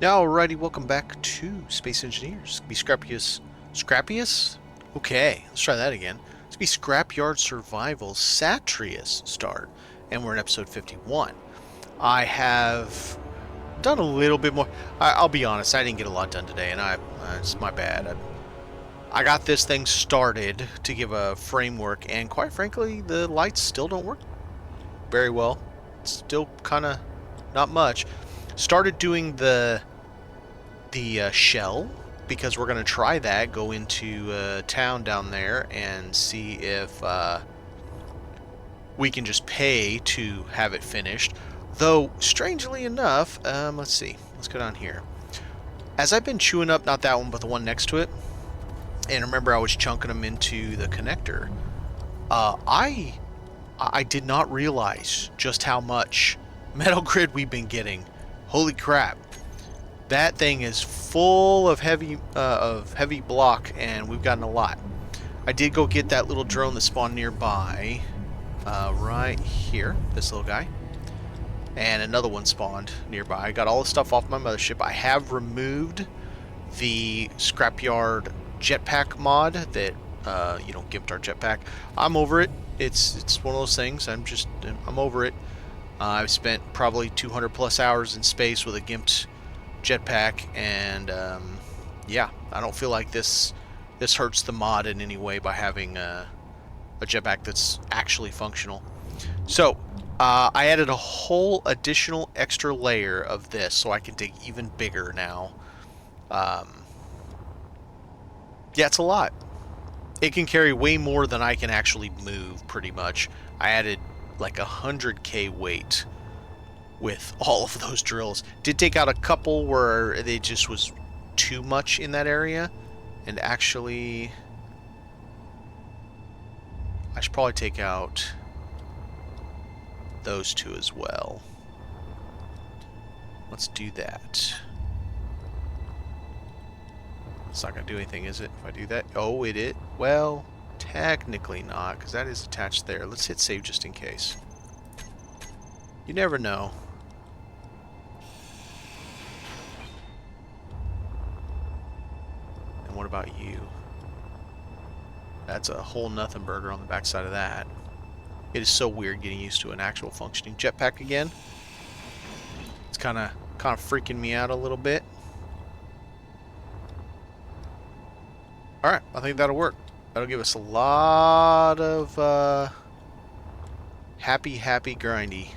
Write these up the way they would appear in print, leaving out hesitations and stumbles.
Alrighty, welcome back to Space Engineers. Be Scrapyard. Scrapyard? Okay, let's try that again. Let's be Scrapyard Survival Satreus Start, and we're in episode 51. I have done a little bit more. I'll be honest, I didn't get a lot done today, and it's my bad. I got this thing started to give a framework, and quite frankly, the lights still don't work very well. It's still kind of not much. Started doing the shell because we're going to try that, go into town down there and see if we can just pay to have it finished. Though, strangely enough, let's see. Let's go down here. As I've been chewing up, not that one, but the one next to it, and remember I was chunking them into the connector, I did not realize just how much metal grid we've been getting. Holy crap. That thing is full of heavy block, and we've gotten a lot. I did go get that little drone that spawned nearby, right here, this little guy, and another one spawned nearby. I got all the stuff off my mothership. I have removed the Scrapyard jetpack mod that gimped our jetpack. I'm over it. It's one of those things. I'm over it. I've spent probably 200 plus hours in space with a gimped jetpack, and yeah, I don't feel like this hurts the mod in any way by having a jetpack that's actually functional. So I added a whole additional extra layer of this so I can dig even bigger now. Yeah, it's a lot. It can carry way more than I can actually move, pretty much. I added like 100k weight with all of those drills. Did take out a couple where they just was too much in that area, and actually I should probably take out those two as well. Let's do that. It's not gonna do anything, is it, if I do that? Oh, it is. Well, technically not, because that is attached there. Let's hit save just in case. You never know. And what about you? That's a whole nothing burger on the backside of that. It is so weird getting used to an actual functioning jetpack again. It's kind of freaking me out a little bit. Alright, I think that'll work. That'll give us a lot of happy grindy.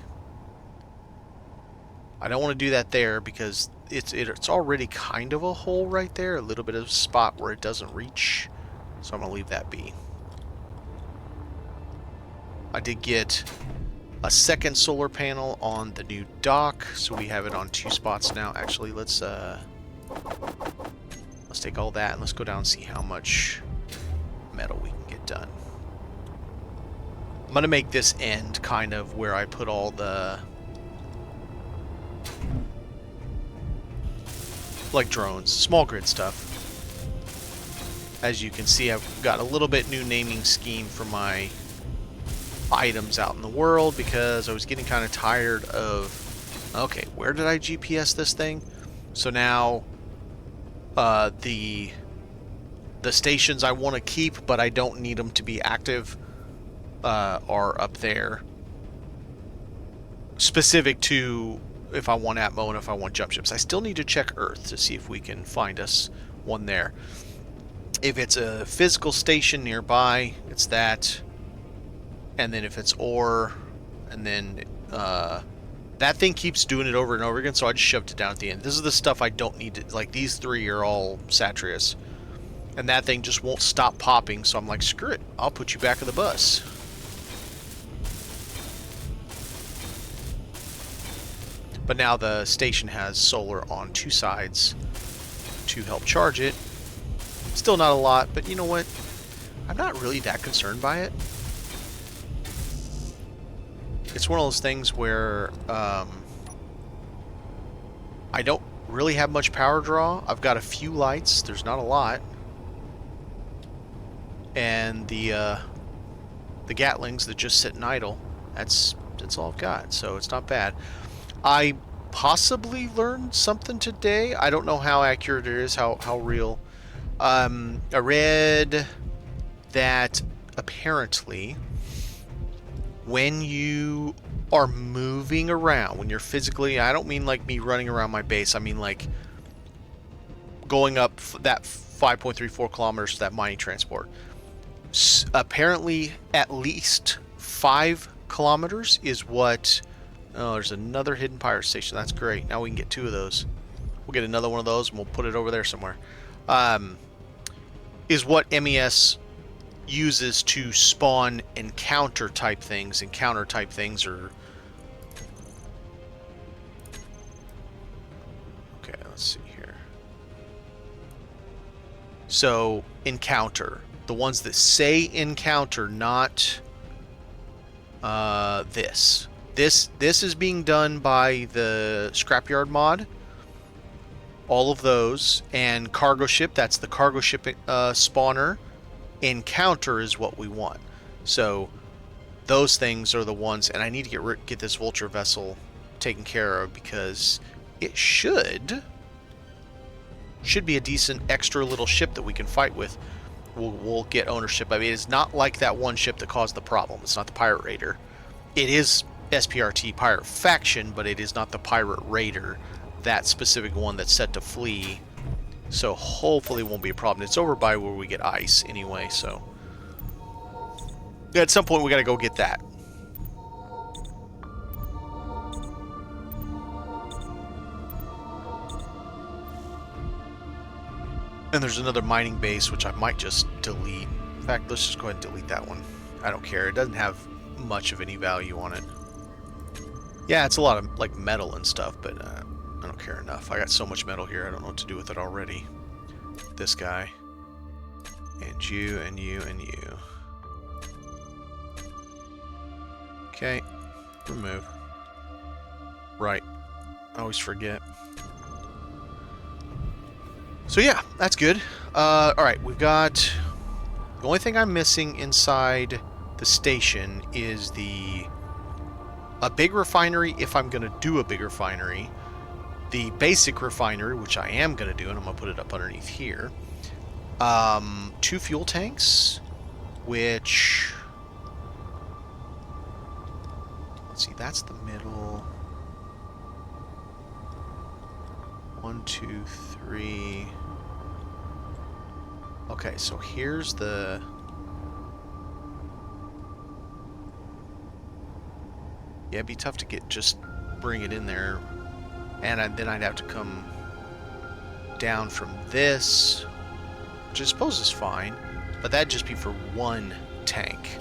I don't want to do that there because it's already kind of a hole right there, a little bit of a spot where it doesn't reach. So I'm going to leave that be. I did get a second solar panel on the new dock, so we have it on 2 spots now. Actually, let's take all that and let's go down and see how much metal we can get done. I'm going to make this end kind of where I put all the like drones, small grid stuff. As you can see, I've got a little bit new naming scheme for my items out in the world because I was getting kind of tired of, okay, where did I GPS this thing? So now the stations I want to keep but I don't need them to be active are up there, specific to if I want Atmo and if I want jump ships. I still need to check Earth to see if we can find us one there. If it's a physical station nearby, it's that. And then if it's ore, and then that thing keeps doing it over and over again, so I just shoved it down at the end. This is the stuff I don't need to, like these 3 are all Satreus. And that thing just won't stop popping, so I'm like, screw it, I'll put you back in the bus. But now the station has solar on 2 sides to help charge it. Still not a lot, but you know what? I'm not really that concerned by it. It's one of those things where I don't really have much power draw. I've got a few lights. There's not a lot. And the Gatlings that just sit and idle. That's all I've got, so it's not bad. I possibly learned something today. I don't know how accurate it is, how real. I read that apparently when you are moving around, when you're physically, I don't mean like me running around my base, I mean like going up that 5.34 kilometers to that mining transport. Apparently at least 5 kilometers is what... Oh, there's another hidden pirate station. That's great. Now we can get 2 of those. We'll get another one of those and we'll put it over there somewhere. Is what MES uses to spawn encounter type things. Encounter type things are... Okay, let's see here. So, encounter. The ones that say encounter, not this. This is being done by the Scrapyard mod. All of those. And cargo ship, that's the cargo ship spawner. Encounter is what we want. So those things are the ones, and I need to get this vulture vessel taken care of because it should be a decent extra little ship that we can fight with. We'll get ownership. I mean, it's not like that one ship that caused the problem. It's not the Pirate Raider. It is SPRT Pirate Faction, but it is not the Pirate Raider, that specific one that's set to flee. So hopefully it won't be a problem. It's over by where we get ice anyway, so... At some point we gotta go get that. And there's another mining base, which I might just delete. In fact, let's just go ahead and delete that one. I don't care. It doesn't have much of any value on it. Yeah, it's a lot of, like, metal and stuff, but I don't care enough. I got so much metal here, I don't know what to do with it already. This guy. And you, and you, and you. Okay. Remove. Right. I always forget. So yeah, that's good. Alright, we've got... The only thing I'm missing inside the station is a big refinery, if I'm going to do a big refinery. The basic refinery, which I am going to do, and I'm going to put it up underneath here. 2 fuel tanks, which... Let's see, that's the middle. 1, 2, 3. Okay, so here's the... Yeah, it'd be tough to bring it in there. And then I'd have to come down from this, which I suppose is fine, but that'd just be for 1 tank.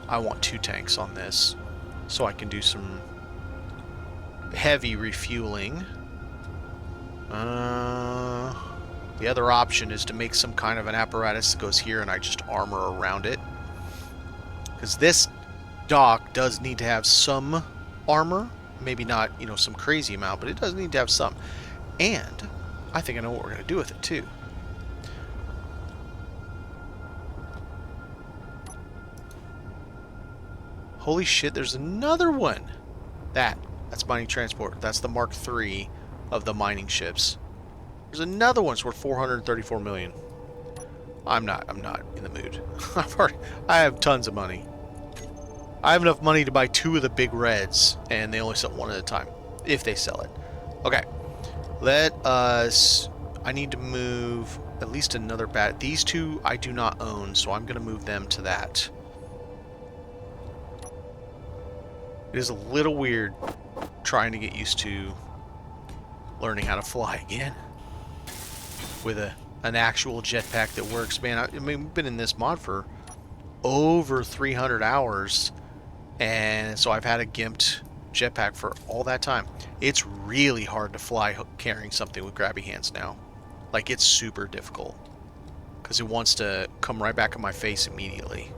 I want 2 tanks on this, so I can do some heavy refueling. The other option is to make some kind of an apparatus that goes here and I just armor around it. Because this dock does need to have some armor. Maybe not, you know, some crazy amount, but it does need to have some. And I think I know what we're going to do with it, too. Holy shit, there's another one! That's mining transport. That's the Mark III of the mining ships. There's another one. It's worth 434 million. I'm not in the mood. I have tons of money. I have enough money to buy 2 of the big reds, and they only sell 1 at a time, if they sell it. Okay, I need to move at least another bat. These 2 I do not own, so I'm going to move them to that. It is a little weird trying to get used to learning how to fly again with an actual jetpack that works. Man, I mean, we've been in this mod for over 300 hours. And so I've had a gimped jetpack for all that time. It's really hard to fly carrying something with grabby hands now. Like, it's super difficult. Because it wants to come right back in my face immediately.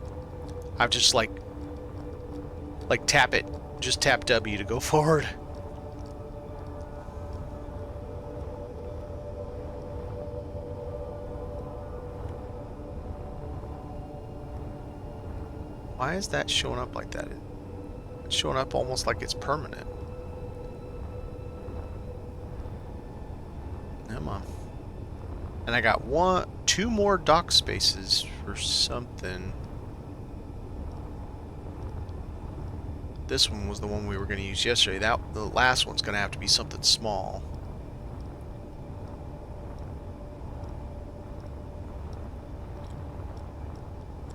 I've just, like tap it. Just tap W to go forward. Why is that showing up like that? It's showing up almost like it's permanent. Come on. And I got two more dock spaces for something. This one was the one we were going to use yesterday. The last one's going to have to be something small.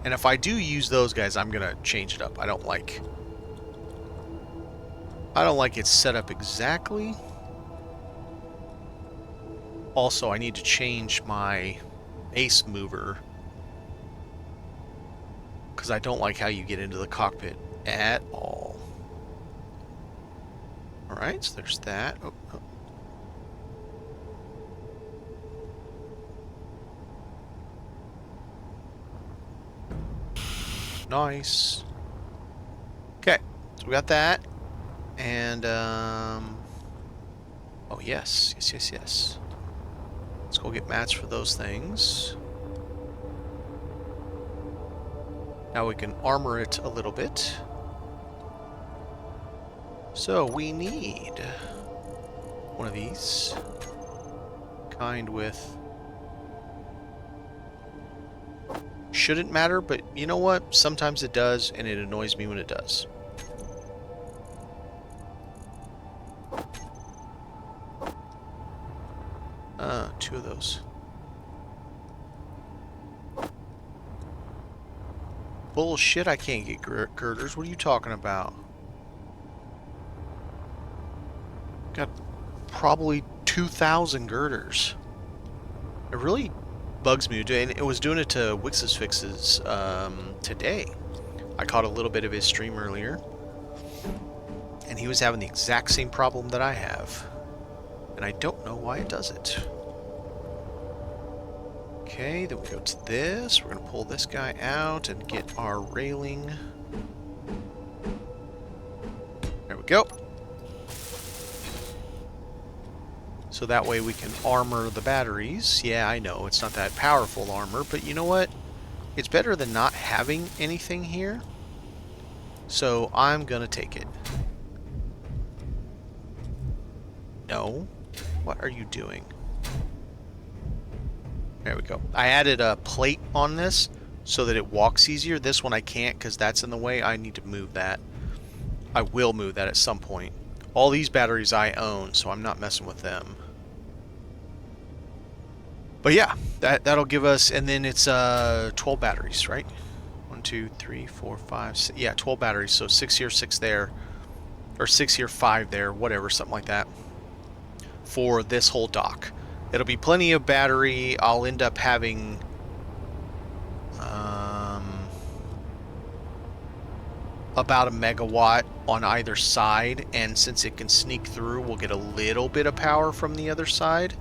And if I do use those guys, I'm going to change it up. I don't like it set up exactly. Also, I need to change my base mover because I don't like how you get into the cockpit at all. Alright, so there's that. Oh. Nice. Okay, so we got that. And, oh, yes. Yes. Let's go get mats for those things. Now we can armor it a little bit. So we need one of these. Kind with... Shouldn't matter, but you know what? Sometimes it does, and it annoys me when it does. Two of those. Bullshit, I can't get girders. What are you talking about? Got probably 2,000 girders. It really bugs me, and it was doing it to Wix's Fixes today. I caught a little bit of his stream earlier, and he was having the exact same problem that I have, and I don't know why it does it. Okay, then we go to this. We're going to pull this guy out and get our railing. There we go. So that way we can armor the batteries. Yeah, I know, it's not that powerful armor, but you know what? It's better than not having anything here. So I'm going to take it. No. What are you doing? There we go. I added a plate on this so that it walks easier. This one I can't because that's in the way. I need to move that. I will move that at some point. All these batteries I own, so I'm not messing with them. But yeah, that'll give us, and then it's 12 batteries, right? 1, 2, 3, 4, 5, 6, yeah, 12 batteries. So 6 here, 6 there, or 6 here, 5 there, whatever, something like that, for this whole dock. It'll be plenty of battery. I'll end up having about 1 megawatt on either side, and since it can sneak through, we'll get a little bit of power from the other side.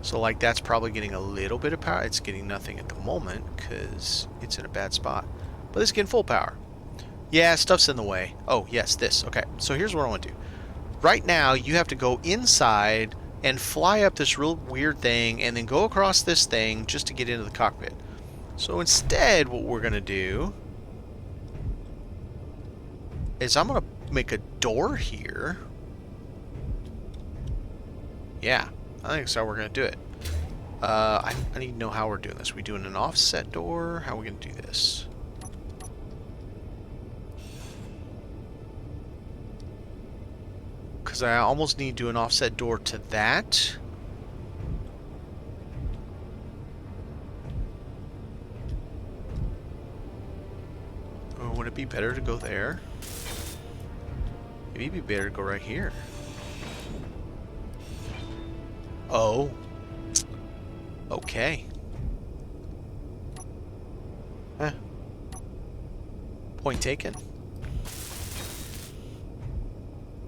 So like that's probably getting a little bit of power. It's getting nothing at the moment because it's in a bad spot, but it's getting full power. Yeah, stuff's in the way. Oh yes, this. Okay, so here's what I want to do. Right now you have to go inside and fly up this real weird thing and then go across this thing just to get into the cockpit. So instead what we're gonna do is I'm gonna make a door here. Yeah, I think that's how we're gonna do it. I need to know how we're doing this. We doing an offset door? How are we gonna do this? Because I almost need to do an offset door to that. Or would it be better to go there? Maybe it'd be better to go right here. Oh. Okay. Huh. Point taken.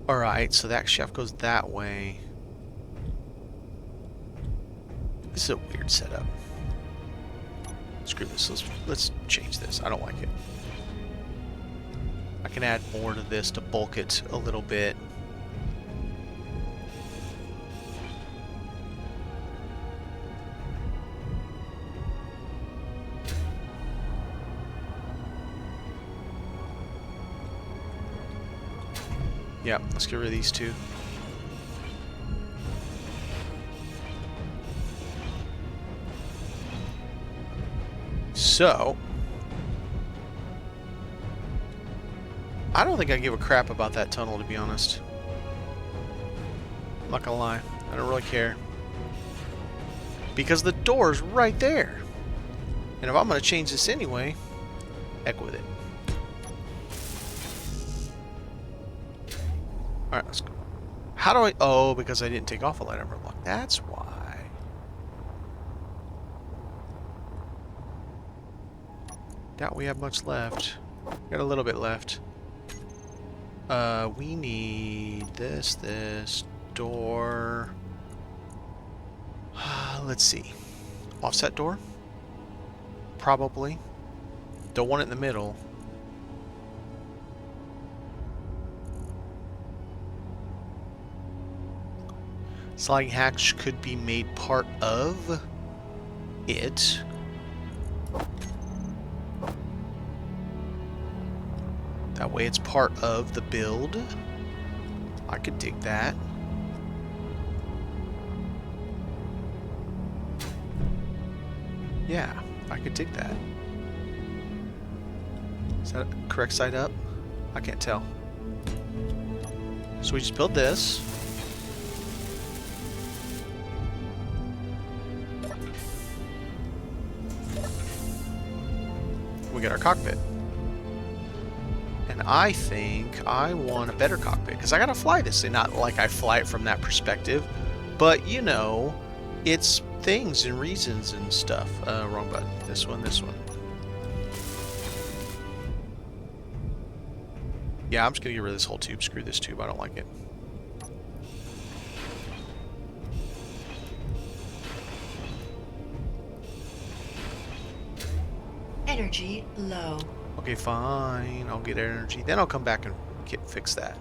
Alright, so that shaft goes that way. This is a weird setup. Screw this. Let's change this. I don't like it. I can add more to this to bulk it a little bit. Yeah, let's get rid of these two. So, I don't think I give a crap about that tunnel, to be honest. I'm not gonna lie. I don't really care. Because the door's right there. And if I'm gonna change this anyway, heck with it. Alright, let's go. How do I... Oh, because I didn't take off a light armor block. That's why. Doubt we have much left. Got a little bit left. We need this door. Let's see. Offset door? Probably. Don't want it in the middle. Sliding hatch could be made part of it. That way it's part of the build. I could dig that. Yeah, I could dig that. Is that correct side up? I can't tell. So we just build this. We get our cockpit. And I think I want a better cockpit, because I gotta fly this thing. Not like I fly it from that perspective, but you know, it's things and reasons and stuff. Wrong button. This one, this one. Yeah, I'm just gonna get rid of this whole tube. Screw this tube, I don't like it. Energy low. Okay, fine. I'll get energy. Then I'll come back and fix that.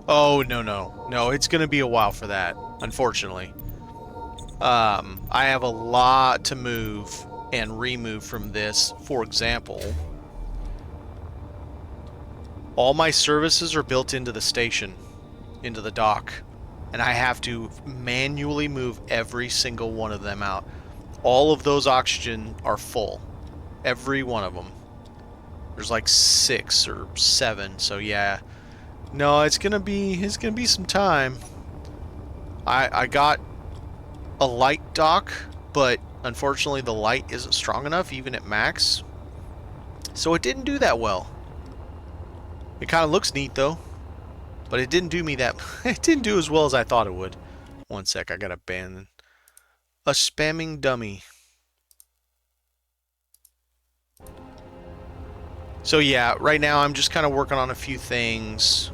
Oh, no, it's gonna be a while for that, unfortunately. I have a lot to move and remove from this. For example, all my services are built into the station, into the dock, and I have to manually move every single one of them out. All of those oxygen are full, every one of them. There's like 6 or 7, so yeah. No, it's gonna be some time. I got a light dock, but unfortunately the light isn't strong enough, even at max. So it didn't do that well. It kind of looks neat though, but it didn't do me that. It didn't do as well as I thought it would. One sec, I gotta ban a spamming dummy. So yeah, right now I'm just kind of working on a few things.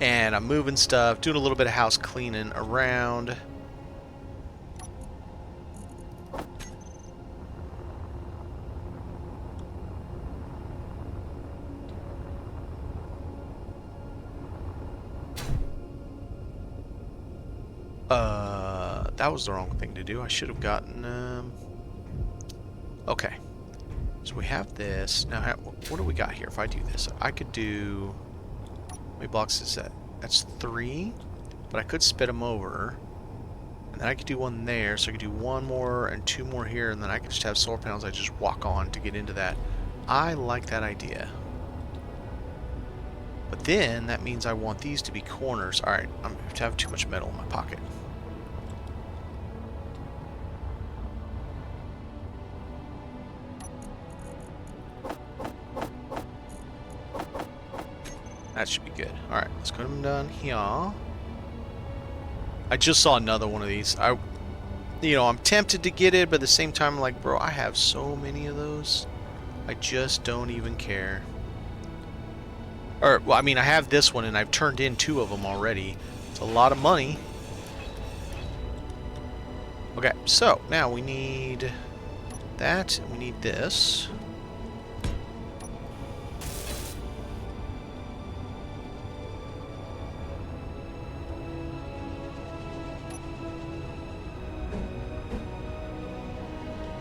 And I'm moving stuff, doing a little bit of house cleaning around. That was the wrong thing to do. I should have gotten, okay. So we have this. Now, what do we got here? If I do this, I could do... How many blocks is that? That's 3, but I could spit them over. And then I could do one there, so I could do 1 more and 2 more here, and then I could just have solar panels I just walk on to get into that. I like that idea. But then, that means I want these to be corners. Alright, I'm going to have too much metal in my pocket. That should be good. Alright, let's put them down here. I just saw another one of these. You know, I'm tempted to get it, but at the same time, I'm like, bro, I have so many of those. I just don't even care. Or, well, I mean, I have this one, and I've turned in 2 of them already. It's a lot of money. Okay, so, now we need that, and we need this.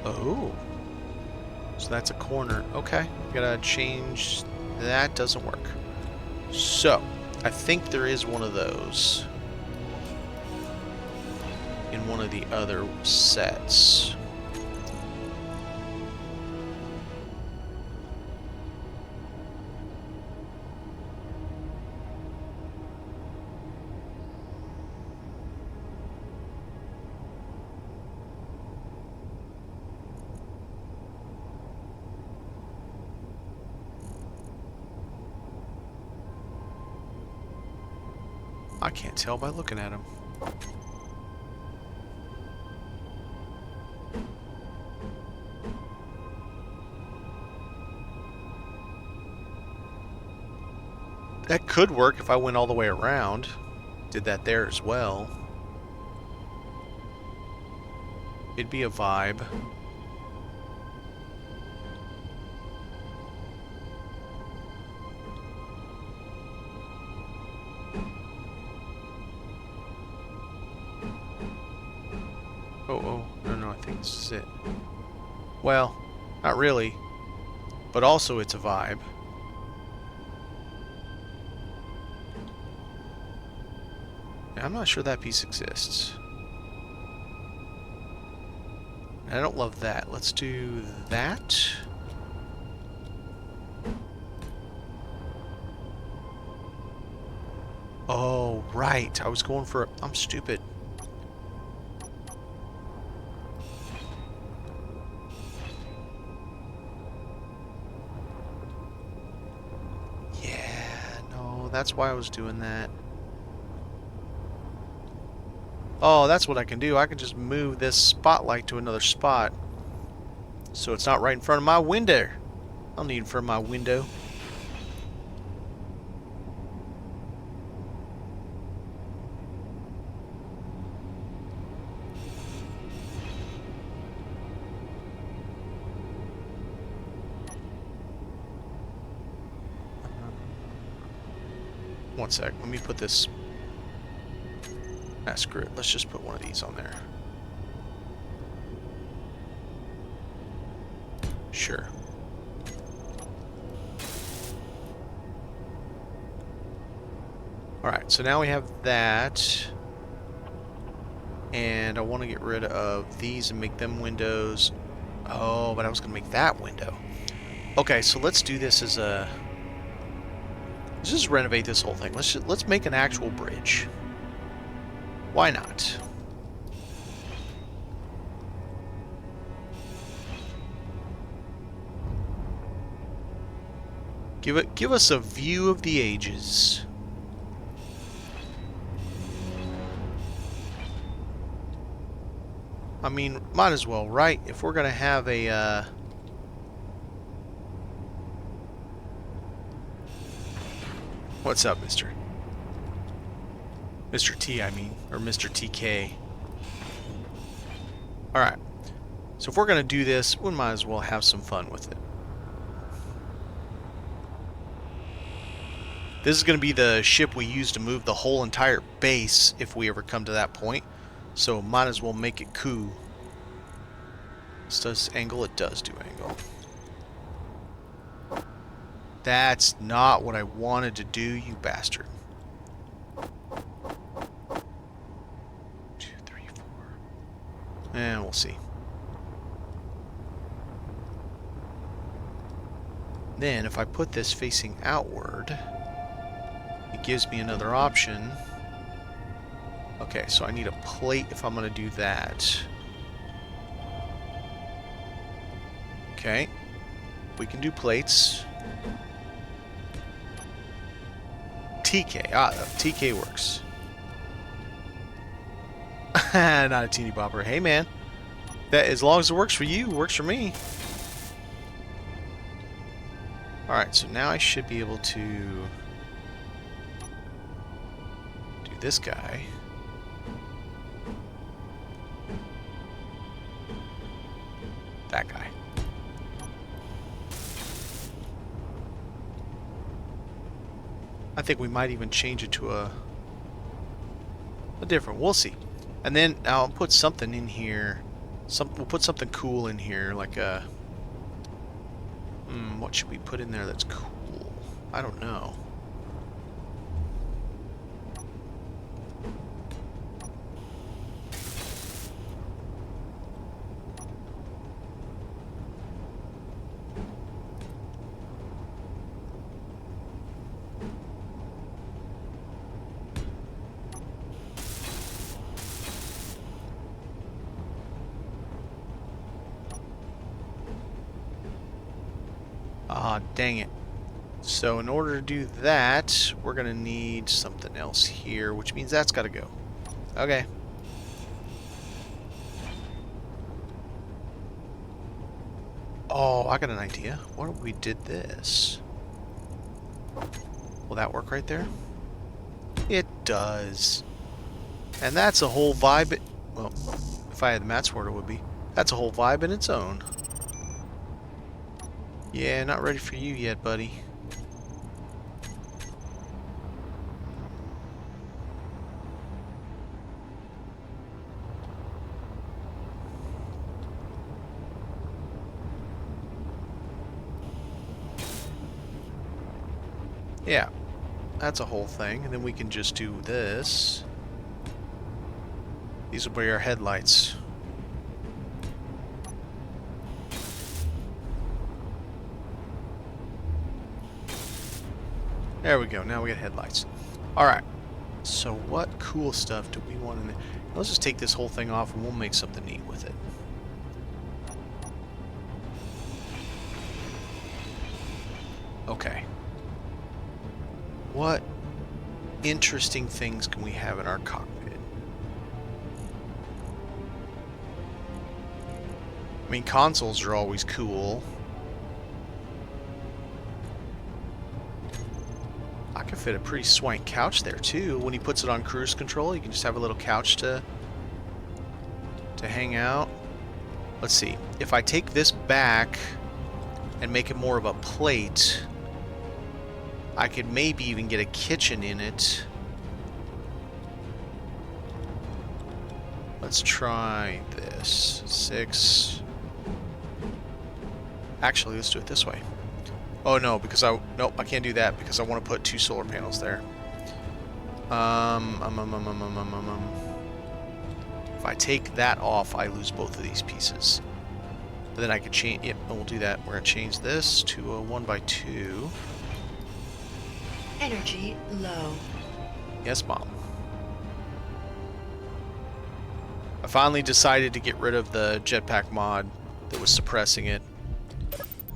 Oh. So that's a corner. Okay. Gotta change That doesn't work. So, I think there is one of those in one of the other sets. I can't tell by looking at him. That could work if I went all the way around. Did that there as well. It'd be a vibe. Oh, no, I think this is it. Well, not really. But also it's a vibe. I'm not sure that piece exists. I don't love that. Let's do that. Oh, right. I was going for... I'm stupid. Yeah, no, that's why I was doing that. Oh, that's what I can do. I can just move this spotlight to another spot. So it's not right in front of my window. I don't need in front of my window. One sec. Let me put this... Ah, screw it. Let's just put one of these on there. Sure. Alright, so now we have that. And I want to get rid of these and make them windows. Oh, but I was going to make that window. Okay, so let's do this as a... Let's just renovate this whole thing. Let's make an actual bridge. Why not? Give us a view of the ages. I mean, might as well, right? If we're gonna have a what's up, Mr. T, I mean, or Mr. TK. Alright. So if we're going to do this, we might as well have some fun with it. This is going to be the ship we use to move the whole entire base if we ever come to that point. So might as well make it cool. This does angle? It does do angle. That's not what I wanted to do, you bastard. 2, 3, 4. And we'll see. Then, if I put this facing outward, it gives me another option. Okay, so I need a plate if I'm going to do that. Okay. We can do plates. TK. Ah, TK works. Not a teeny bopper. Hey, man. That, as long as it works for you, it works for me. Alright, so now I should be able to do this guy. That guy. I think we might even change it to a different. We'll see. And then I'll put something in here. We'll put something cool in here, like a... what should we put in there that's cool? I don't know. Ah, dang it. So in order to do that, we're going to need something else here, which means that's got to go. Okay. Oh, I got an idea. What if we did this? Will that work right there? It does. And that's a whole vibe. Well, if I had the mat sword, it would be. That's a whole vibe in its own. Yeah, not ready for you yet, buddy. Yeah, that's a whole thing. And then we can just do this. These will be our headlights. There we go. Now we got headlights. Alright. So what cool stuff do we want in there? Let's just take this whole thing off and we'll make something neat with it. Okay. What interesting things can we have in our cockpit? I mean, consoles are always cool. I could fit a pretty swank couch there too. When he puts it on cruise control, you can just have a little couch to hang out. Let's see. If I take this back and make it more of a plate, I could maybe even get a kitchen in it. Let's try this. 6. Actually, let's do it this way. Oh no, because nope, I can't do that because I want to put 2 solar panels there. If I take that off, I lose both of these pieces. But then I could change. Yep, and we'll do that. We're gonna change this to a 1x2. Energy low. Yes, Mom. I finally decided to get rid of the jetpack mod that was suppressing it.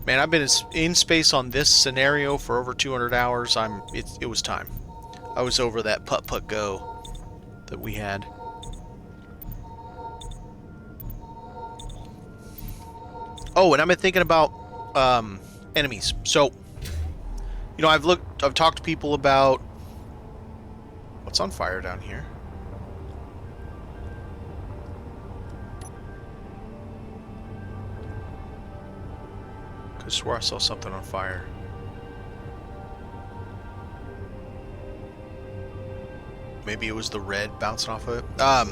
Man, I've been in space on this scenario for over 200 hours. It was time. I was over that putt-putt go that we had. Oh, and I've been thinking about enemies. So, you know, I've talked to people about what's on fire down here. I swear I saw something on fire. Maybe it was the red bouncing off of it. I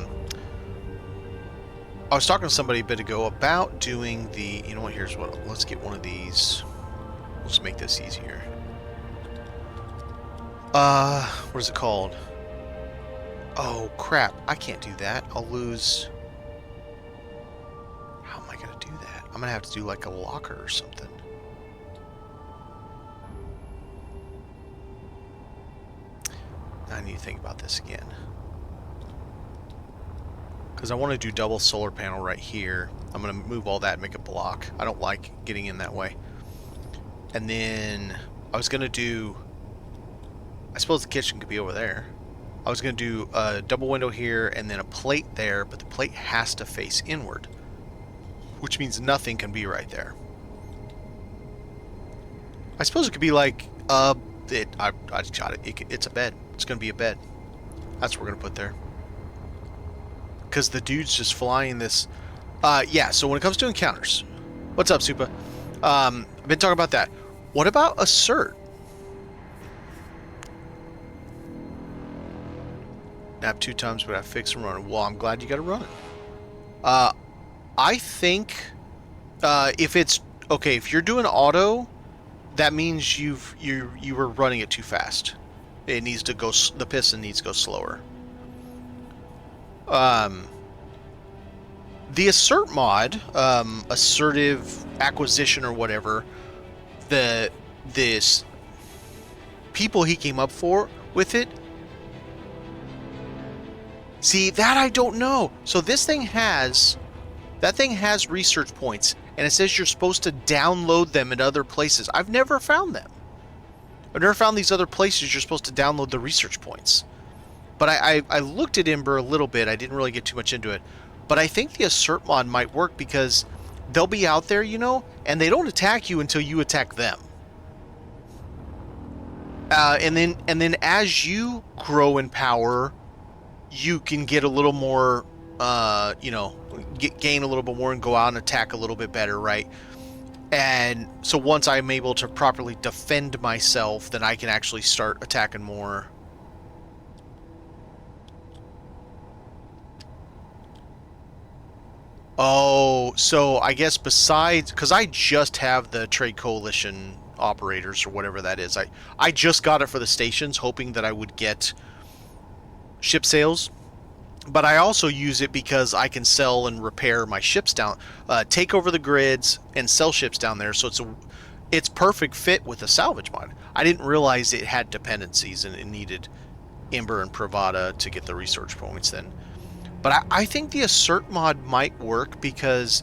was talking to somebody a bit ago about doing the, you know what, here's what, let's get one of these. Let's make this easier. What is it called? Oh, crap. I can't do that. I'll lose. How am I going to do that? I'm going to have to do like a locker or something. I need to think about this again. Because I want to do double solar panel right here. I'm going to move all that and make a block. I don't like getting in that way. And then I was going to do... I suppose the kitchen could be over there. I was going to do a double window here and then a plate there, but the plate has to face inward. Which means nothing can be right there. I suppose it could be like... I just got it. It's a bed. It's going to be a bed. That's what we're going to put there. Because the dude's just flying this... yeah, so when it comes to encounters... What's up, Supa? I've been talking about that. What about assert? Nap 2 times, but I fix and run it. Well, I'm glad you got to run it. I think... if it's... Okay, if you're doing auto... that means you were running it too fast. It needs to go. The piston needs to go slower. The assert mod, assertive acquisition or whatever, this people he came up for with it. See, that I don't know. So this thing has research points, and it says you're supposed to download them in other places. I've never found them. I've never found these other places you're supposed to download the research points. But I looked at Ember a little bit. I didn't really get too much into it. But I think the assert mod might work because they'll be out there, you know, and they don't attack you until you attack them. And then as you grow in power, you can get a little more, you know, gain a little bit more and go out and attack a little bit better, right? And so once I'm able to properly defend myself, then I can actually start attacking more. Oh, so I guess besides, because I just have the Trade Coalition operators or whatever that is. I just got it for the stations, hoping that I would get ship sales. But I also use it because I can sell and repair my ships down, take over the grids and sell ships down there. So it's perfect fit with a salvage mod. I didn't realize it had dependencies and it needed Ember and Pravada to get the research points then. But I think the assert mod might work because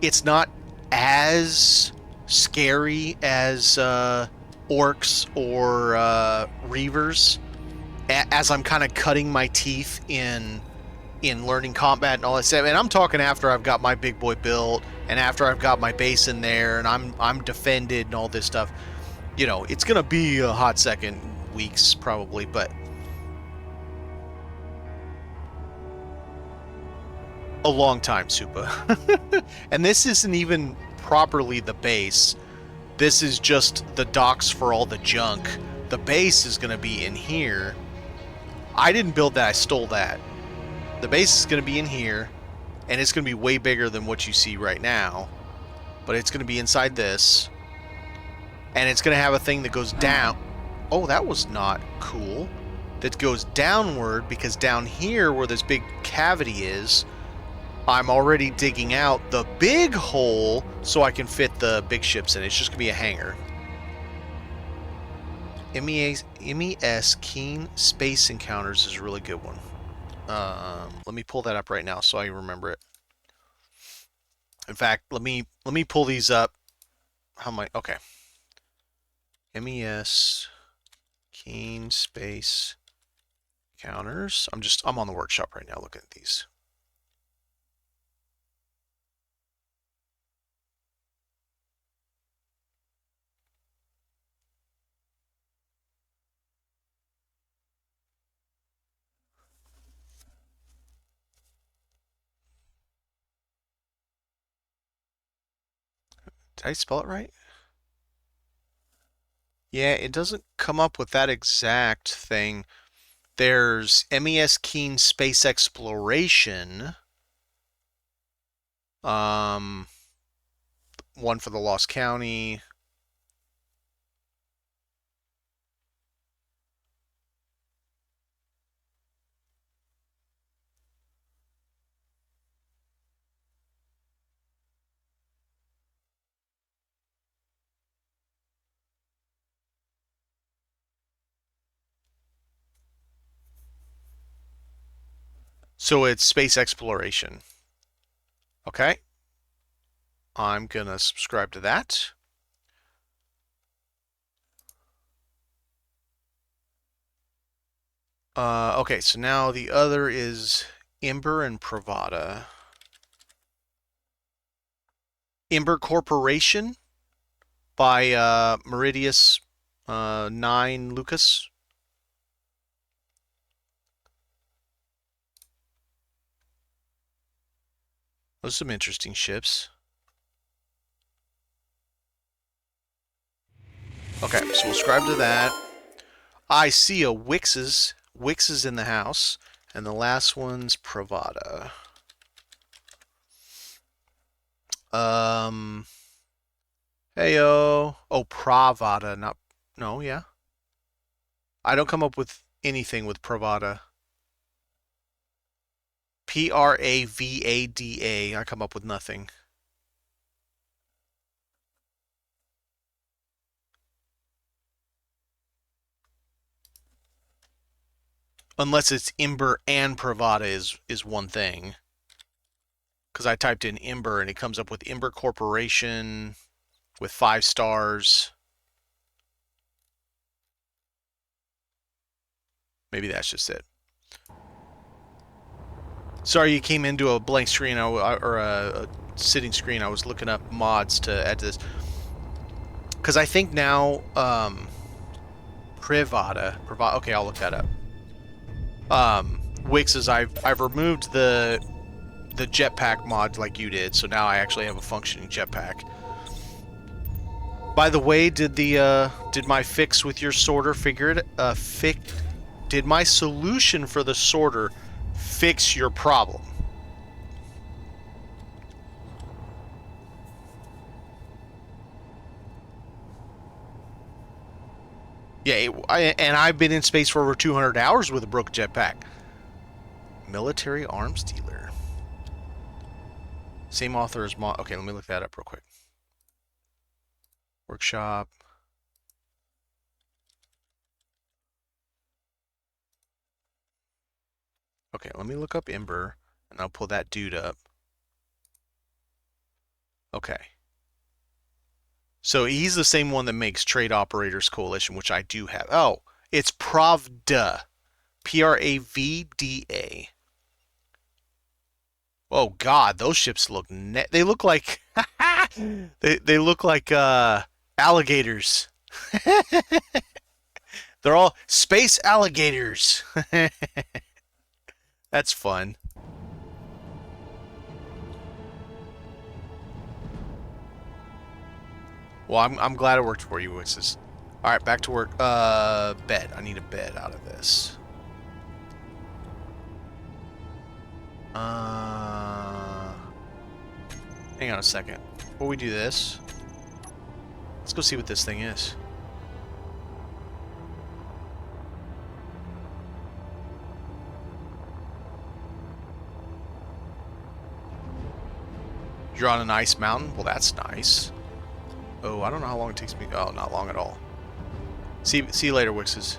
it's not as scary as orcs or reavers. As I'm kind of cutting my teeth in learning combat and all that stuff. And I'm talking after I've got my big boy built and after I've got my base in there and I'm defended and all this stuff. You know, it's gonna be a hot second, weeks probably, but a long time, Supa. And this isn't even properly the base. This is just the docks for all the junk. The base is going to be in here. I didn't build that, I stole that. The base is going to be in here, and it's going to be way bigger than what you see right now. But it's going to be inside this. And it's going to have a thing that goes down. Oh, that was not cool. That goes downward, because down here where this big cavity is, I'm already digging out the big hole so I can fit the big ships in. It's just going to be a hangar. MES Keen Space Encounters is a really good one. Let me pull that up right now so I remember it. In fact, let me pull these up. How am I? Okay. MES Keen Space Encounters. I'm on the workshop right now looking at these. Did I spell it right? Yeah, it doesn't come up with that exact thing. There's MES Keen Space Exploration. One for the Lost County. So it's space exploration. Okay. I'm going to subscribe to that. Okay, so now the other is Ember and Pravada. Ember Corporation by Meridius 9 Lucas. Those are some interesting ships. Okay, so we'll subscribe to that. I see a Wix's. Wix is in the house. And the last one's Pravada. Heyo. Oh, Pravada, not... No, yeah. I don't come up with anything with Pravada. Pravada. I come up with nothing. Unless it's Ember and Pravada is one thing. Because I typed in Ember and it comes up with Ember Corporation with 5 stars. Maybe that's just it. Sorry you came into a blank screen or a sitting screen. I was looking up mods to add to this. Because I think now Privada. Okay, I'll look that up. Wix is I've removed the jetpack mod like you did, so now I actually have a functioning jetpack. By the way, did my fix with your sorter figure it? Did my solution for the sorter fix your problem? Yeah, and I've been in space for over 200 hours with a broken jetpack. Military arms dealer. Same author as mod. Okay, let me look that up real quick. Workshop. Okay, let me look up Ember, and I'll pull that dude up. Okay. So he's the same one that makes Trade Operators Coalition, which I do have. Oh, it's Pravda. Pravda. Oh God, those ships look they look like they look like alligators. They're all space alligators. That's fun. Well, I'm glad it worked for you, Wixes. All right, back to work. Bed. I need a bed out of this. Hang on a second. Before we do this, let's go see what this thing is. You're on an ice mountain? Well, that's nice. Oh, I don't know how long it takes me. Oh, not long at all. See you later, Wixes.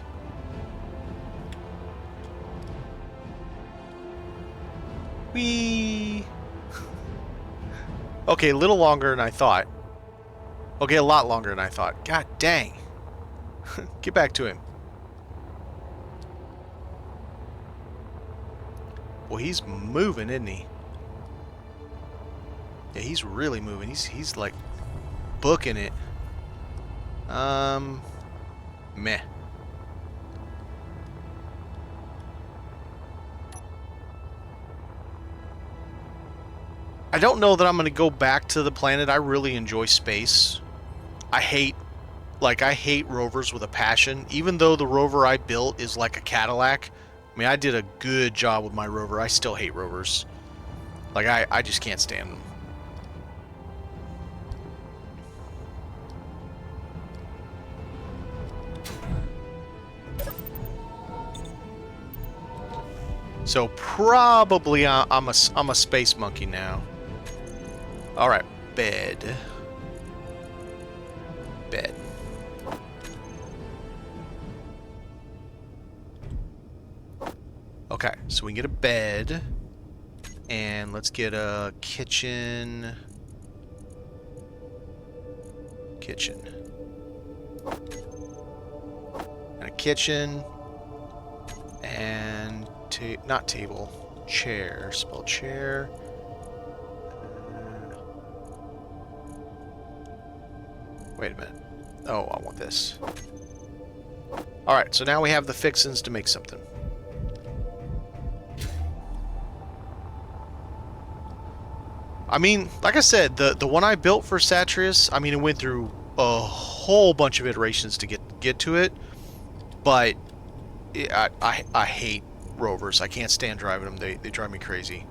Whee! Okay, a little longer than I thought. Okay, a lot longer than I thought. God dang. Get back to him. Well, he's moving, isn't he? Yeah, he's really moving. He's like booking it. Meh. I don't know that I'm going to go back to the planet. I really enjoy space. I hate rovers with a passion. Even though the rover I built is like a Cadillac. I mean, I did a good job with my rover. I still hate rovers. Like, I just can't stand them. So probably I'm a space monkey now. All right, bed. Bed. Okay, so we can get a bed, and let's get a kitchen. And a kitchen, and not table, chair. Spell chair. Wait a minute. Oh, I want this. Alright, so now we have the fixins to make something. I mean, like I said, the one I built for Satreus, I mean, it went through a whole bunch of iterations to get to it, but I hate rovers. I can't stand driving them. They drive me crazy.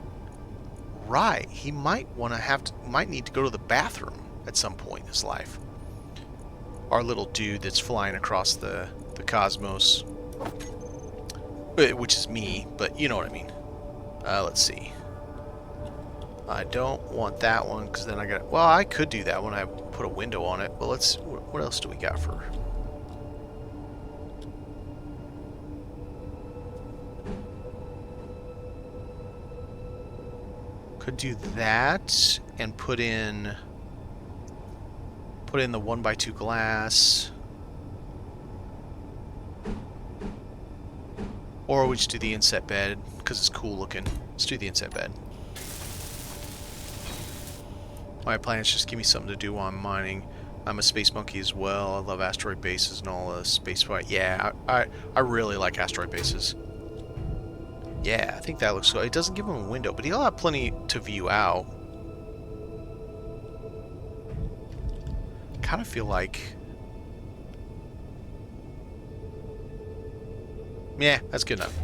Right, he might need to go to the bathroom at some point in his life. our little dude that's flying across the cosmos. Which is me, but you know what I mean. Let's see. I don't want that one, because then I got... Well, I could do that when I put a window on it, but let's... What else do we got for... Could do that, and put in the 1x2 glass. Or we just do the inset bed, because it's cool looking. Let's do the inset bed. My plan is just give me something to do while I'm mining. I'm a space monkey as well. I love asteroid bases and all the space fight. Yeah, I really like asteroid bases. Yeah, I think that looks good. It doesn't give him a window, but he'll have plenty to view out. Kind of feel like... Yeah, that's good enough.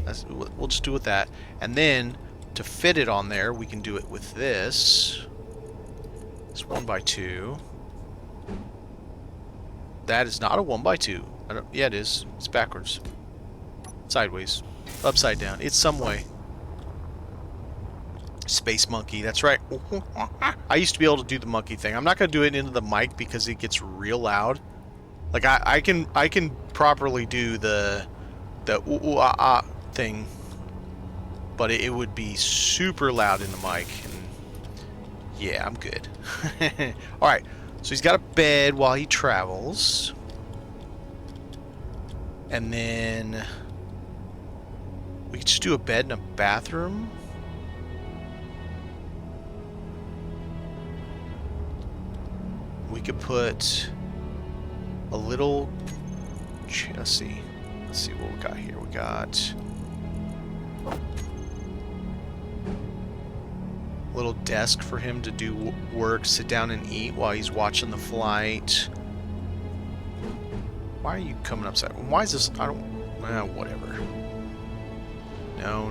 We'll just do with that. And then, to fit it on there, we can do it with this. It's 1x2. That is not a 1x2. Yeah, it is. It's backwards. Sideways. Upside down. It's some way. Space monkey. That's right. I used to be able to do the monkey thing. I'm not going to do it into the mic because it gets real loud. Like, I can properly do the ooh ah ah thing, but it would be super loud in the mic. And yeah, I'm good. Alright, so he's got a bed while he travels. And then we could just do a bed and a bathroom. We could put a little... Let's see what we got here. We got a little desk for him to do work, sit down and eat while he's watching the flight. Why are you coming upside? Why is this? I don't... whatever. No.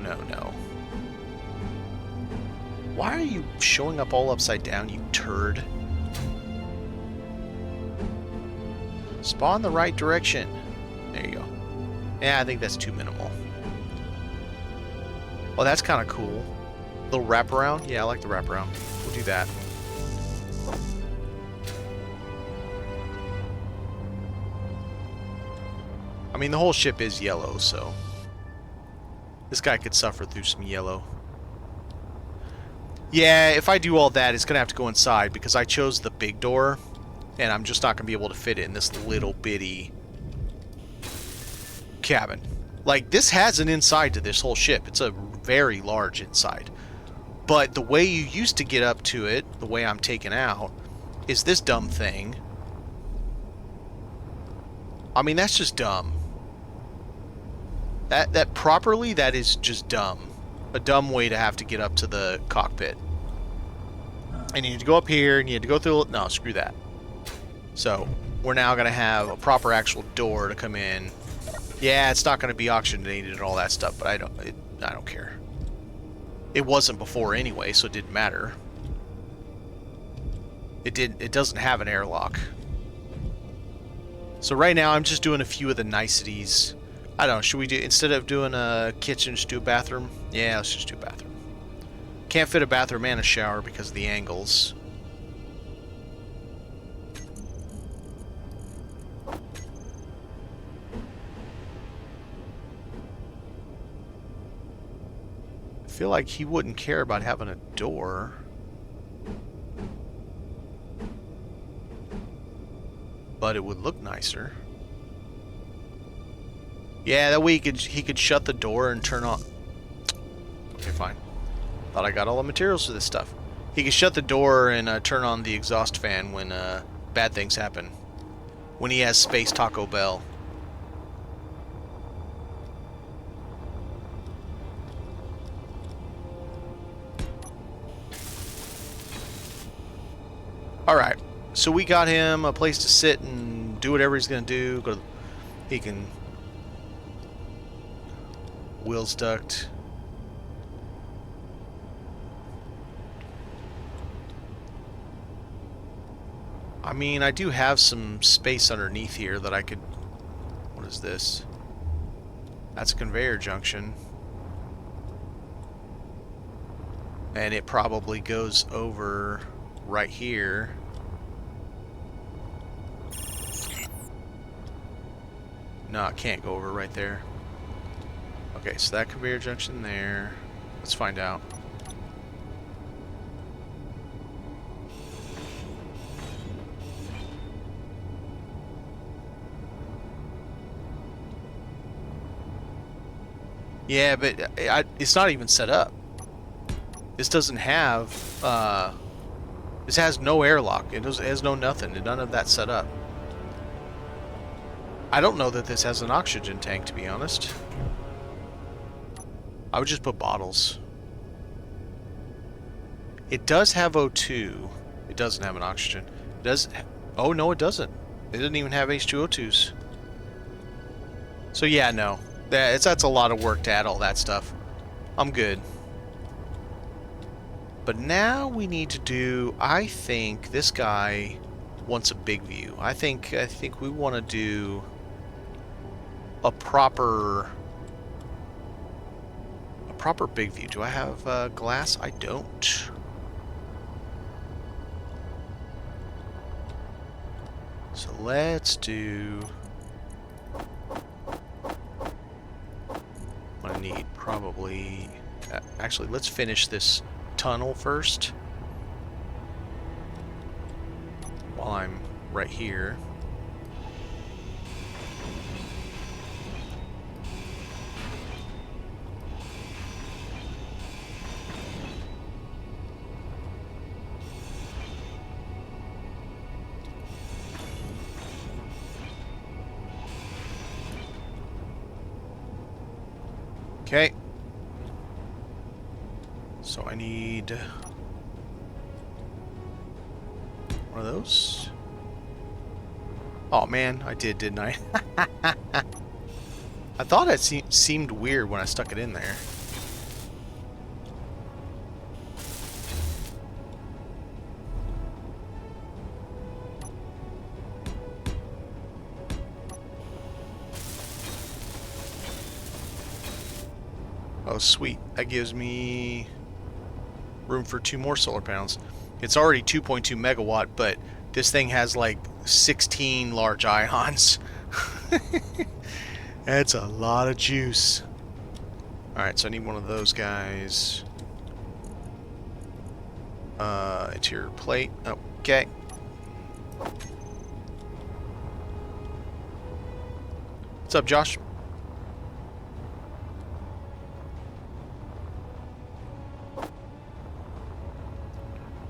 Why are you showing up all upside down, you turd? Spawn the right direction. There you go. Yeah, I think that's too minimal. Oh, that's kind of cool. Little wraparound? Yeah, I like the wraparound. We'll do that. I mean, the whole ship is yellow, so... This guy could suffer through some yellow. Yeah, if I do all that, it's going to have to go inside, because I chose the big door, and I'm just not going to be able to fit it in this little bitty cabin. Like, this has an inside to this whole ship. It's a very large inside. But the way you used to get up to it, the way I'm taken out, is this dumb thing. I mean, that's just dumb. That properly, that is just dumb. A dumb way to have to get up to the cockpit. And you need to go up here, and you had to go through... No, screw that. So, we're now going to have a proper actual door to come in. Yeah, it's not going to be oxygenated and all that stuff, but I don't care. It wasn't before anyway, so it didn't matter. It doesn't have an airlock. So right now I'm just doing a few of the niceties. I don't know, should we do, instead of doing a kitchen, just do a bathroom? Yeah, let's just do a bathroom. Can't fit a bathroom and a shower because of the angles. I feel like he wouldn't care about having a door. But it would look nicer. Yeah, that way he could shut the door and turn on... Okay, fine. Thought I got all the materials for this stuff. He could shut the door and turn on the exhaust fan when bad things happen. When he has space Taco Bell. Alright, so we got him a place to sit and do whatever he's going to do. He can... Wheels duct. I mean, I do have some space underneath here that I could... What is this? That's a conveyor junction. And it probably goes over right here. No, it can't go over right there. Okay, so that conveyor junction there. Let's find out. Yeah, but it's not even set up. This doesn't have, this has no airlock. It has no nothing. None of that set up. I don't know that this has an oxygen tank, to be honest. I would just put bottles. It does have O2. It doesn't have an oxygen. It does. Oh, no, it doesn't. It doesn't even have H2O2s. So, yeah, no. That's a lot of work to add all that stuff. I'm good. But now we need to do... I think this guy wants a big view. I think we want to do a proper big view. Do I have glass? I don't. So let's do... I need probably... actually, let's finish this tunnel first. While I'm right here. Okay. So I need one of those. Oh man, I did, didn't I? I thought it seemed weird when I stuck it in there. Oh, sweet. That gives me room for 2 more solar panels. It's already 2.2 megawatt, but this thing has like 16 large ions. That's a lot of juice. Alright, so I need one of those guys. Interior plate. Okay. What's up, Josh?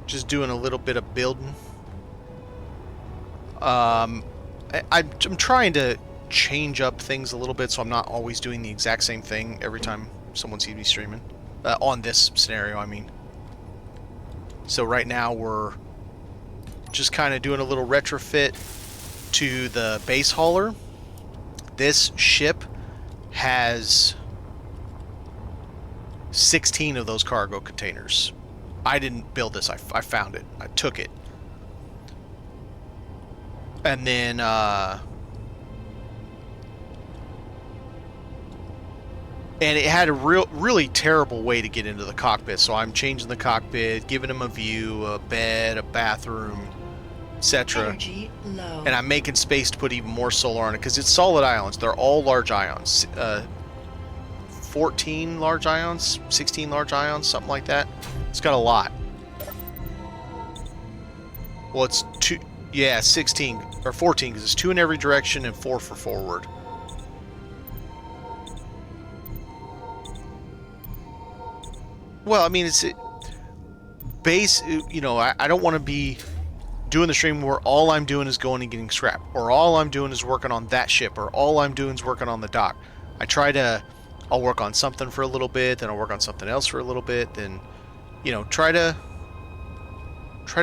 Just doing a little bit of building. I'm trying to change up things a little bit, so I'm not always doing the exact same thing every time someone sees me streaming. On this scenario, I mean. So right now we're just kind of doing a little retrofit to the base hauler. This ship has 16 of those cargo containers. I didn't build this. I found it. I took it. And then, and it had a really terrible way to get into the cockpit. So I'm changing the cockpit, giving him a view, a bed, a bathroom, etc. Energy low. And I'm making space to put even more solar on it because it's solid ions. They're all large ions. 14 large ions, 16 large ions, something like that. It's got a lot. Well, it's 2, yeah, 16 or 14 because it's 2 in every direction and 4 for forward. Well, I mean, it's base. You know, I don't want to be doing the stream where all I'm doing is going and getting scrap, or all I'm doing is working on that ship, or all I'm doing is working on the dock. I try to. I'll work on something for a little bit, then I'll work on something else for a little bit, then, you know, try to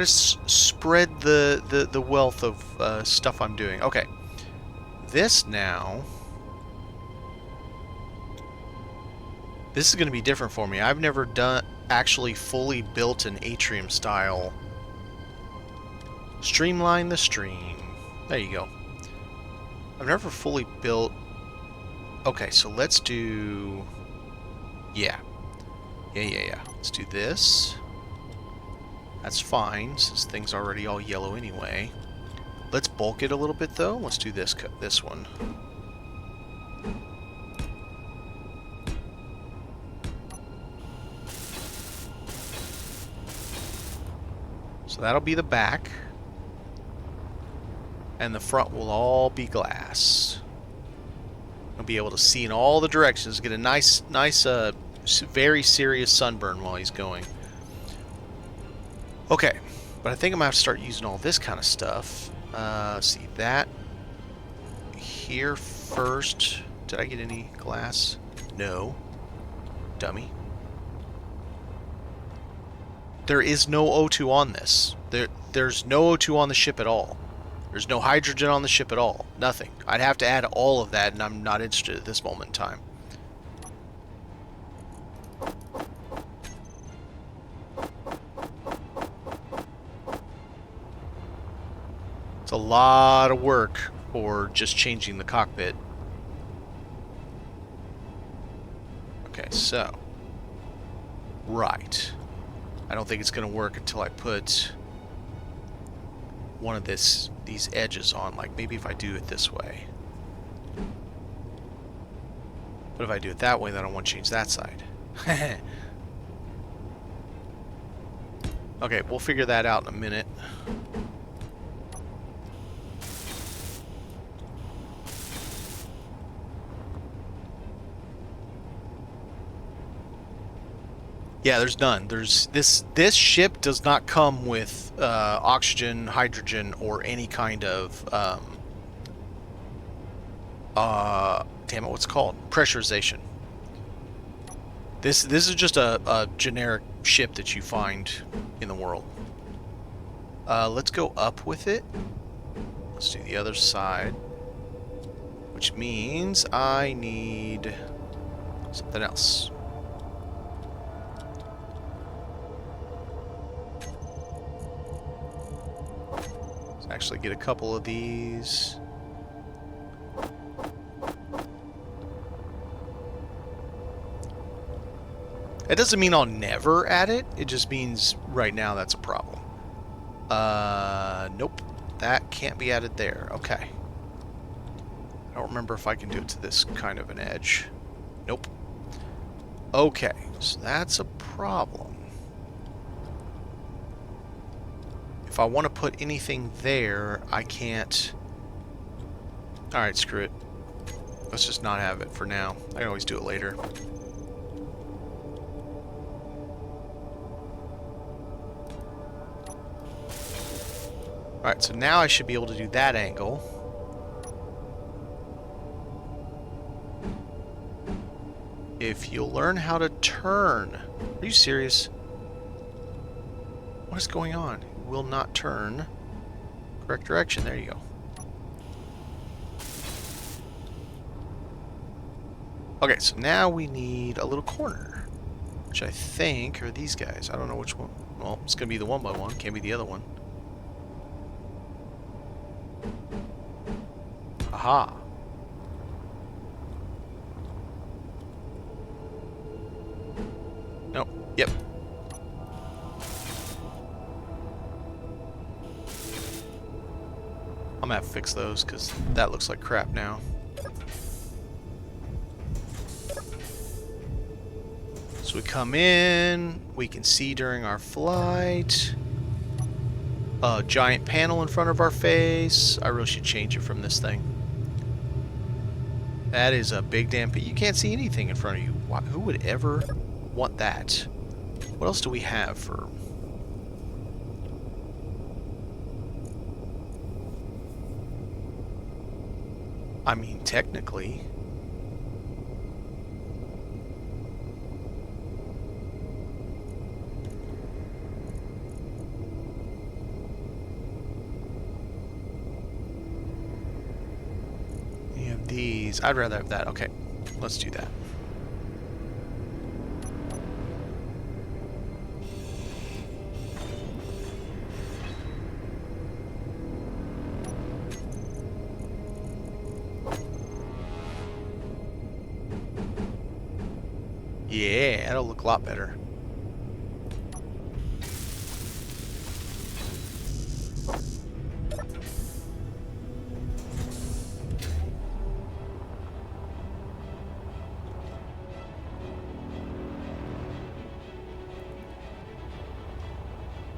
spread the wealth of stuff I'm doing. Okay, this now, this is going to be different for me. I've never actually fully built an atrium style Streamline the stream. There you go. I've never fully built... Okay, so let's do... Yeah. Yeah. Let's do this. That's fine, since things are already all yellow anyway. Let's bulk it a little bit, though. Let's do this one. So that'll be the back. And the front will all be glass. I'll be able to see in all the directions. Get a nice, very serious sunburn while he's going. Okay, but I think I'm going to have to start using all this kind of stuff. Let's see, that here first. Did I get any glass? No. Dummy. There is no O2 on this. There's no O2 on the ship at all. There's no hydrogen on the ship at all. Nothing. I'd have to add all of that, and I'm not interested at this moment in time. It's a lot of work for just changing the cockpit. Okay, so. Right. I don't think it's going to work until I put one of these edges on. Like, maybe if I do it this way. But if I do it that way, then I want to change that side. Okay, we'll figure that out in a minute. Yeah, there's none. This ship does not come with oxygen, hydrogen, or any kind of damn it, what's it called? Pressurization. This is just a generic ship that you find in the world. Let's go up with it. Let's do the other side, which means I need something else. Actually get a couple of these. It doesn't mean I'll never add it. It just means right now that's a problem. Nope. That can't be added there. Okay. I don't remember if I can do it to this kind of an edge. Nope. Okay. So that's a problem. If I want to put anything there, I can't. Alright, screw it. Let's just not have it for now. I can always do it later. Alright, so now I should be able to do that angle. If you'll learn how to turn. Are you serious? What is going on? Will not turn. Correct direction. There you go. Okay, so now we need a little corner, which I think are these guys. I don't know which one. Well, it's going to be the 1x1. Can't be the other one. Aha. Nope. Yep. I'm gonna have to fix those because that looks like crap now. So we come in, we can see during our flight. A giant panel in front of our face. I really should change it from this thing. That is a big damn... You can't see anything in front of you. Who would ever want that? What else do we have for... I mean, technically... You have these. I'd rather have that. Okay, let's do that. Yeah, that'll look a lot better.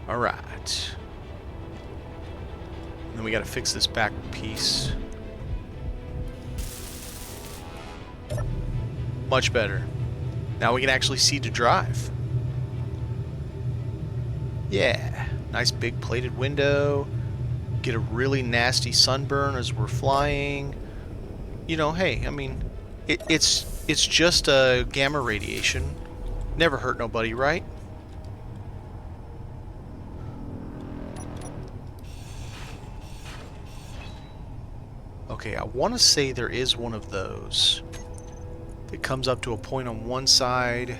All right. And then we got to fix this back piece. Much better. Now we can actually see to drive. Yeah. Nice big plated window. Get a really nasty sunburn as we're flying. You know, hey, I mean, it's just a gamma radiation. Never hurt nobody, right? Okay, I want to say there is one of those. It comes up to a point on one side.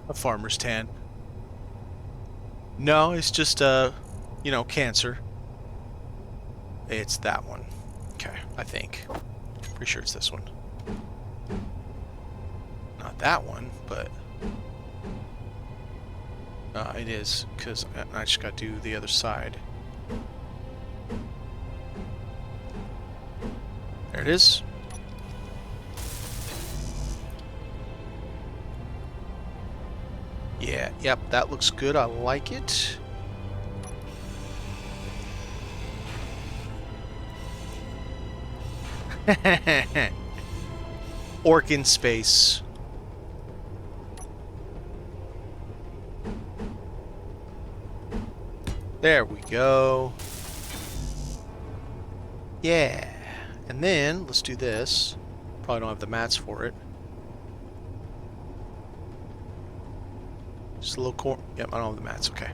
A farmer's tan. No, it's just, you know, cancer. It's that one. Okay, I think. Pretty sure it's this one. Not that one, but... it is, because I just got to do the other side. There it is. Yeah, yep, that looks good. I like it. Orc in space. There we go. Yeah. And then, let's do this. Probably don't have the mats for it. Just a little corner. Yep, I don't have the mats. Okay.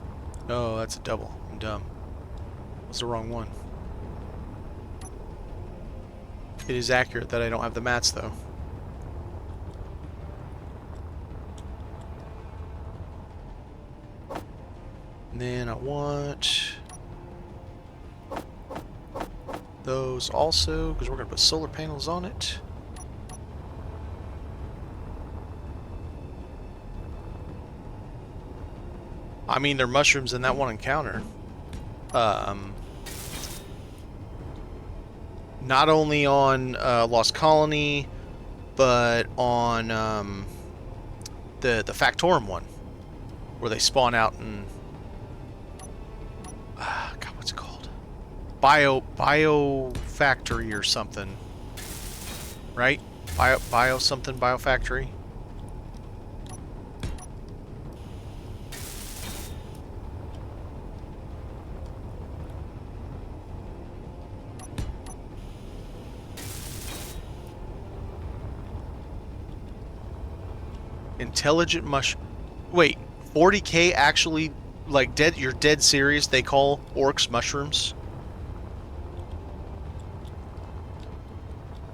Oh, that's a double. I'm dumb. That's the wrong one. It is accurate that I don't have the mats, though. And then I want those also, because we're going to put solar panels on it. I mean, there are mushrooms in that one encounter. Not only on Lost Colony, but on the Factorum one, where they spawn out and God, what's it called? Bio Factory or something, right? Bio something Bio Factory. Intelligent mushroom. Wait, 40k actually, like, dead? You're dead serious? They call orcs mushrooms?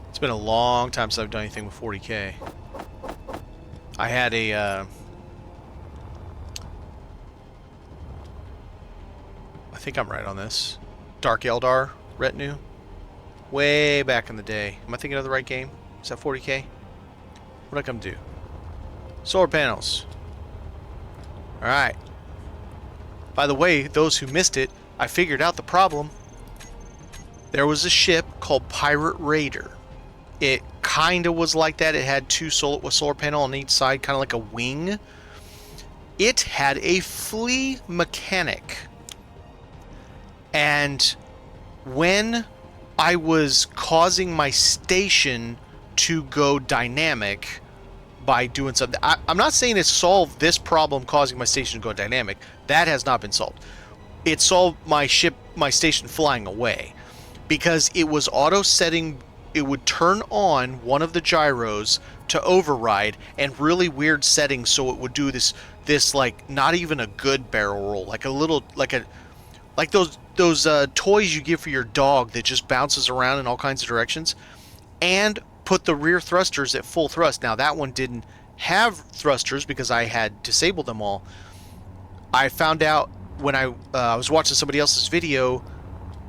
It's been a long time since I've done anything with 40k. I had a I think I'm right on this. Dark Eldar retinue. Way back in the day. Am I thinking of the right game? Is that 40k? What'd I come do? Solar panels. Alright. By the way, those who missed it, I figured out the problem. There was a ship called Pirate Raider. It kind of was like that. It had two solar panel on each side, kind of like a wing. It had a flea mechanic. And when I was causing my station to go dynamic by doing something, I'm not saying it solved this problem causing my station to go dynamic. That has not been solved. It solved my station flying away, because it was auto setting. It would turn on one of the gyros to override, and really weird settings, so it would do this like not even a good barrel roll, like a little like those toys you give for your dog that just bounces around in all kinds of directions, and put the rear thrusters at full thrust. Now that one didn't have thrusters because I had disabled them all. I found out when I was watching somebody else's video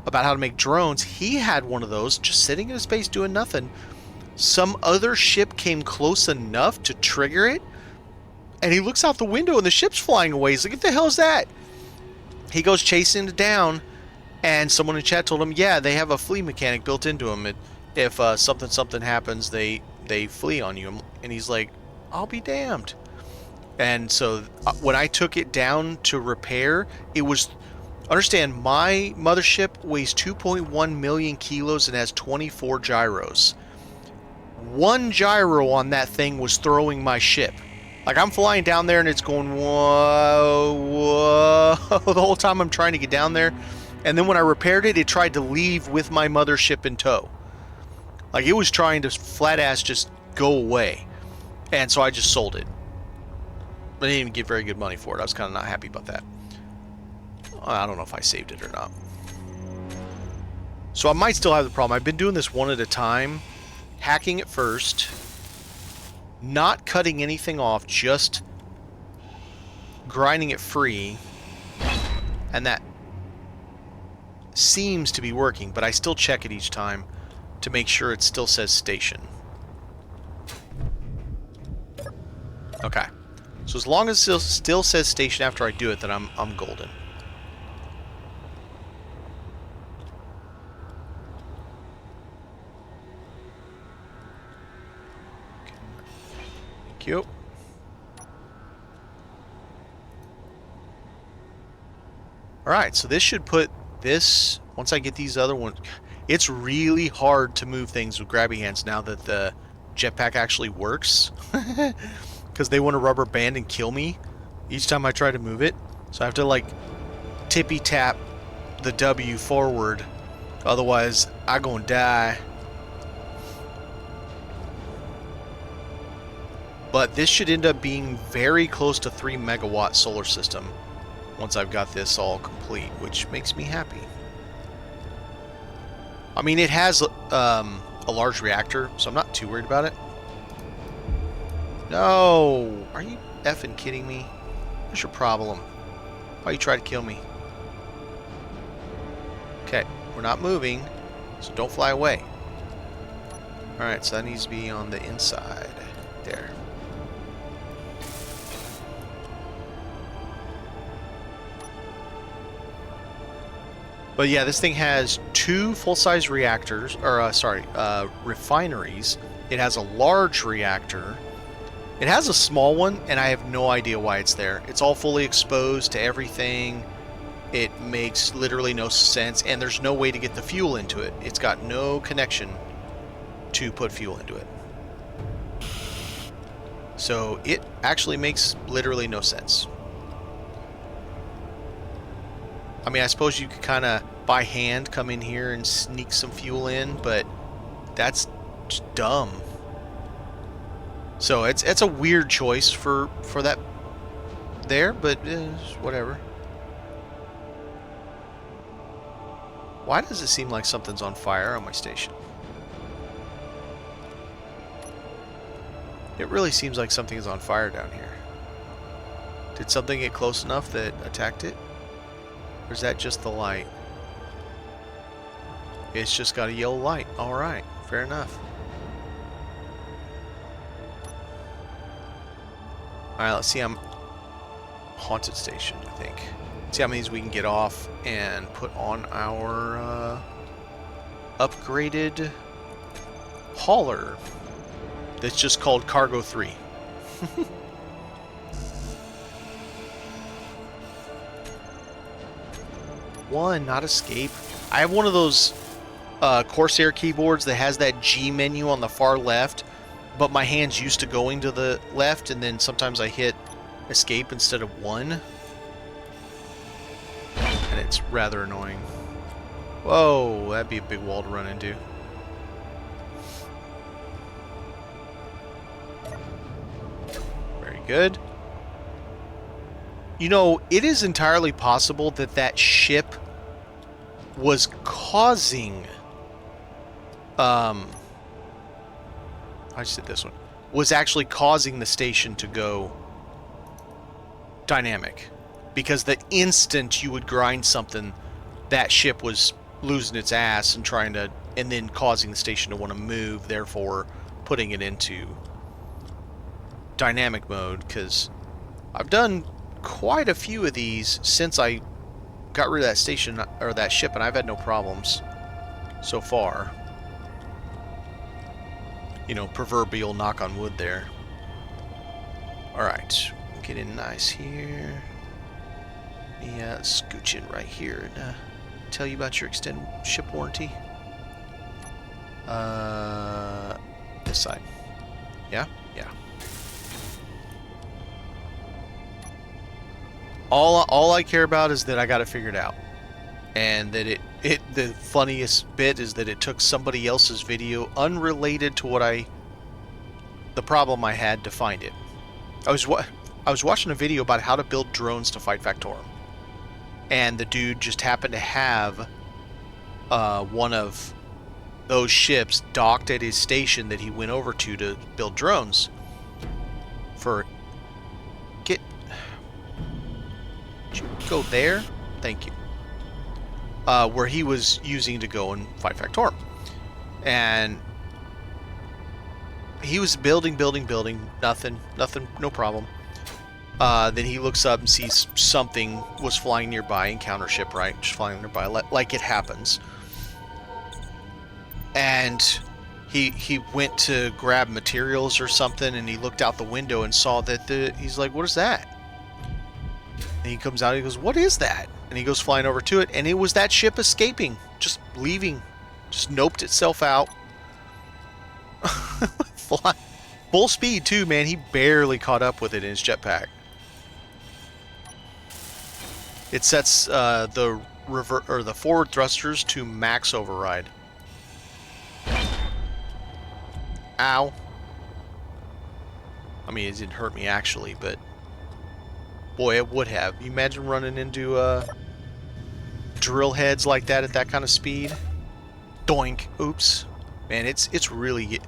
about how to make drones. He had one of those just sitting in his base doing nothing. Some other ship came close enough to trigger it, and he looks out the window and the ship's flying away. He's like, what the hell is that? He goes chasing it down, and someone in chat told him, yeah, they have a flee mechanic built into them. If something happens, they flee on you. And he's like, I'll be damned. And so when I took it down to repair, it was... Understand, my mothership weighs 2.1 million kilos and has 24 gyros. One gyro on that thing was throwing my ship. Like, I'm flying down there and it's going, whoa, whoa, the whole time I'm trying to get down there. And then when I repaired it, it tried to leave with my mothership in tow. Like, it was trying to flat-ass just go away. And so I just sold it. I didn't even get very good money for it. I was kind of not happy about that. I don't know if I saved it or not. So I might still have the problem. I've been doing this one at a time. Hacking it first. Not cutting anything off. Just grinding it free. And that seems to be working. But I still check it each time to make sure it still says station. Okay. So as long as it still says station after I do it, then I'm golden. Thank you. Alright, so this should put this, once I get these other ones, it's really hard to move things with grabby hands now that the jetpack actually works. Because they want to rubber band and kill me each time I try to move it. So I have to, like, tippy tap the W forward. Otherwise, I'm gonna die. But this should end up being very close to 3 megawatt solar system once I've got this all complete, which makes me happy. I mean, it has a large reactor, so I'm not too worried about it. No! Are you effing kidding me? What's your problem? Why you try to kill me? Okay, we're not moving, so don't fly away. Alright, so that needs to be on the inside. There. But yeah, this thing has 2 full-size reactors, or refineries. It has a large reactor. It has a small one, and I have no idea why it's there. It's all fully exposed to everything. It makes literally no sense, and there's no way to get the fuel into it. It's got no connection to put fuel into it. So it actually makes literally no sense. I mean, I suppose you could kind of by hand come in here and sneak some fuel in, but that's just dumb. So it's a weird choice for that there, but whatever. Why does it seem like something's on fire on my station? It really seems like something is on fire down here. Did something get close enough that attacked it? Or is that just the light? It's just got a yellow light. Alright, fair enough. Alright, let's see. I'm haunted station, I think. See how many of these we can get off and put on our upgraded hauler. That's just called Cargo 3. One, not escape. I have one of those Corsair keyboards that has that G menu on the far left, but my hand's used to going to the left, and then sometimes I hit escape instead of 1. And it's rather annoying. Whoa, that'd be a big wall to run into. Very good. You know, it is entirely possible that that ship was causing... I just did this one. Was actually causing the station to go dynamic. because the instant you would grind something, that ship was losing its ass and trying to, and then causing the station to want to move, therefore putting it into dynamic mode. Because I've done quite a few of these since I got rid of that station or that ship, and I've had no problems so far. You know, proverbial knock on wood there. Alright, get in nice here. Yeah, scooch in right here and tell you about your extended ship warranty. This side. Yeah? Yeah. All I care about is that I got it figured out. And that the funniest bit is that it took somebody else's video unrelated to the problem I had to find it. I was watching a video about how to build drones to fight Factorum. And the dude just happened to have one of those ships docked at his station that he went over to build drones. Did you go there? Thank you. Where he was using to go and fight Factorum. And he was building, nothing, no problem. Then he looks up and sees something was flying nearby, encounter ship, right? Just flying nearby, like it happens. And he went to grab materials or something, and he looked out the window and saw that he's like, what is that? And he comes out and he goes, what is that? And he goes flying over to it, and it was that ship escaping, just leaving, just noped itself out. Full speed too, man. He barely caught up with it in his jetpack. It sets the forward thrusters to max override. Ow. I mean, it didn't hurt me actually, but boy, it would have. You imagine running into drill heads like that at that kind of speed? Doink. Oops. Man, it's really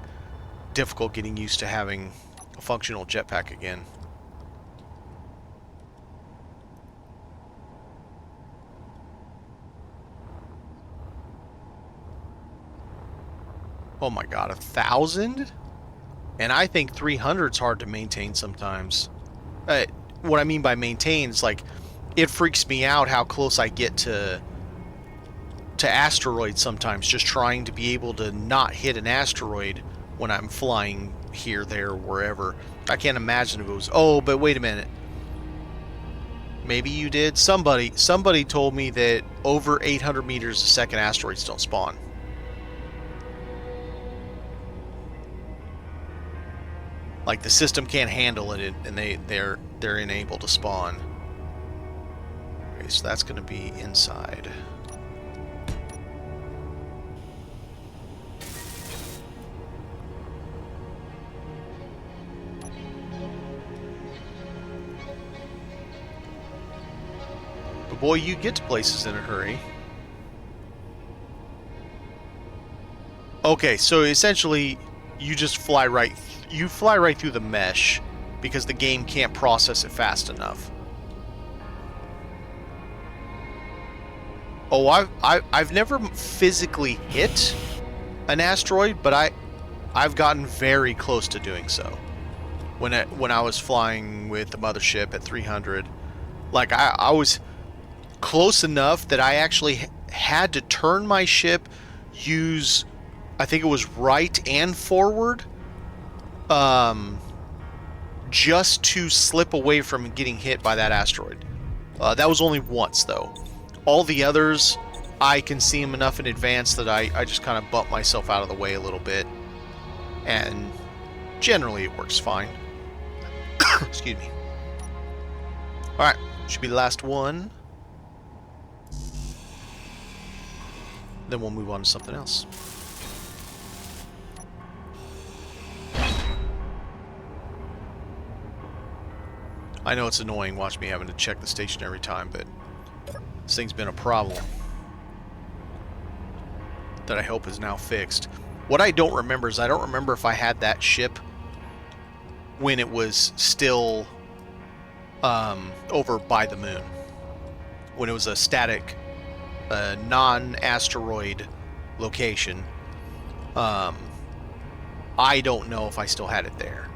difficult getting used to having a functional jetpack again. Oh my god, 1,000? And I think 300's hard to maintain sometimes. What I mean by maintain is, like, it freaks me out how close I get to asteroids sometimes, just trying to be able to not hit an asteroid when I'm flying here, there, wherever. I can't imagine if it was... Oh, but wait a minute. Maybe you did? Somebody told me that over 800 meters a second asteroids don't spawn. Like, the system can't handle it, and they're unable to spawn. Okay, so that's going to be inside. But boy, you get to places in a hurry. Okay, so essentially, you just fly right through the mesh because the game can't process it fast enough. Oh, I've never physically hit an asteroid, but I've gotten very close to doing so. When I was flying with the mothership at 300, like I was close enough that I actually had to turn my ship, use, I think it was right and forward, just to slip away from getting hit by that asteroid. That was only once, though. All the others, I can see them enough in advance that I just kind of bump myself out of the way a little bit. And generally it works fine. Excuse me. Alright, should be the last one. Then we'll move on to something else. I know it's annoying, watch me having to check the station every time, but this thing's been a problem that I hope is now fixed. What I don't remember is I don't remember if I had that ship when it was still over by the moon. when it was a static, non-asteroid location. I don't know if I still had it there,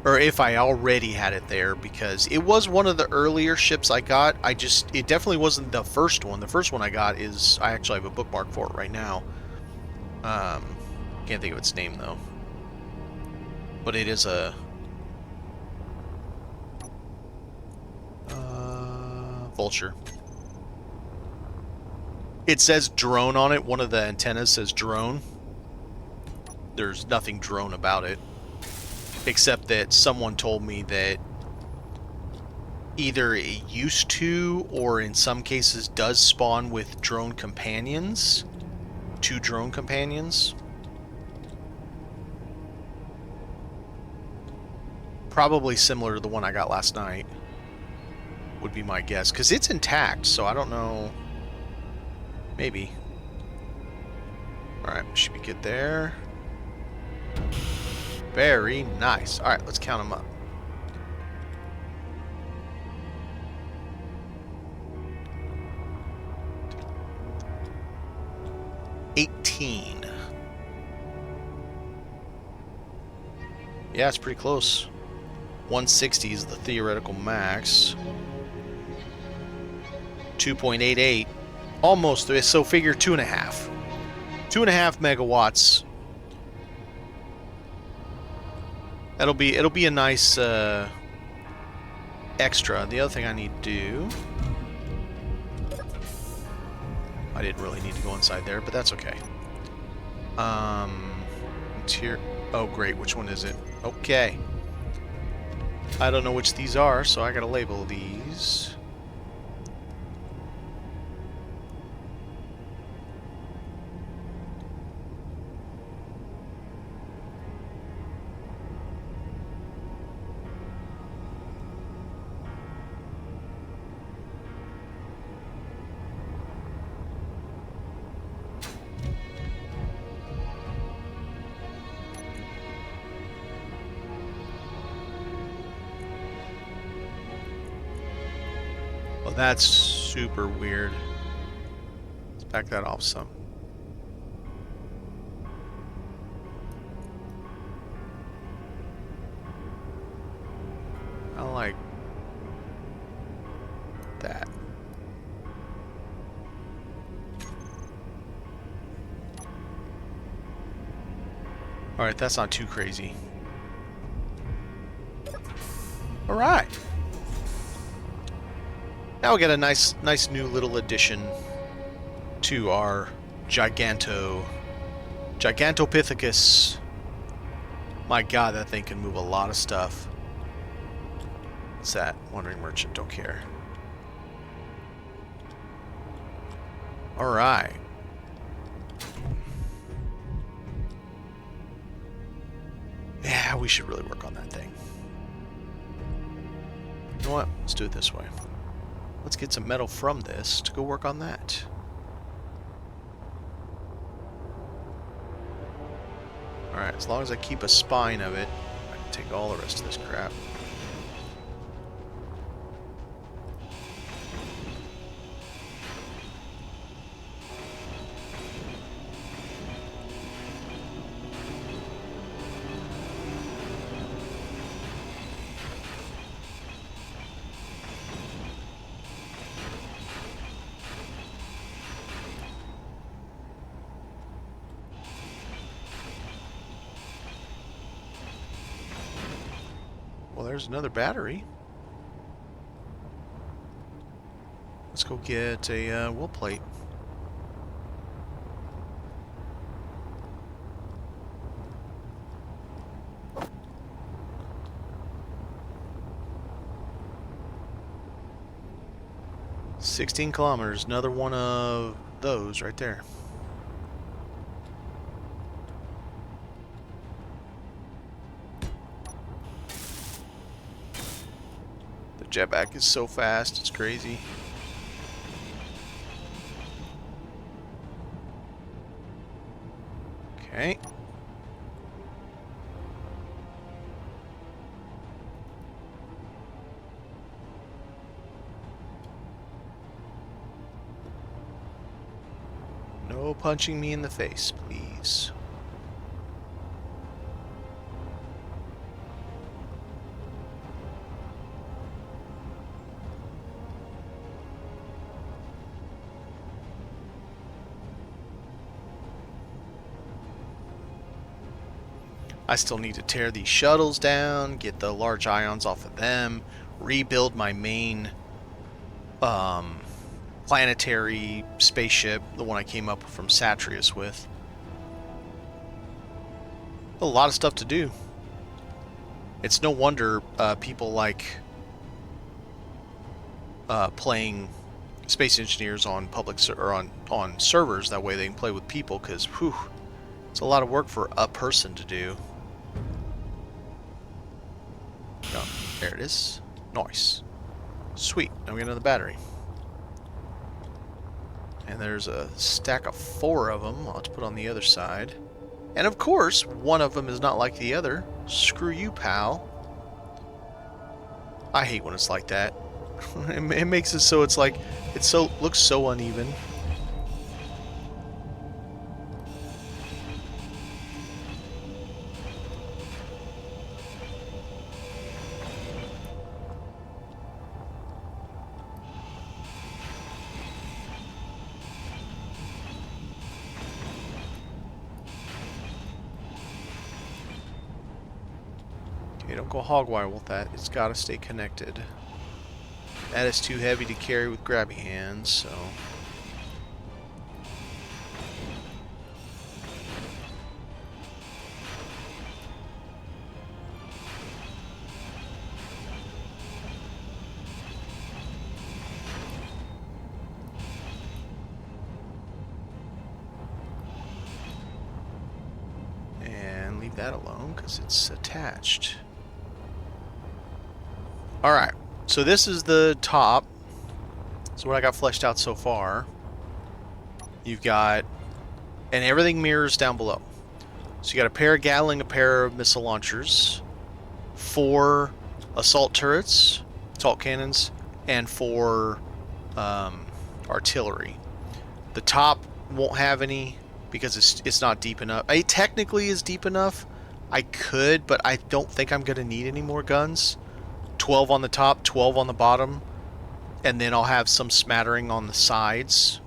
or if I already had it there, because it was one of the earlier ships I got. It definitely wasn't the first one. The first one I got is, I actually have a bookmark for it right now. Can't think of its name though, but it is a Vulture. It says drone on it. One of the antennas says drone. There's nothing drone about it, except that someone told me that either it used to, or in some cases does spawn with drone companions. 2 drone companions. Probably similar to the one I got last night, would be my guess, because it's intact, so I don't know. Maybe. Alright, should be good there. Very nice. Alright, let's count them up. $18. Yeah, it's pretty close. 160 is the theoretical max. 2.88. Almost. So figure 2.5. 2.5 megawatts. It'll be a nice extra. The other thing I need to do, I didn't really need to go inside there, but that's okay. It's here. Oh great, which one is it? Okay. I don't know which these are, so I gotta label these. Well, that's super weird. Let's back that off some. I like that. Alright, that's not too crazy. Alright. Now we got a nice new little addition to our Gigantopithecus. My god, that thing can move a lot of stuff. What's that? Wandering Merchant, don't care. Alright. Yeah, we should really work on that thing. You know what? Let's do it this way. Let's get some metal from this to go work on that. Alright, as long as I keep a spine of it, I can take all the rest of this crap. Well, there's another battery. Let's go get a wool plate. $16 kilometers, another one of those right there. Jetpack is so fast, it's crazy. Okay. No punching me in the face, please. I still need to tear these shuttles down, get the large ions off of them, rebuild my main planetary spaceship, the one I came up from Satreus with. A lot of stuff to do. It's no wonder people like playing space engineers on public or on servers. That way they can play with people, because it's a lot of work for a person to do. Oh, there it is. Nice. Sweet. Now we get another battery. And there's a stack of 4 of them. I'll have to put on the other side. And of course, one of them is not like the other. Screw you, pal. I hate when it's like that. It makes it so it's like looks so uneven. Okay, don't go hog wild with that. It's got to stay connected. That is too heavy to carry with grabby hands, so... And leave that alone, because it's attached. Alright. So this is the top. So what I got fleshed out so far. You've got... And everything mirrors down below. So you got a pair of Gatling, a pair of missile launchers, 4 assault turrets, assault cannons, and 4 artillery. The top won't have any because it's not deep enough. It technically is deep enough. I could, but I don't think I'm going to need any more guns. 12 on the top, 12 on the bottom, and then I'll have some smattering on the sides.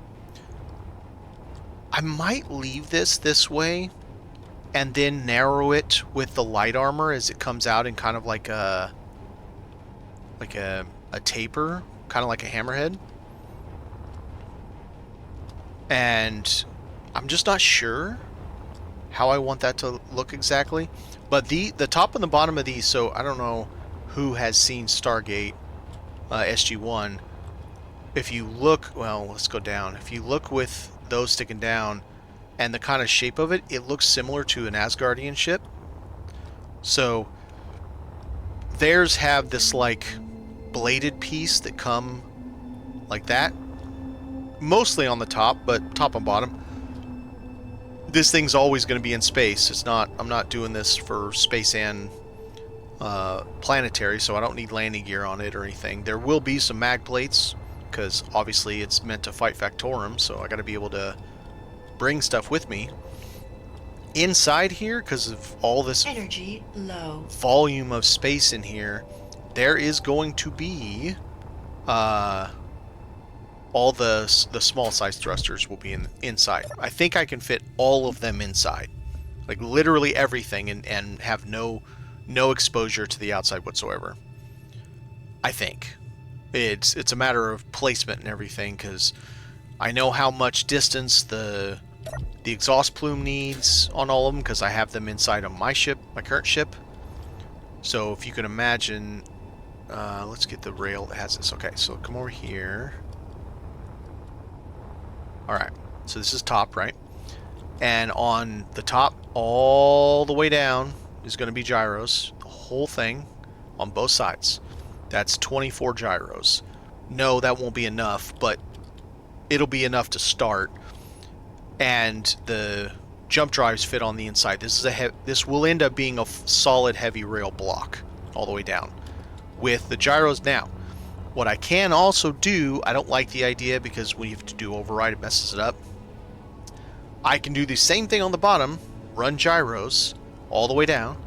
I might leave this way and then narrow it with the light armor as it comes out in kind of like a taper, kind of like a hammerhead. And I'm just not sure how I want that to look exactly. But the top and the bottom of these, so I don't know who has seen Stargate SG-1. If you look, well, let's go down. If you look with those sticking down and the kind of shape of it, it looks similar to an Asgardian ship. So theirs have this like bladed piece that come like that, mostly on the top, but top and bottom. This thing's always going to be in space. It's not. I'm not doing this for space and planetary, so I don't need landing gear on it or anything. There will be some mag plates because obviously it's meant to fight Factorum, so I got to be able to bring stuff with me. Inside here, because of all this Energy low. Volume of space in here, there is going to be all the small size thrusters will be inside. I think I can fit all of them inside, like literally everything, and have no exposure to the outside whatsoever. I think it's a matter of placement and everything, because I know how much distance the exhaust plume needs on all of them, because I have them inside of my ship, my current ship. So if you can imagine, let's get the rail that has this. Okay, so come over here. Alright, so this is top, right? And on the top, all the way down, is going to be gyros. The whole thing on both sides. That's 24 gyros. No, that won't be enough, but it'll be enough to start. And the jump drives fit on the inside. This will end up being a solid heavy rail block all the way down with the gyros. Now, what I can also do, I don't like the idea because when you have to do override, it messes it up. I can do the same thing on the bottom, run gyros all the way down,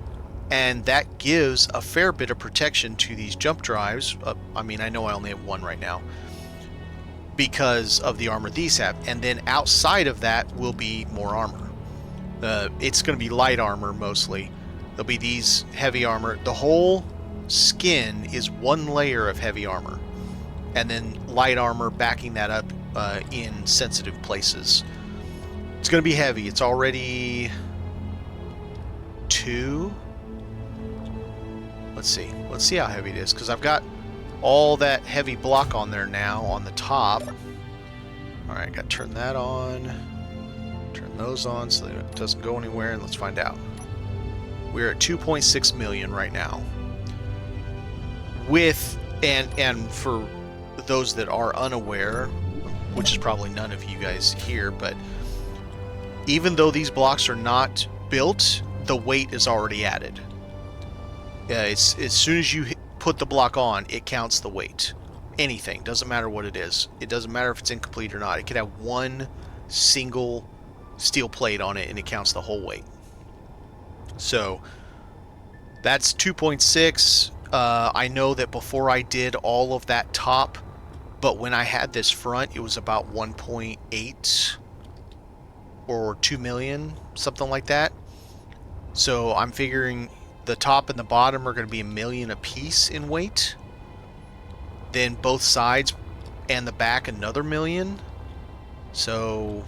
and that gives a fair bit of protection to these jump drives. I mean, I know I only have one right now because of the armor these have, and then outside of that will be more armor. It's going to be light armor mostly. There'll be these heavy armor. The whole skin is one layer of heavy armor, and then light armor backing that up in sensitive places. It's going to be heavy. It's already 2. Let's see. Let's see how heavy it is, because I've got all that heavy block on there now on the top. Alright, got to turn that on. Turn those on so that it doesn't go anywhere, and let's find out. We're at 2.6 million right now. With, and for those that are unaware, which is probably none of you guys here, but even though these blocks are not built, the weight is already added. As soon as you put the block on, it counts the weight. Anything, doesn't matter what it is. It doesn't matter if it's incomplete or not. It could have one single steel plate on it and it counts the whole weight. So that's 2.6. I know that before I did all of that top, but when I had this front, it was about 1.8 or 2 million, something like that. So I'm figuring the top and the bottom are going to be 1 million a piece in weight. Then both sides and the back another 1 million. So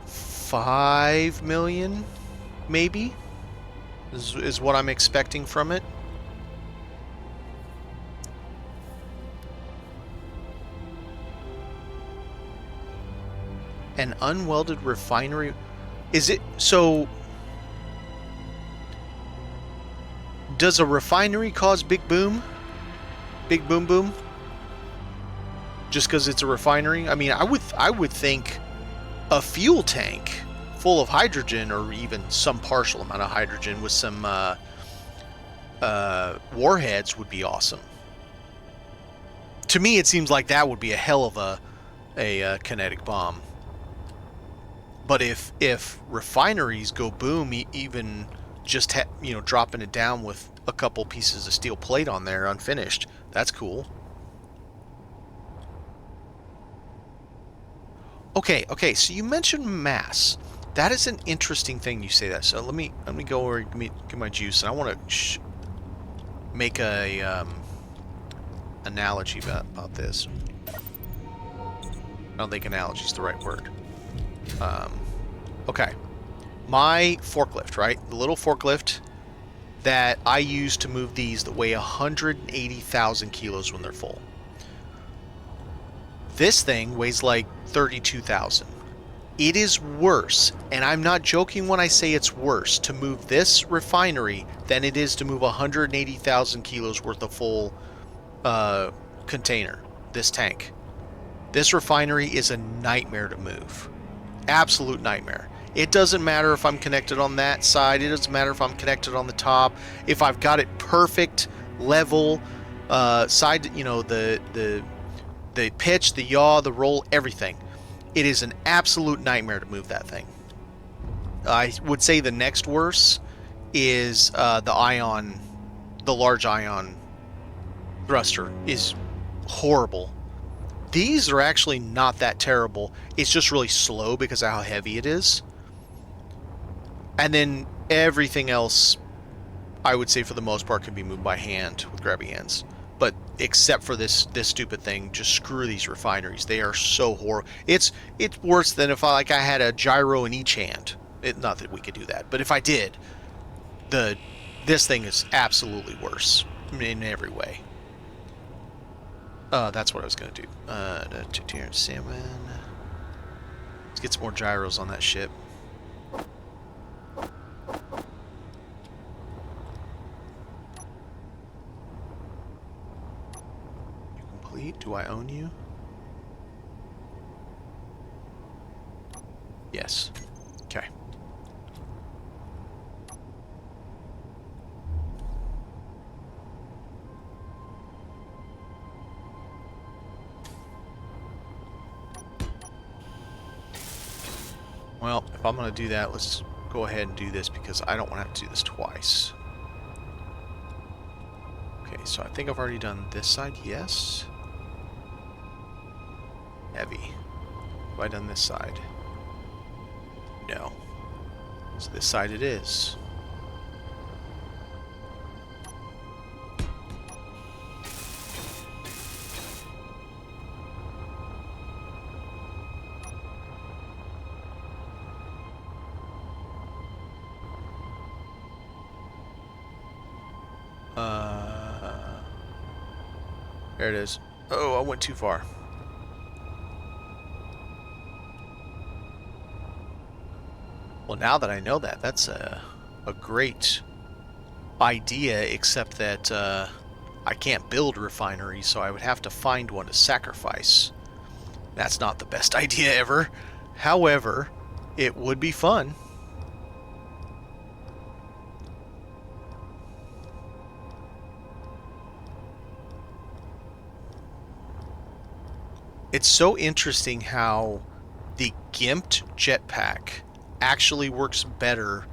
5 million maybe is what I'm expecting from it. An unwelded refinery. Is it so? Does a refinery cause big boom? Big boom boom? Just because it's a refinery? I mean, I would think a fuel tank full of hydrogen, or even some partial amount of hydrogen with some warheads would be awesome. To me, it seems like that would be a hell of a kinetic bomb. But if refineries go boom, even just dropping it down with a couple pieces of steel plate on there unfinished, that's cool. Okay, so you mentioned mass. That is an interesting thing you say that. So let me go over and get my juice, and I want to make a analogy about this. I don't think analogy is the right word. Okay. My forklift, right? The little forklift that I use to move these that weigh 180,000 kilos when they're full. This thing weighs like 32,000. It is worse, and I'm not joking when I say it's worse, to move this refinery than it is to move 180,000 kilos worth of full container, this tank. This refinery is a nightmare to move. Absolute nightmare. It doesn't matter if I'm connected on that side. It doesn't matter if I'm connected on the top. If I've got it perfect, level, side, the pitch, the yaw, the roll, everything. It is an absolute nightmare to move that thing. I would say the next worst is the large ion thruster is horrible. These are actually not that terrible. It's just really slow because of how heavy it is. And then everything else, I would say for the most part, can be moved by hand with grabby hands. But except for this stupid thing, just screw these refineries. They are so horrible. It's worse than if I had a gyro in each hand. Not that we could do that, but if I did, this thing is absolutely worse in every way. That's what I was going to do. 207. Let's get some more gyros on that ship. You complete? Do I own you? Yes. Okay. Well, if I'm going to do that, let's go ahead and do this because I don't want to have to do this twice. Okay, so I think I've already done this side. Yes. Heavy. Have I done this side? No. So this side it is. There it is. Oh, I went too far. Well, now that I know that, that's a great idea, except that I can't build refineries, so I would have to find one to sacrifice. That's not the best idea ever. However, it would be fun. It's so interesting how the gimped jetpack actually works better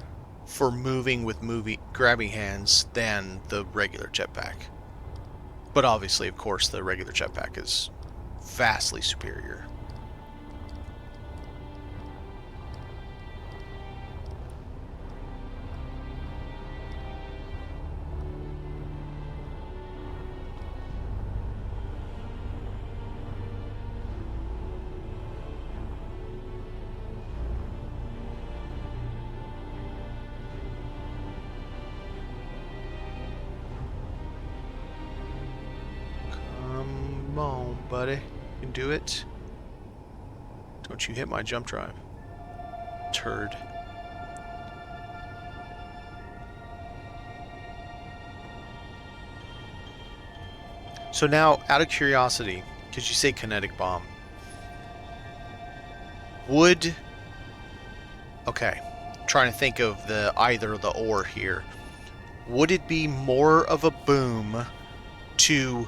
for moving with grabbing hands than the regular jetpack. But obviously, of course, the regular jetpack is vastly superior. Come on, buddy. You can do it. Don't you hit my jump drive. Turd. So now, out of curiosity, because you say kinetic bomb, would... Okay, I'm trying to think of the either the or here. Would it be more of a boom to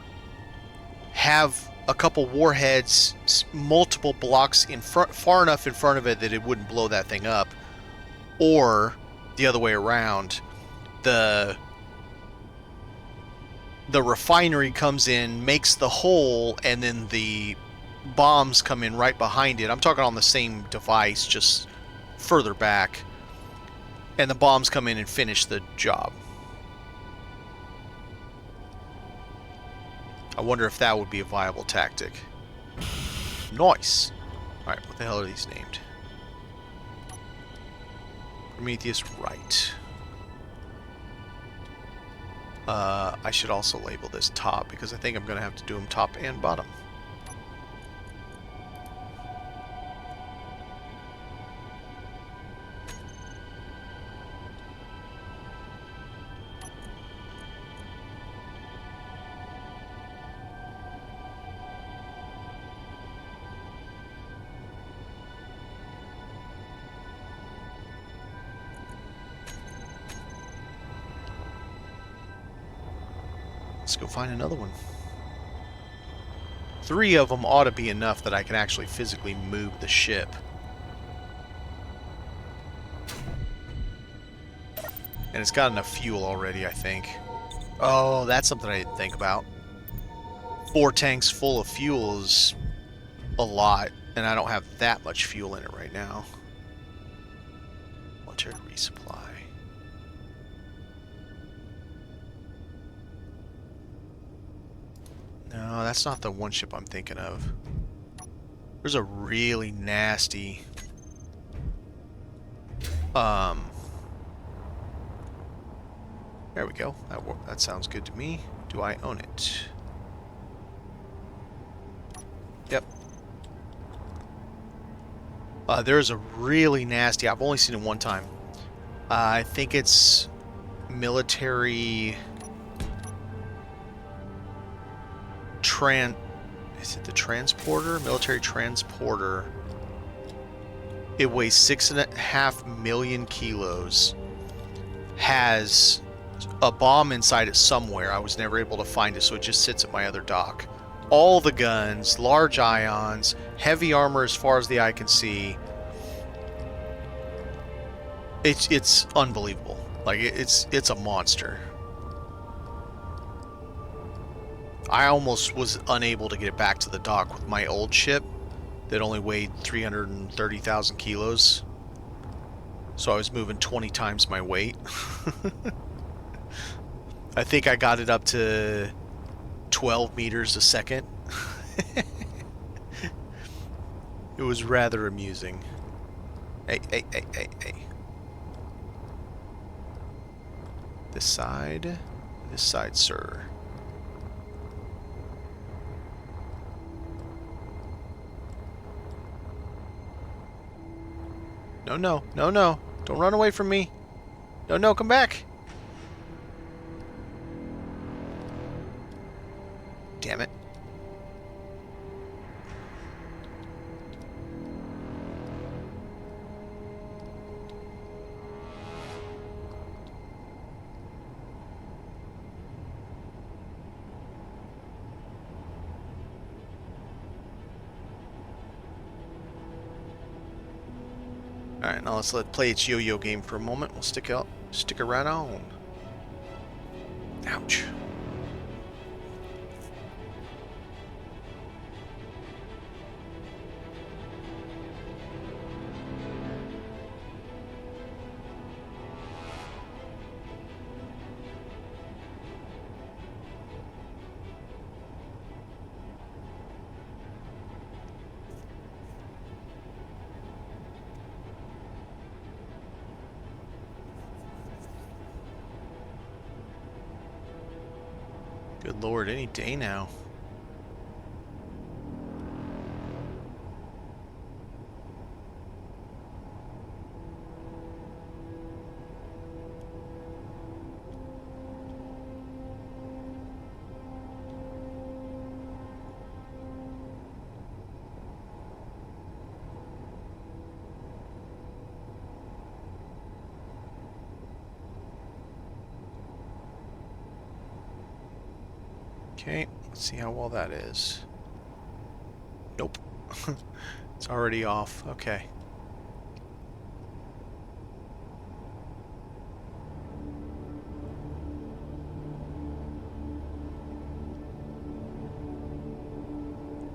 have a couple warheads multiple blocks in front, far enough in front of it that it wouldn't blow that thing up, or the other way around, the refinery comes in, makes the hole, and then the bombs come in right behind it. I'm talking on the same device, just further back, and the bombs come in and finish the job. I wonder if that would be a viable tactic. Nice. Alright, what the hell are these named? Prometheus right. I should also label this top, because I think I'm going to have to do them top and bottom. Let's go find another one. 3 of them ought to be enough that I can actually physically move the ship. And it's got enough fuel already, I think. Oh, that's something I didn't think about. 4 tanks full of fuel is a lot, and I don't have that much fuel in it right now. Military resupply. No, that's not the one ship I'm thinking of. There's a really nasty... There we go. That sounds good to me. Do I own it? Yep. There's a really nasty... I've only seen it one time. I think it's military... Is it the transporter? Military transporter. It weighs 6.5 million kilos. Has a bomb inside it somewhere. I was never able to find it, so it just sits at my other dock. All the guns, large ions, heavy armor as far as the eye can see. It's unbelievable. Like it's a monster. I almost was unable to get it back to the dock with my old ship that only weighed 330,000 kilos. So I was moving 20 times my weight. I think I got it up to 12 meters a second. It was rather amusing. Hey. This side, sir. No. Don't run away from me. No, come back. Damn it. Alright, now let's play its yo-yo game for a moment. We'll stick it right on. Ouch. Good lord, any day now. Okay, let's see how well that is. Nope. It's already off. Okay.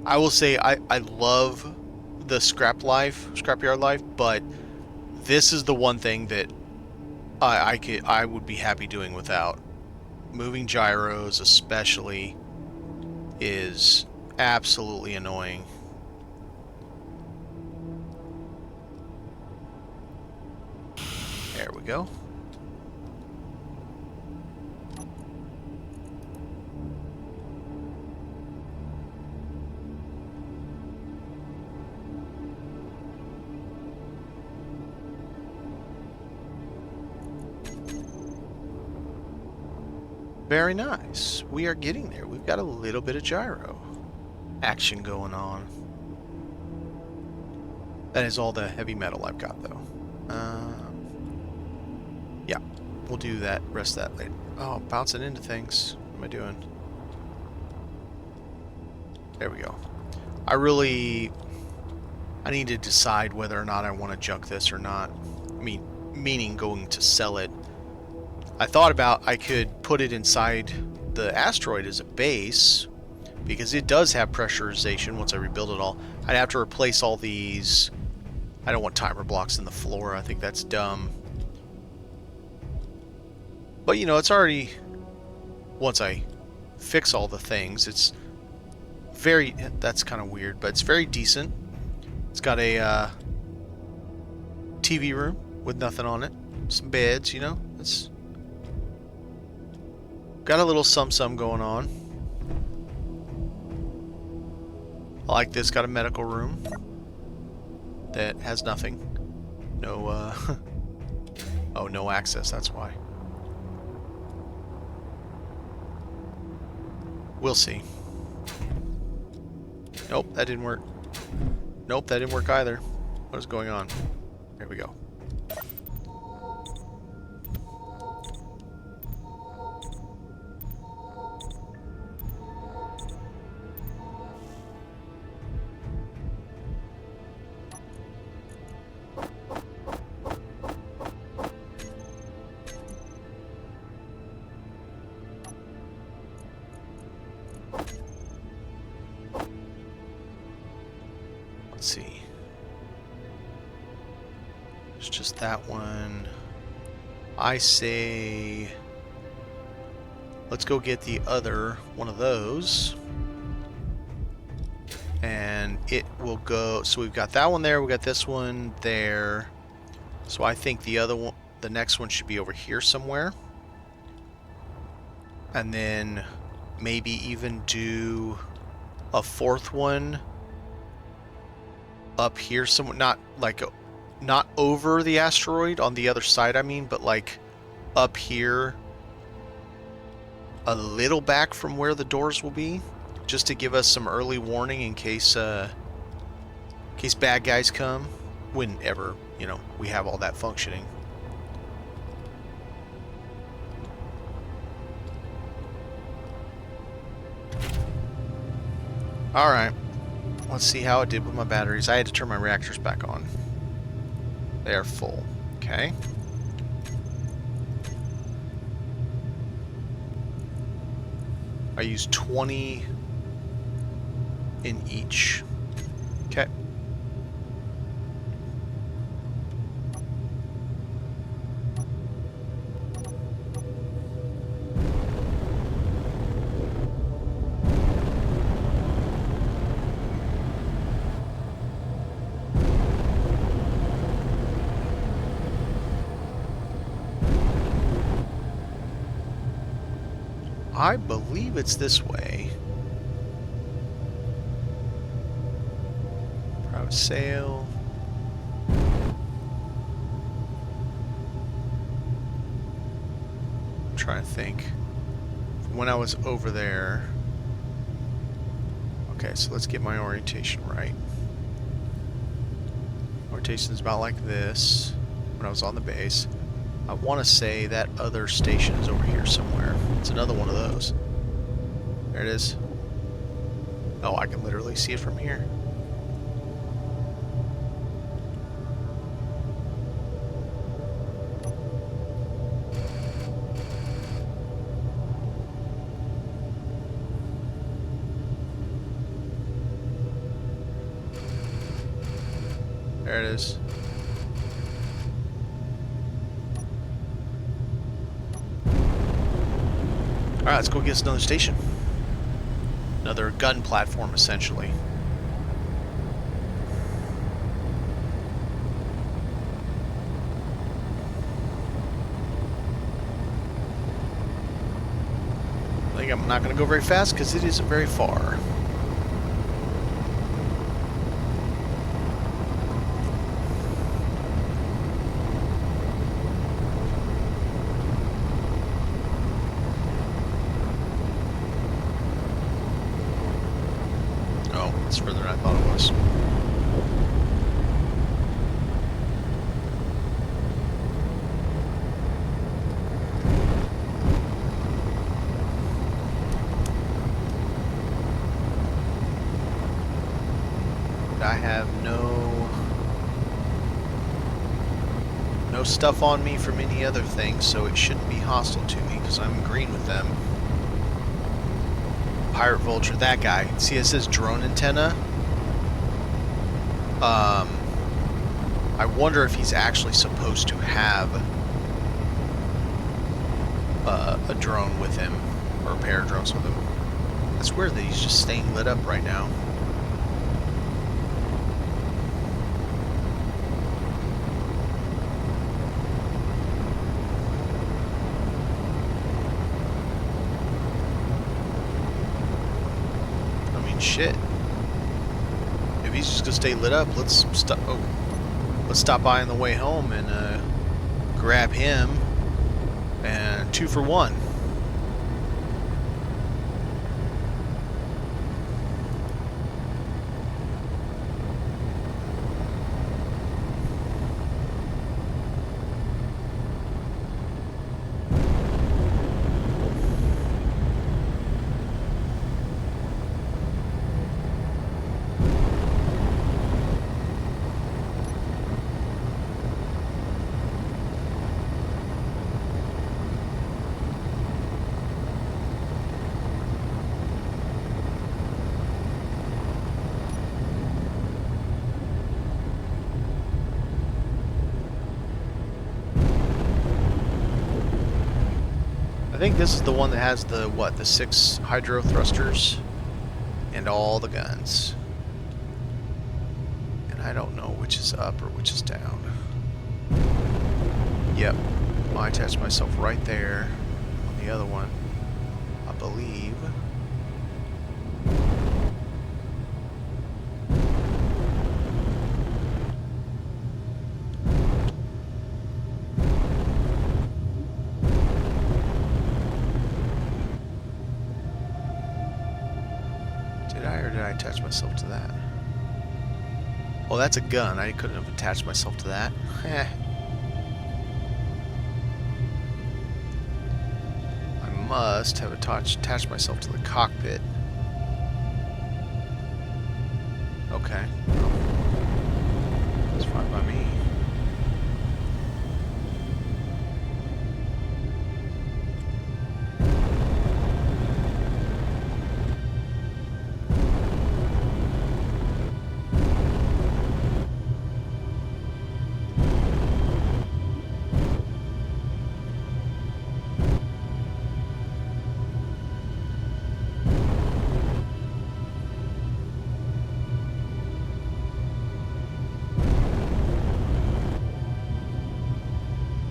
I will say I love the Scrapyard life, but this is the one thing that I would be happy doing without. Moving gyros especially is absolutely annoying. There we go. Very nice. We are getting there. We've got a little bit of gyro action going on. That is all the heavy metal I've got, though. Yeah, we'll do that. Rest of that later. Oh, I'm bouncing into things. What am I doing? There we go. I need to decide whether or not I want to junk this or not. Meaning going to sell it. I thought about I could put it inside the asteroid as a base, because it does have pressurization once I rebuild it all. I'd have to replace all these. I don't want timer blocks in the floor. I think that's dumb. But, you know, it's already... Once I fix all the things, it's very... That's kind of weird, but it's very decent. It's got a TV room with nothing on it. Some beds, you know. It's got a little sum going on. I like this. Got a medical room that has nothing. No, oh, no access. That's why. We'll see. Nope, that didn't work. Nope, that didn't work either. What is going on? There we go. Let's see. It's just that one. I say let's go get the other one of those. And it will go, so we've got that one there, we got this one there. So I think the other one, the next one should be over here somewhere. And then maybe even do a fourth one up here somewhere, not like not over the asteroid on the other side, I mean, but like up here a little back from where the doors will be, just to give us some early warning in case bad guys come, whenever, you know, we have all that functioning. Alright, let's see how it did with my batteries. I had to turn my reactors back on. They are full. Okay. I used 20 in each. Okay. I believe it's this way. Private sale. I'm trying to think. When I was over there. Okay, so let's get my orientation right. Orientation is about like this when I was on the base. I want to say that other station is over here somewhere. It's another one of those. There it is. Oh, I can literally see it from here. There it is. Alright, let's go get us another station. Another gun platform, essentially. I think I'm not going to go very fast because it isn't very far. It's further than I thought it was. I have no stuff on me from any other thing, so it shouldn't be hostile to me because I'm green with them. Pirate Vulture, that guy. See, it says drone antenna. I wonder if he's actually supposed to have a drone with him, or a pair of drones with him. That's weird that he's just staying lit up right now. Shit. If he's just gonna stay lit up, let's stop by on the way home and grab him, and 2 for 1. think this is the one that has the, what, the 6 hydro thrusters and all the guns. And I don't know which is up or which is down. Yep, I attached myself right there on the other one, I believe. Did I attach myself to that? Oh, that's a gun. I couldn't have attached myself to that. Heh. I must have attached myself to the cockpit. Okay. That's fine by me.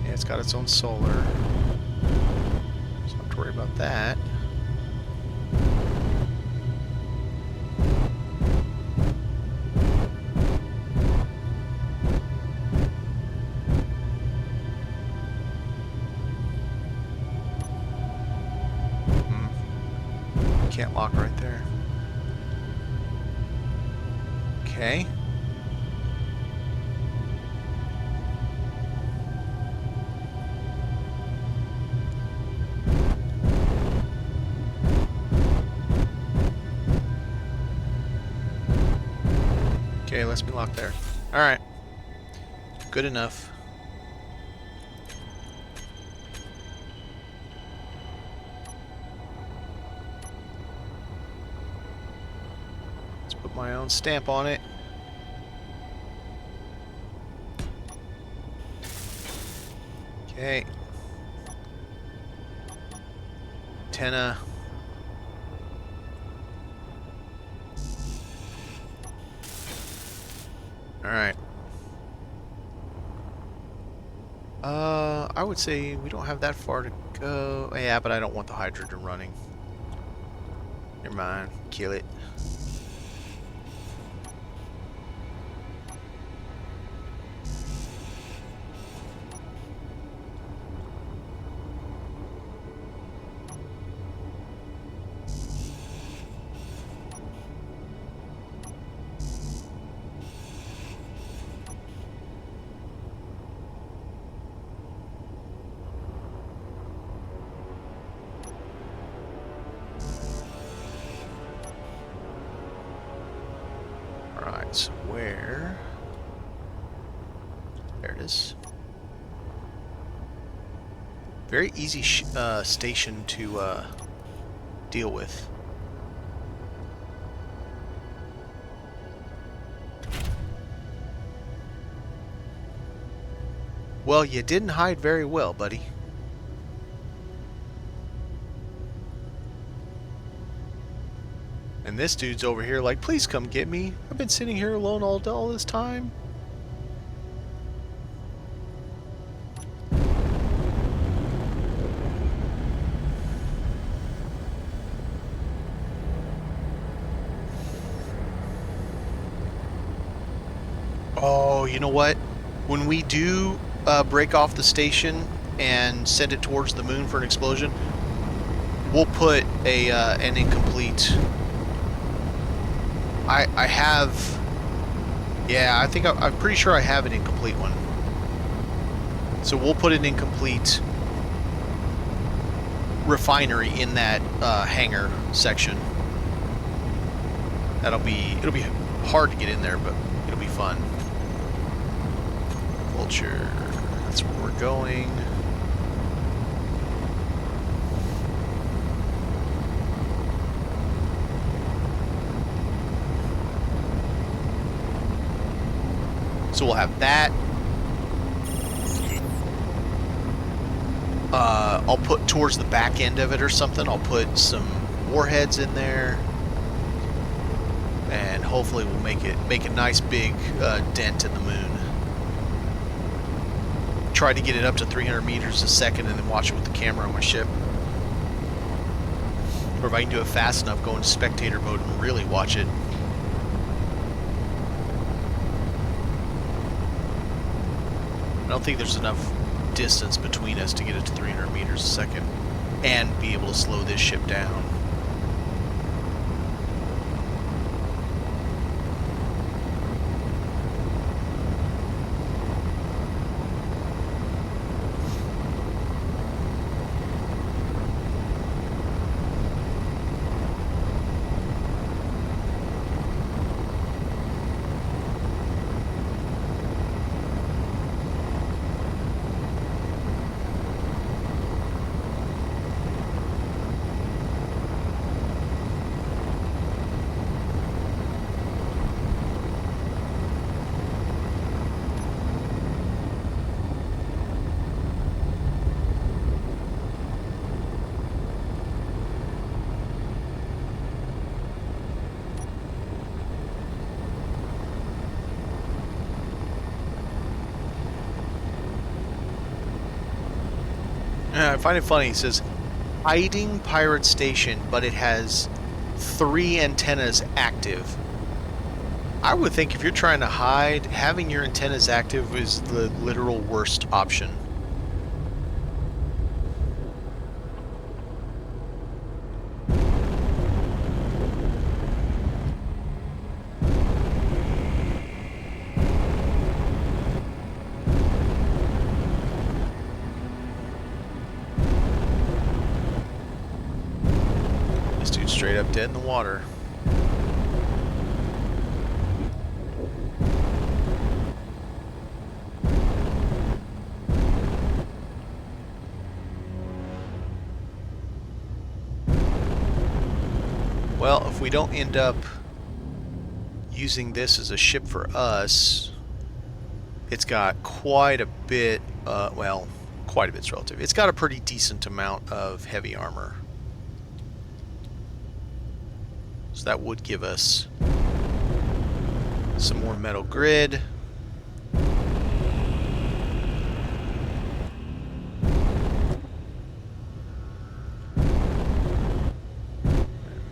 It's got its own solar, so I don't have to worry about that. Can't lock right there. Okay. Okay, let's be locked there. Alright. Good enough. Let's put my own stamp on it. Okay. Antenna. Alright. I would say we don't have that far to go. Yeah, but I don't want the hydrogen running. Never mind. Kill it. Alright, so where? There it is. Very easy station to deal with. Well, you didn't hide very well, buddy. And this dude's over here like, please come get me. I've been sitting here alone all this time. Oh, you know what? When we do break off the station and send it towards the moon for an explosion, we'll put an incomplete. I have, yeah, I think I'm pretty sure I have an incomplete one. So we'll put an incomplete refinery in that hangar section. It'll be hard to get in there, but it'll be fun. Vulture, that's where we're going. So we'll have that I'll put towards the back end of it or something. I'll put some warheads in there, and hopefully we'll make a nice big dent in the moon. Try to get it up to 300 meters a second and then watch it with the camera on my ship. Or if I can do it fast enough, go into spectator mode and really watch it. I don't think there's enough distance between us to get it to 300 meters a second and be able to slow this ship down. I find it funny. It says hiding pirate station, but it has 3 antennas active. I would think if you're trying to hide, having your antennas active is the literal worst option. Straight up dead in the water. Well, if we don't end up using this as a ship for us, it's got quite a bit, well, quite a bit's relative. It's got a pretty decent amount of heavy armor. So that would give us some more metal grid.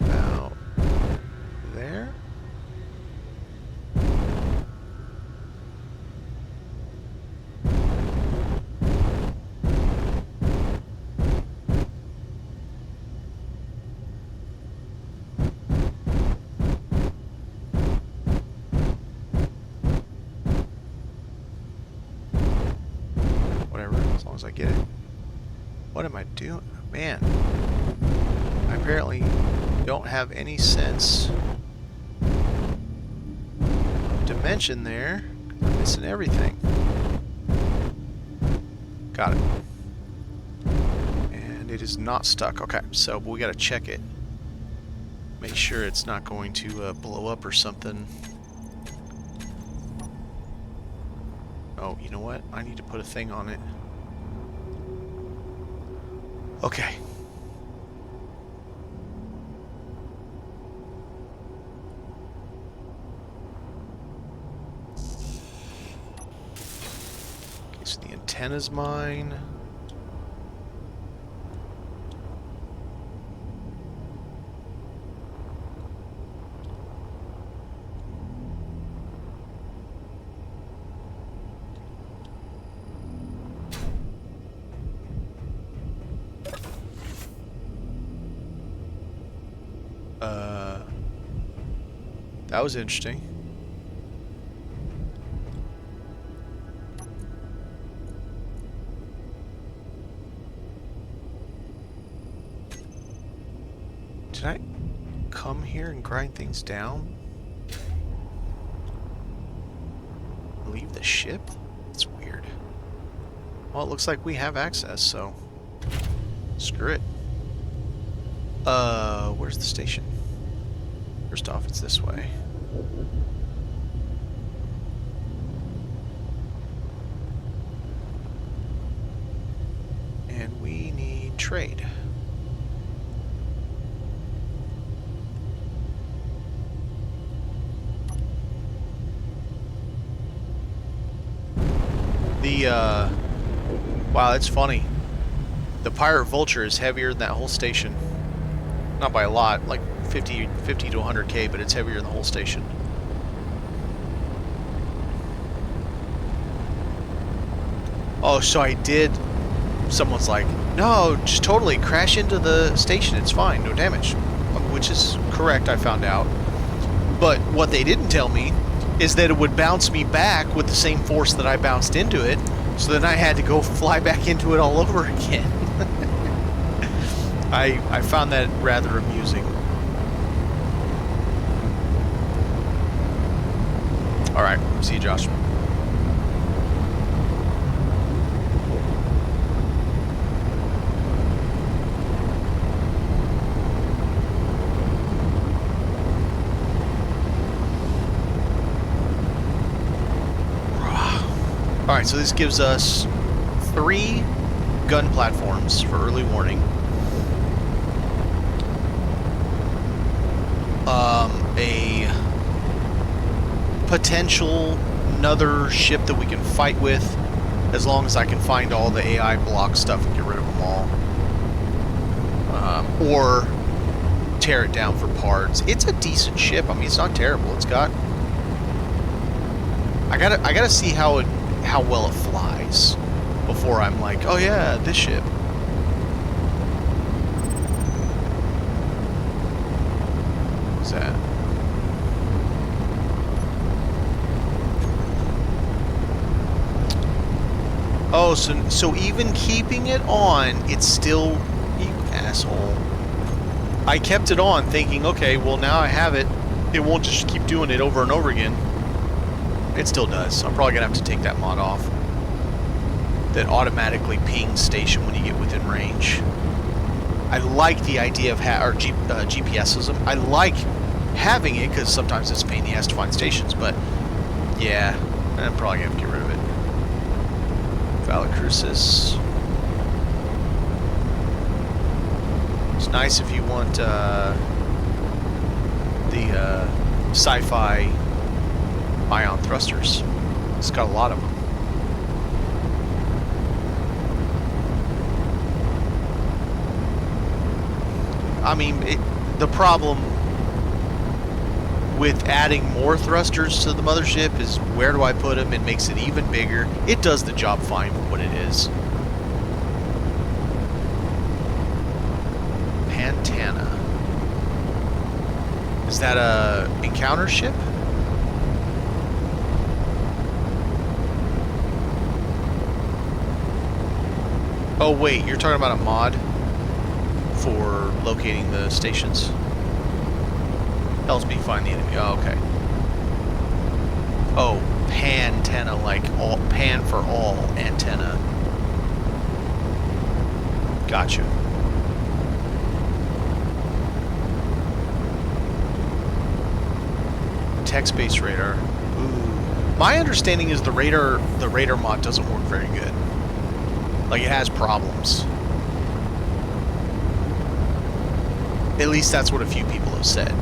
About there. As long as I get it. What am I doing? Man. I apparently don't have any sense of dimension there. I'm missing everything. Got it. And it is not stuck. Okay, so we gotta check it. Make sure it's not going to blow up or something. Oh, you know what? I need to put a thing on it. Okay. Okay, so the antenna's mine. That was interesting. Did I come here and grind things down? Leave the ship? That's weird. Well, it looks like we have access, so screw it. Where's the station? First off, it's this way. And we need trade. Wow, that's funny. The Pirate Vulture is heavier than that whole station. Not by a lot, like 50 to 100k, but it's heavier than the whole station. Oh, so I did... Someone's like, no, just totally crash into the station. It's fine, no damage. Which is correct, I found out. But what they didn't tell me is that it would bounce me back with the same force that I bounced into it. So then I had to go fly back into it all over again. I found that rather amusing. Alright, see you, Josh. Alright, so this gives us 3 gun platforms for early warning. A potential another ship that we can fight with, as long as I can find all the AI block stuff and get rid of them all. Or tear it down for parts. It's a decent ship. I mean, it's not terrible. It's got... I gotta see how well it flies before I'm like, oh yeah, this ship. What's that? Oh, so even keeping it on, it's still... You asshole. I kept it on thinking, okay, well now I have it. It won't just keep doing it over and over again. It still does. I'm probably going to have to take that mod off. That automatically pings station when you get within range. I like the idea of GPSism. I like having it because sometimes it's a pain in the ass to find stations, but yeah, I'm probably going to have to get rid of it. Valacrucis. It's nice if you want the sci-fi ion thrusters. It's got a lot of them. I mean, the problem with adding more thrusters to the mothership is where do I put them? It makes it even bigger. It does the job fine for what it is. Pantana. Is that a encounter ship? Oh wait, you're talking about a mod for locating the stations? Helps me find the enemy. Oh, okay. Oh, Pantana, like all pan for all antenna. Gotcha. Text-based radar. Ooh. My understanding is the radar mod doesn't work very good. Like, it has problems. At least that's what a few people have said.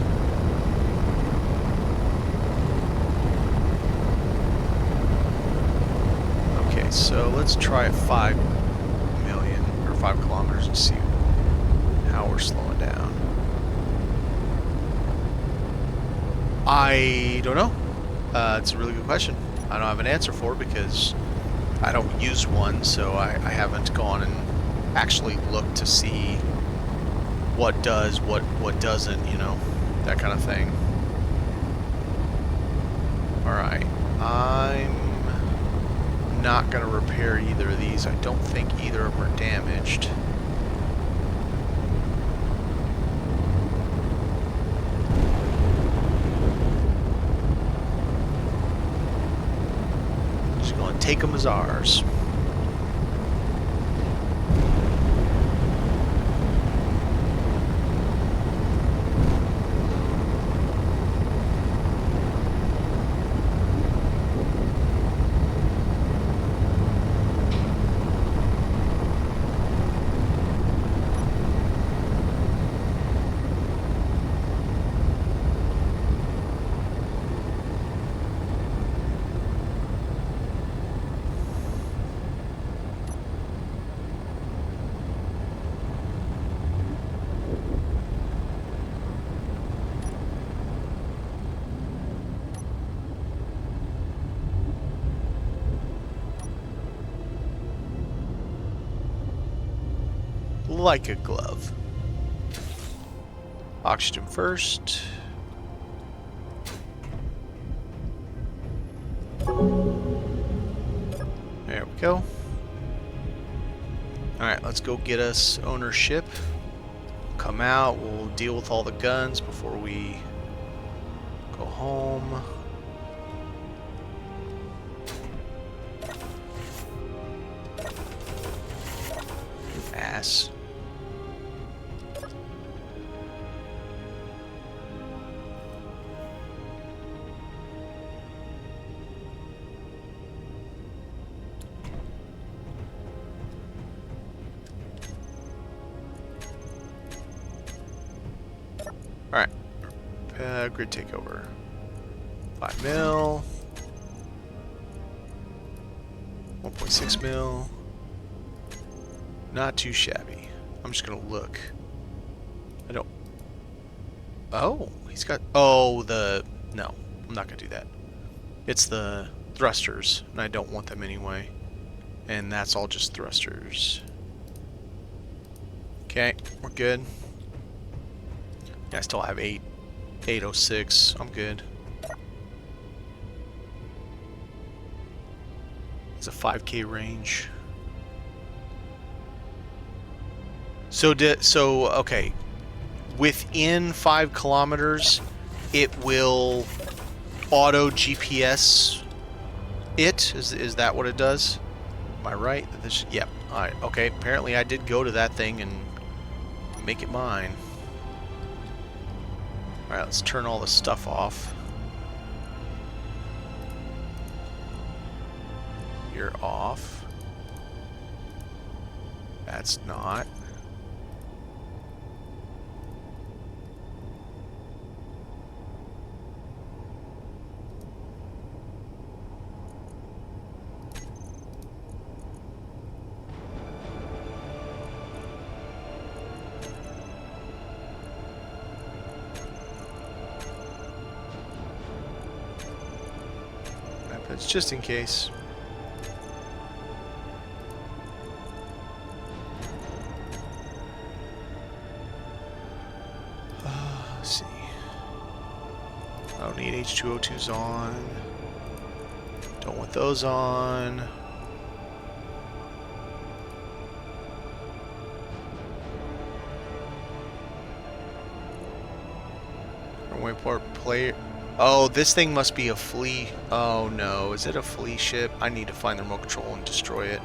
Okay, so let's try at 5 million, or 5 kilometers and see how we're slowing down. I don't know. It's a really good question. I don't have an answer for it because I don't use one, so I haven't gone and actually looked to see what does, what doesn't, you know, that kind of thing. Alright, I'm not going to repair either of these. I don't think either of them are damaged. Just going to take them as ours. like a glove. Oxygen first. There we go. Alright, let's go get us ownership. Come out, we'll deal with all the guns before we go home. Ass. Alright. Grid takeover. 5 mil. 1.6 mil. Not too shabby. I'm just gonna look. I don't... Oh, he's got... Oh, the... No, I'm not gonna do that. It's the thrusters, and I don't want them anyway. And that's all just thrusters. Okay, we're good. Yeah, I still have 806. I'm good. It's a 5K range. So okay. Within 5 kilometers, it will auto GPS it. Is that what it does? Am I right? Yep. All right. Okay. Apparently, I did go to that thing and make it mine. All right. Let's turn all the stuff off. You're off. That's not. It's just in case. Let's see. I don't need H2O2s on. Don't want those on. Wayport player. Oh, this thing must be a flea. Oh no, is it a flea ship? I need to find the remote control and destroy it.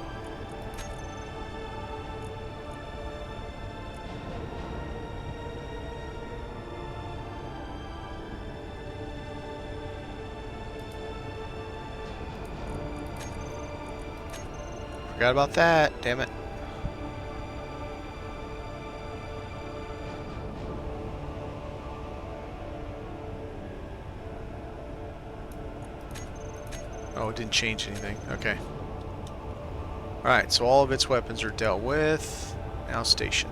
Forgot about that, damn it. Oh, it didn't change anything. Okay. Alright, so all of its weapons are dealt with. Now station.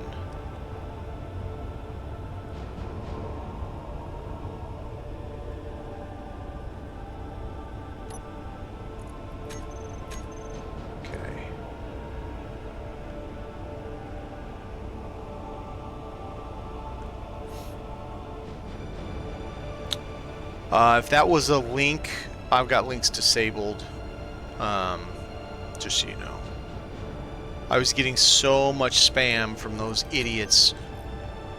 Okay. If that was a link... I've got links disabled, just so you know. I was getting so much spam from those idiots.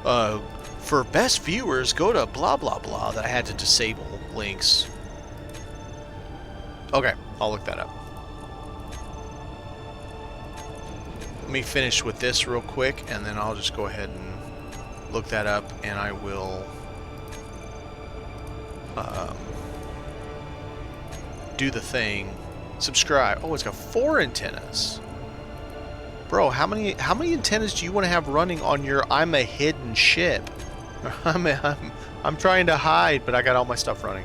For best viewers, go to blah blah blah, that I had to disable links. Okay, I'll look that up. Let me finish with this real quick, and then I'll just go ahead and look that up, and I will... do the thing. Subscribe. Oh, it's got 4 antennas. Bro, how many antennas do you want to have running on your I'm a hidden ship? I'm trying to hide, but I got all my stuff running.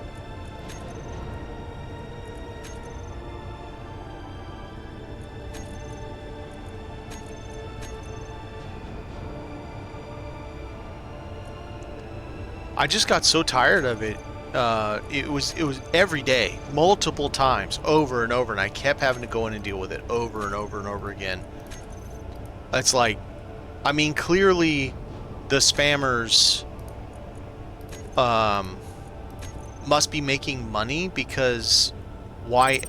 I just got so tired of it. It was every day, multiple times, over and over, and I kept having to go in and deal with it over and over and over again. It's like, I mean, clearly the spammers must be making money, because why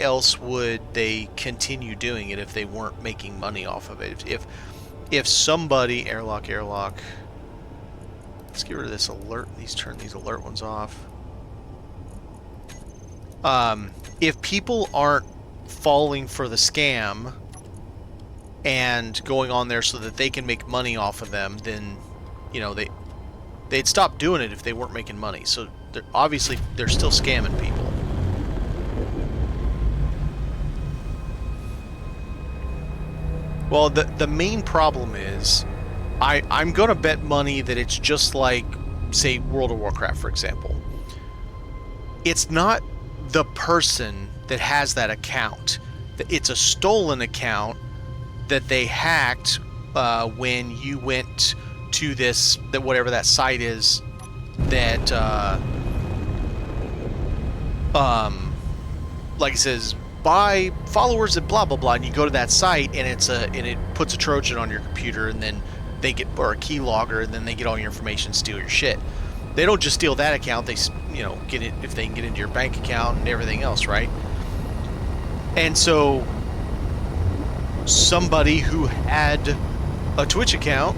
else would they continue doing it if they weren't making money off of it? If somebody airlock, let's get rid of this alert. Turn these alert ones off. If people aren't falling for the scam and going on there so that they can make money off of them, then, you know, they'd stop doing it if they weren't making money. So obviously they're still scamming people. Well, the main problem is, I'm gonna bet money that it's just like, say, World of Warcraft, for example. It's not the person that has that account. It's a stolen account that they hacked when you went to whatever that site is that like it says, buy followers at blah blah blah, and you go to that site, and it puts a Trojan on your computer, and then they get, or a keylogger, and then they get all your information, steal your shit. They don't just steal that account, they, you know, get it if they can get into your bank account and everything else, right? And so somebody who had a Twitch account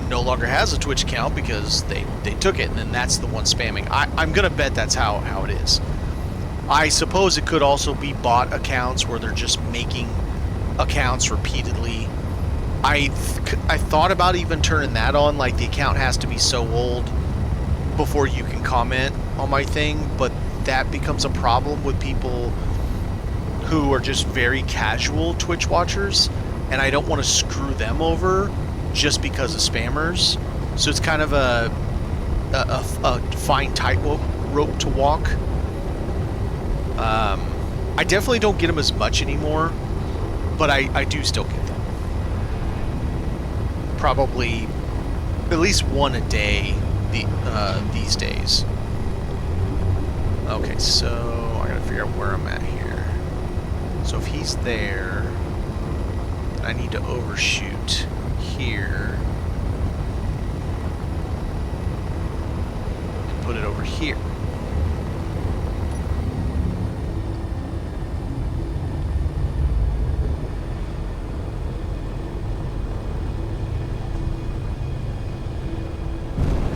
no longer has a Twitch account because they took it, and then that's the one spamming. I'm gonna bet that's how it is. I suppose it could also be bot accounts where they're just making accounts repeatedly. I thought about even turning that on, like the account has to be so old before you can comment on my thing, but that becomes a problem with people who are just very casual Twitch watchers, and I don't want to screw them over just because of spammers. So it's kind of a fine tightrope to walk. I definitely don't get them as much anymore, but I do still get them. Probably at least one a day these days. Okay, so I gotta figure out where I'm at here. So if he's there, I need to overshoot here. Put it over here.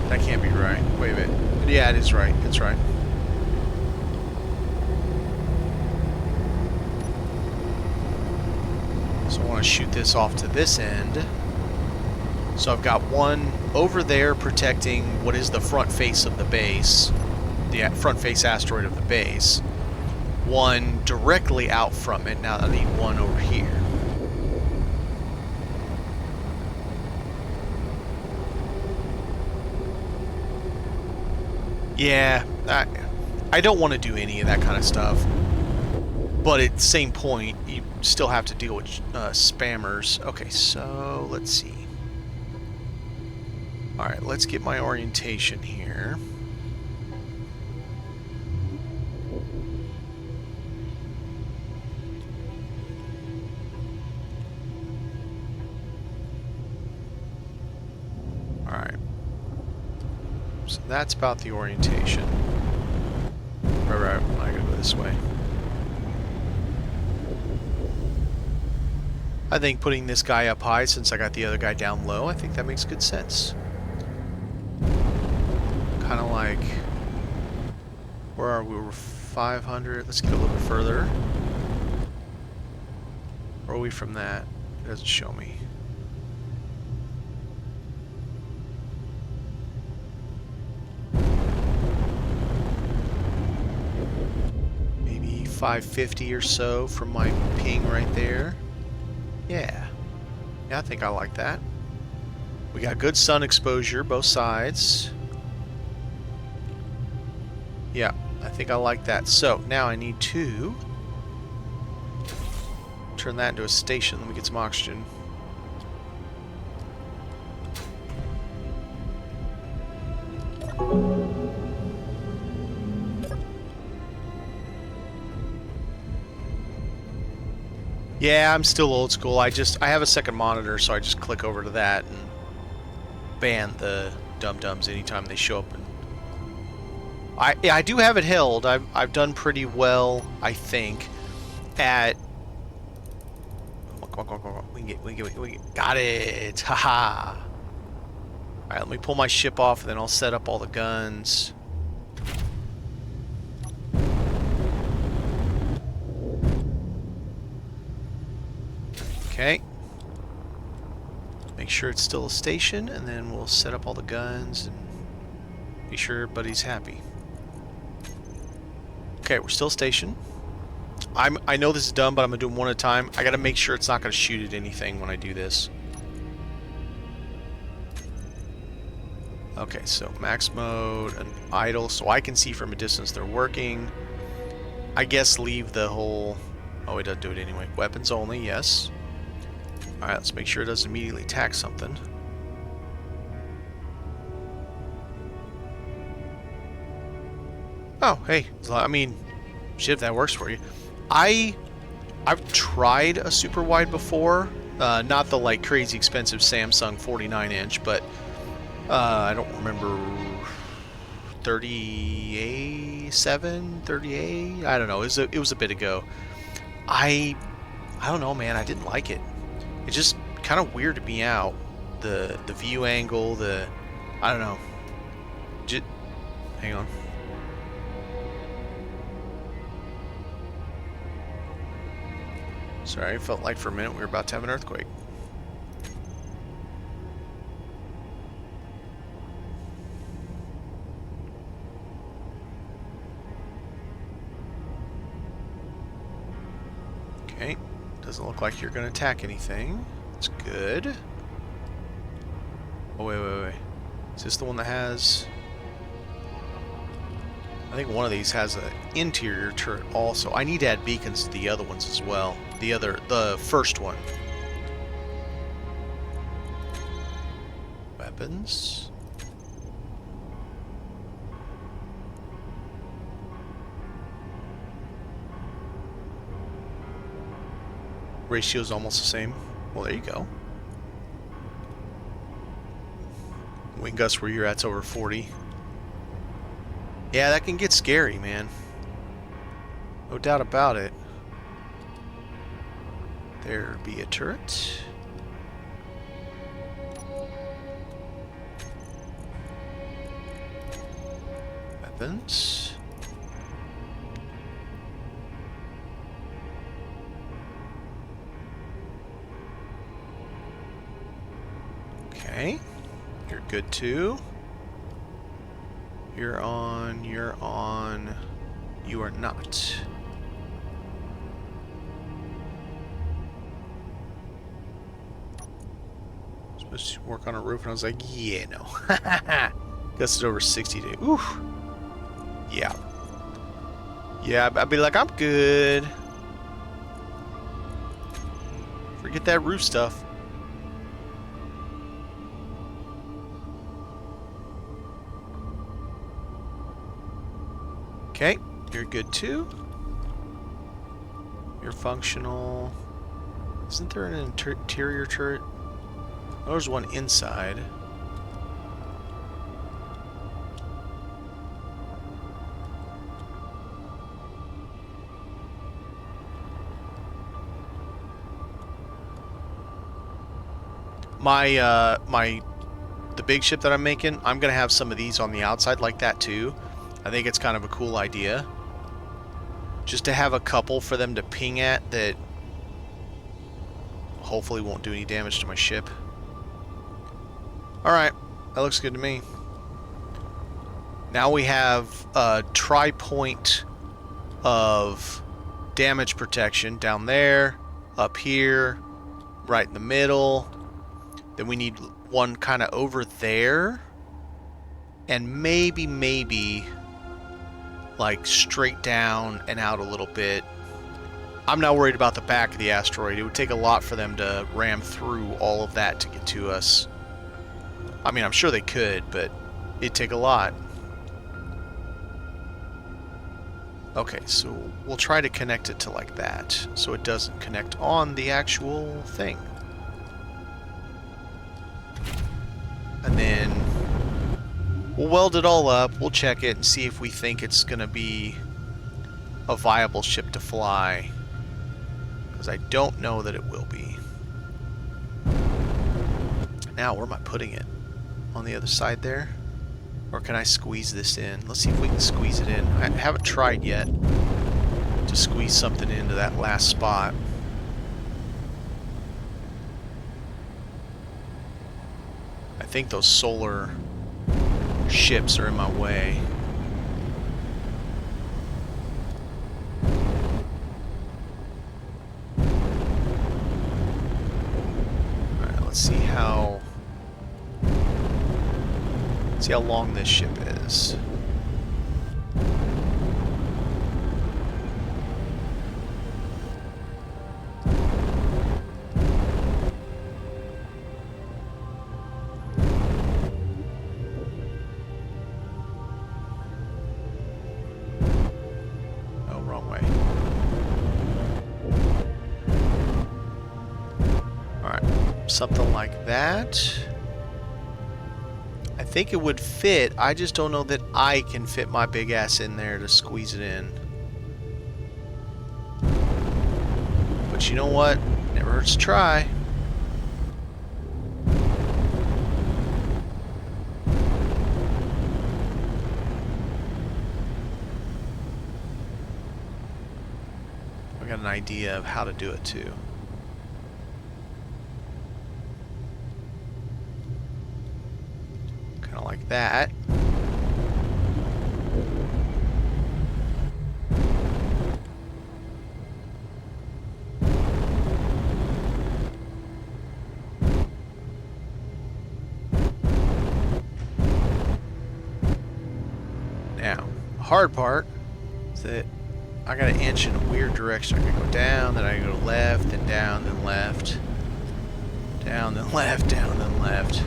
That can't be right. Wait a minute. Yeah, it is right. It's right. So I want to shoot this off to this end. So I've got one over there protecting what is the front face of the base, the front face asteroid of the base. One directly out from it. Now I need one over here. Yeah, I don't want to do any of that kind of stuff. But at the same point, you still have to deal with spammers. Okay, so let's see. Alright, let's get my orientation here. Alright. So that's about the orientation. Right, I gotta go this way. I think putting this guy up high, since I got the other guy down low, I think that makes good sense. Kind of like, where are we? We're 500. Let's get a little bit further. Where are we from that? It doesn't show me. Maybe 550 or so from my ping right there. Yeah, I think I like that. We got good sun exposure, both sides. Yeah, I think I like that. So, now I need to turn that into a station. Let me get some oxygen. Yeah, I'm still old school. I have a second monitor, so I just click over to that and ban the dum-dums anytime they show up. And I do have it held. I've done pretty well, I think, at... Come on. We can get... Got it! Haha! Alright, let me pull my ship off, and then I'll set up all the guns. Okay. Make sure it's still a station, and then we'll set up all the guns and be sure everybody's happy. Okay, we're still stationed. I know this is dumb, but I'm gonna do them one at a time. I gotta make sure it's not gonna shoot at anything when I do this. Okay, so max mode and idle, so I can see from a distance they're working. I guess leave the whole... Oh, it doesn't do it anyway. Weapons only, yes. Alright, let's make sure it doesn't immediately attack something. Oh, hey. I mean, shit, if that works for you. I've tried a super wide before. Not the, like, crazy expensive Samsung 49-inch, but I don't remember... 37, 38? I don't know. It was a bit ago. I don't know, man. I didn't like it. It's just kind of weird to be out. The view angle, I don't know. Hang on. Sorry, it felt like for a minute we were about to have an earthquake. Okay. Doesn't look like you're going to attack anything. That's good. Oh, wait. Is this the one that has... I think one of these has an interior turret also. I need to add beacons to the other ones as well. The first one. Weapons. Ratio is almost the same. Well, there you go. Wing gust where you're at's over 40. Yeah, that can get scary, man. No doubt about it. There be a turret. Weapons. Okay. You're good too. You're on. You are not. Supposed to work on a roof, and I was like, yeah, no. Guess it's over 60 days. Oof. Yeah. Yeah, I'd be like, I'm good. Forget that roof stuff. Okay, you're good too. You're functional. Isn't there an interior turret? Oh, there's one inside. The big ship that I'm making, I'm gonna have some of these on the outside like that too. I think it's kind of a cool idea. Just to have a couple for them to ping at that hopefully won't do any damage to my ship. Alright, that looks good to me. Now we have a tri-point of damage protection down there, up here, right in the middle. Then we need one kind of over there. And maybe like straight down and out a little bit. I'm not worried about the back of the asteroid. It would take a lot for them to ram through all of that to get to us. I mean, I'm sure they could, but it'd take a lot. Okay, so we'll try to connect it to like that, so it doesn't connect on the actual thing. And then we'll weld it all up, we'll check it and see if we think it's going to be a viable ship to fly. Because I don't know that it will be. Now, where am I putting it? On the other side there? Or can I squeeze this in? Let's see if we can squeeze it in. I haven't tried yet to squeeze something into that last spot. I think those solar ships are in my way. Alright, let's see how long this ship is. Oh, wrong way. Alright, something like that. I think it would fit. I just don't know that I can fit my big ass in there to squeeze it in. But you know what? Never hurts to try. I got an idea of how to do it too. Like that. Now, the hard part is that I got to inch in a weird direction. I gotta go down, then I go left, then down, then left. Down, then left, down, then left.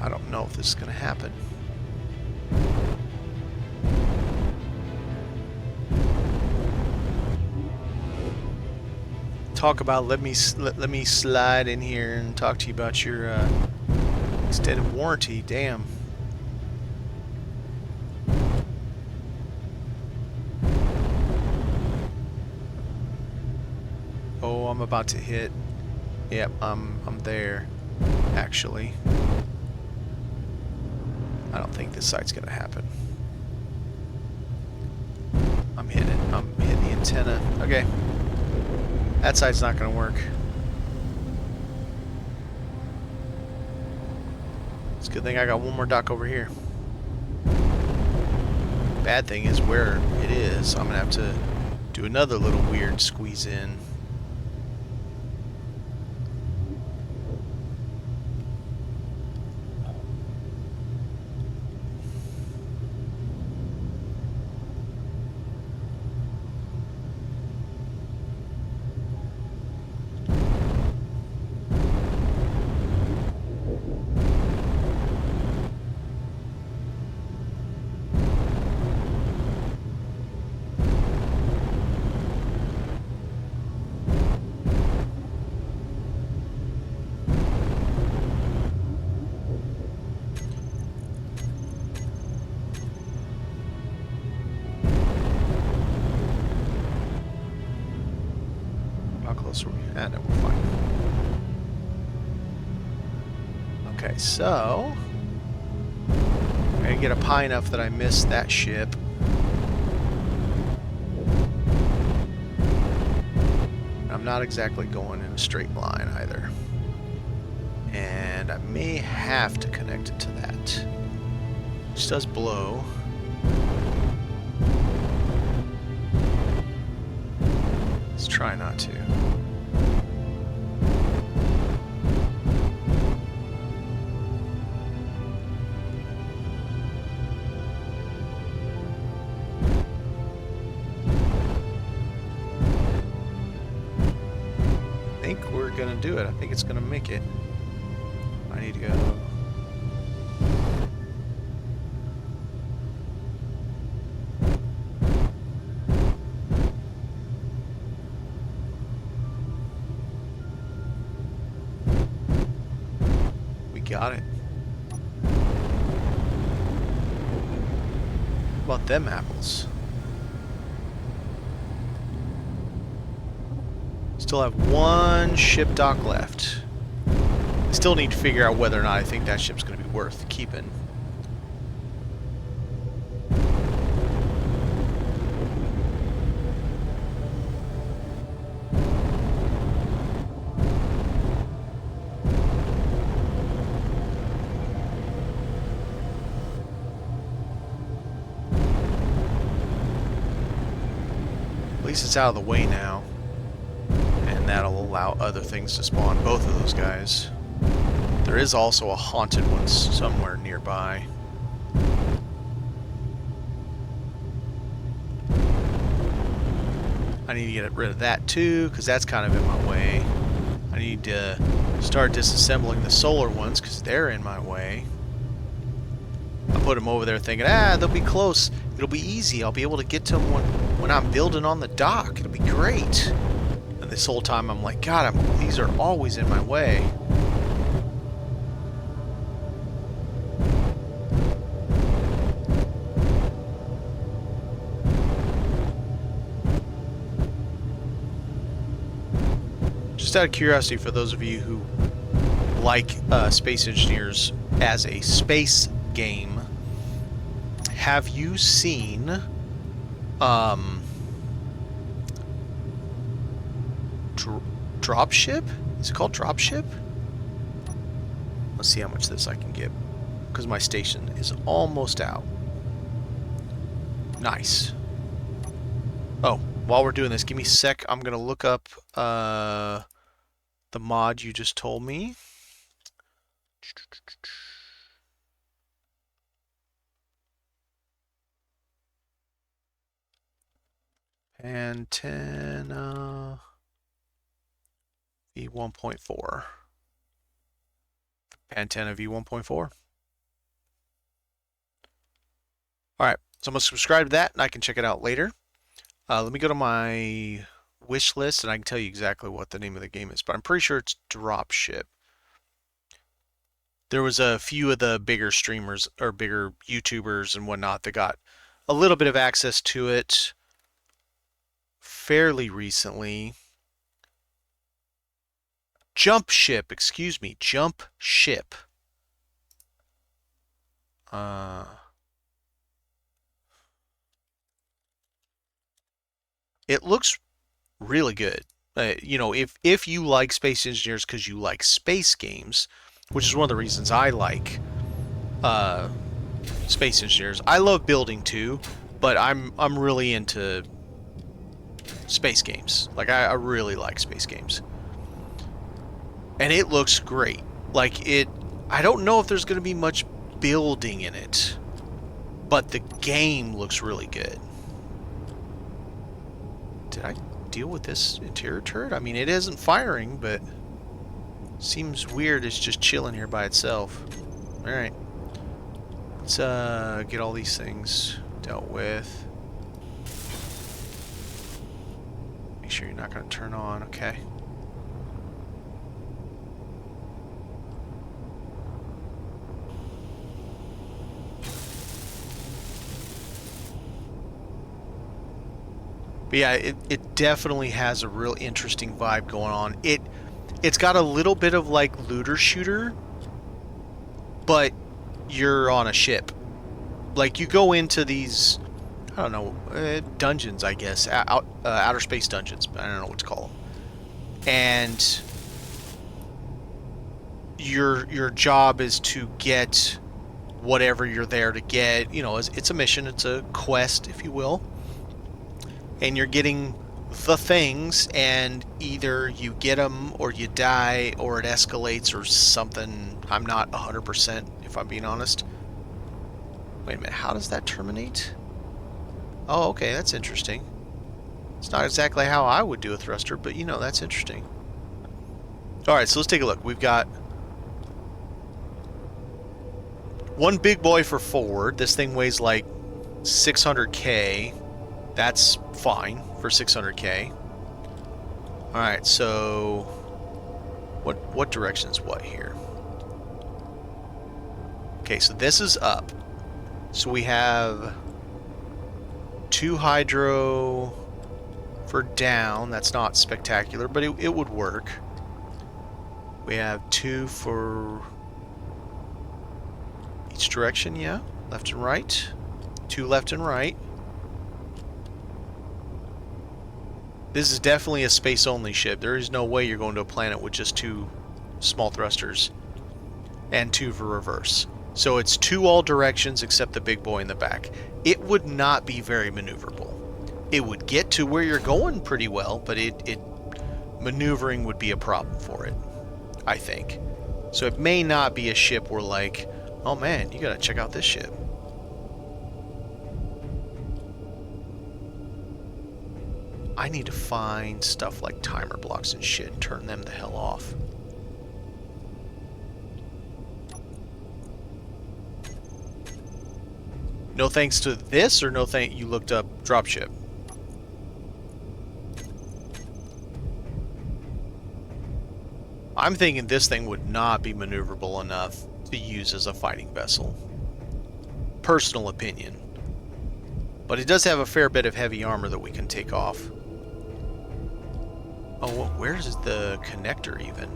I don't know if this is going to happen. Talk about let me slide in here and talk to you about your extended warranty. Damn. Oh, I'm about to hit. Yep, I'm there. Actually. I don't think this side's gonna happen. I'm hitting the antenna. Okay. That side's not gonna work. It's a good thing I got one more dock over here. Bad thing is where it is. I'm gonna have to do another little weird squeeze in. And we're fine. Okay, so I'm gonna get up high enough that I missed that ship. I'm not exactly going in a straight line either. And I may have to connect it to that. Which does blow. Let's try not to. do it. I think it's going to make it. I need to go. We got it. How about them apples? Still have one ship dock left. I still need to figure out whether or not I think that ship's going to be worth keeping. At least it's out of the way now. And that'll allow other things to spawn, both of those guys. There is also a haunted one somewhere nearby. I need to get rid of that too, because that's kind of in my way. I need to start disassembling the solar ones, because they're in my way. I put them over there thinking, they'll be close. It'll be easy. I'll be able to get to them when I'm building on the dock. It'll be great. And this whole time I'm like, God, these are always in my way. Just out of curiosity, for those of you who like Space Engineers as a space game, have you seen Dropship? Is it called Dropship? Let's see how much this I can get, because my station is almost out. Nice. Oh, while we're doing this, give me a sec. I'm gonna look up the mod you just told me. Antenna V1.4. Antenna V1.4. Alright, so I'm going to subscribe to that and I can check it out later. Let me go to my wish list and I can tell you exactly what the name of the game is, but I'm pretty sure it's Dropship. There was a few of the bigger streamers or bigger YouTubers and whatnot that got a little bit of access to it fairly recently. Jump Ship, excuse me, Jump Ship. It looks really good. You know, if you like Space Engineers because you like space games, which is one of the reasons I like Space Engineers. I love building too, but I'm really into space games. Like I really like space games. And it looks great. Like I don't know if there's going to be much building in it, but the game looks really good. Did I deal with this interior turret? I mean, it isn't firing, but seems weird. It's just chilling here by itself. Alright. Let's get all these things dealt with. Make sure you're not going to turn on. Okay. But yeah, it definitely has a real interesting vibe going on. It's got a little bit of like looter shooter, but you're on a ship. Like you go into these, I don't know, dungeons, I guess, outer space dungeons. I don't know what to call them. And your job is to get whatever you're there to get. You know, it's a mission, it's a quest, if you will. And you're getting the things, and either you get them or you die or it escalates or something. I'm not 100% if I'm being honest. Wait a minute, how does that terminate? Oh, okay, that's interesting. It's not exactly how I would do a thruster, but you know, that's interesting. Alright, so let's take a look. We've got one big boy for forward. This thing weighs like 600k. That's fine for 600k. Alright, so what direction is what here? Okay, so this is up. So we have 2 hydro for down. That's not spectacular, but it would work. We have 2 for each direction, yeah. Left and right. 2 left and right. This is definitely a space-only ship. There is no way you're going to a planet with just 2 small thrusters and 2 for reverse. So it's 2 all directions except the big boy in the back. It would not be very maneuverable. It would get to where you're going pretty well, but maneuvering would be a problem for it, I think. So it may not be a ship where like, oh man, you gotta check out this ship. I need to find stuff like timer blocks and shit and turn them the hell off. No thanks to this, or no thank you looked up dropship? I'm thinking this thing would not be maneuverable enough to use as a fighting vessel. Personal opinion. But it does have a fair bit of heavy armor that we can take off. Oh, where's the connector even?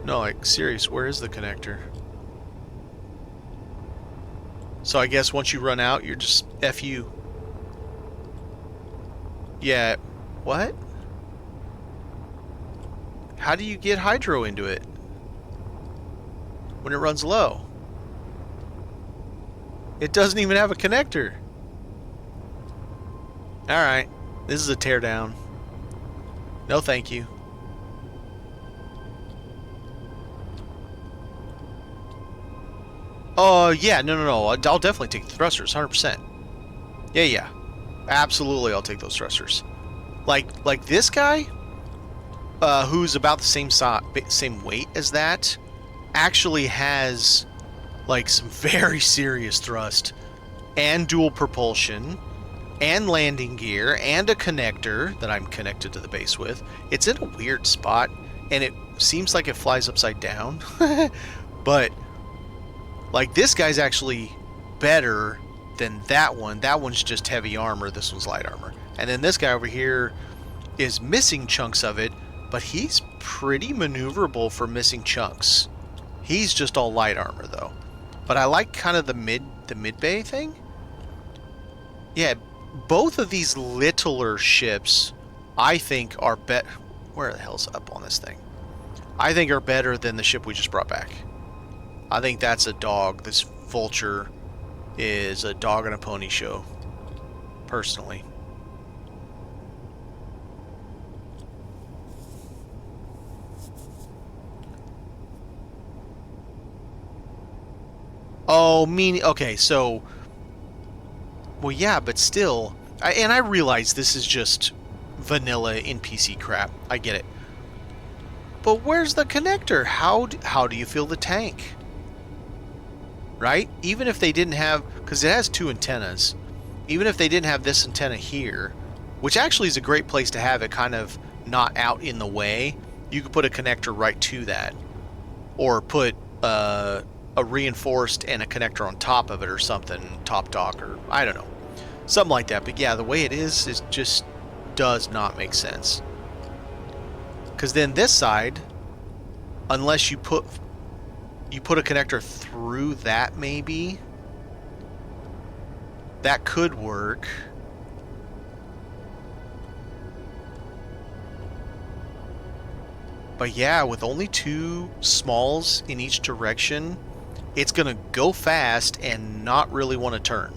No, like, serious, where is the connector? So I guess once you run out, you're just F you. Yeah, what? How do you get hydro into it when it runs low? It doesn't even have a connector. Alright, this is a teardown. No thank you. Yeah, no. I'll definitely take the thrusters, 100%. Yeah. Absolutely, I'll take those thrusters. Like this guy, who's about the same weight as that, actually has like some very serious thrust and dual propulsion and landing gear and a connector that I'm connected to the base with. It's in a weird spot and it seems like it flies upside down. But like this guy's actually better than that one. That one's just heavy armor, this one's light armor. And then this guy over here is missing chunks of it, but he's pretty maneuverable for missing chunks. He's just all light armor though. But I like kind of the mid bay thing. Yeah, both of these littler ships I think are better. Where the hell's up on this thing? I think are better than the ship we just brought back. I think that's a dog. This Vulture is a dog and a pony show, personally. Oh, okay, so... Well, yeah, but still... and I realize this is just vanilla NPC crap. I get it. But where's the connector? How do you fill the tank? Right? Even if they didn't have... Because it has 2 antennas. Even if they didn't have this antenna here, which actually is a great place to have it kind of not out in the way, you could put a connector right to that. Or put a reinforced and a connector on top of it or something, top dock, or I don't know. Something like that. But yeah, the way it is just does not make sense. Because then this side, unless you put a connector through that, maybe that could work. But yeah, with only 2 smalls in each direction, it's gonna go fast and not really want to turn.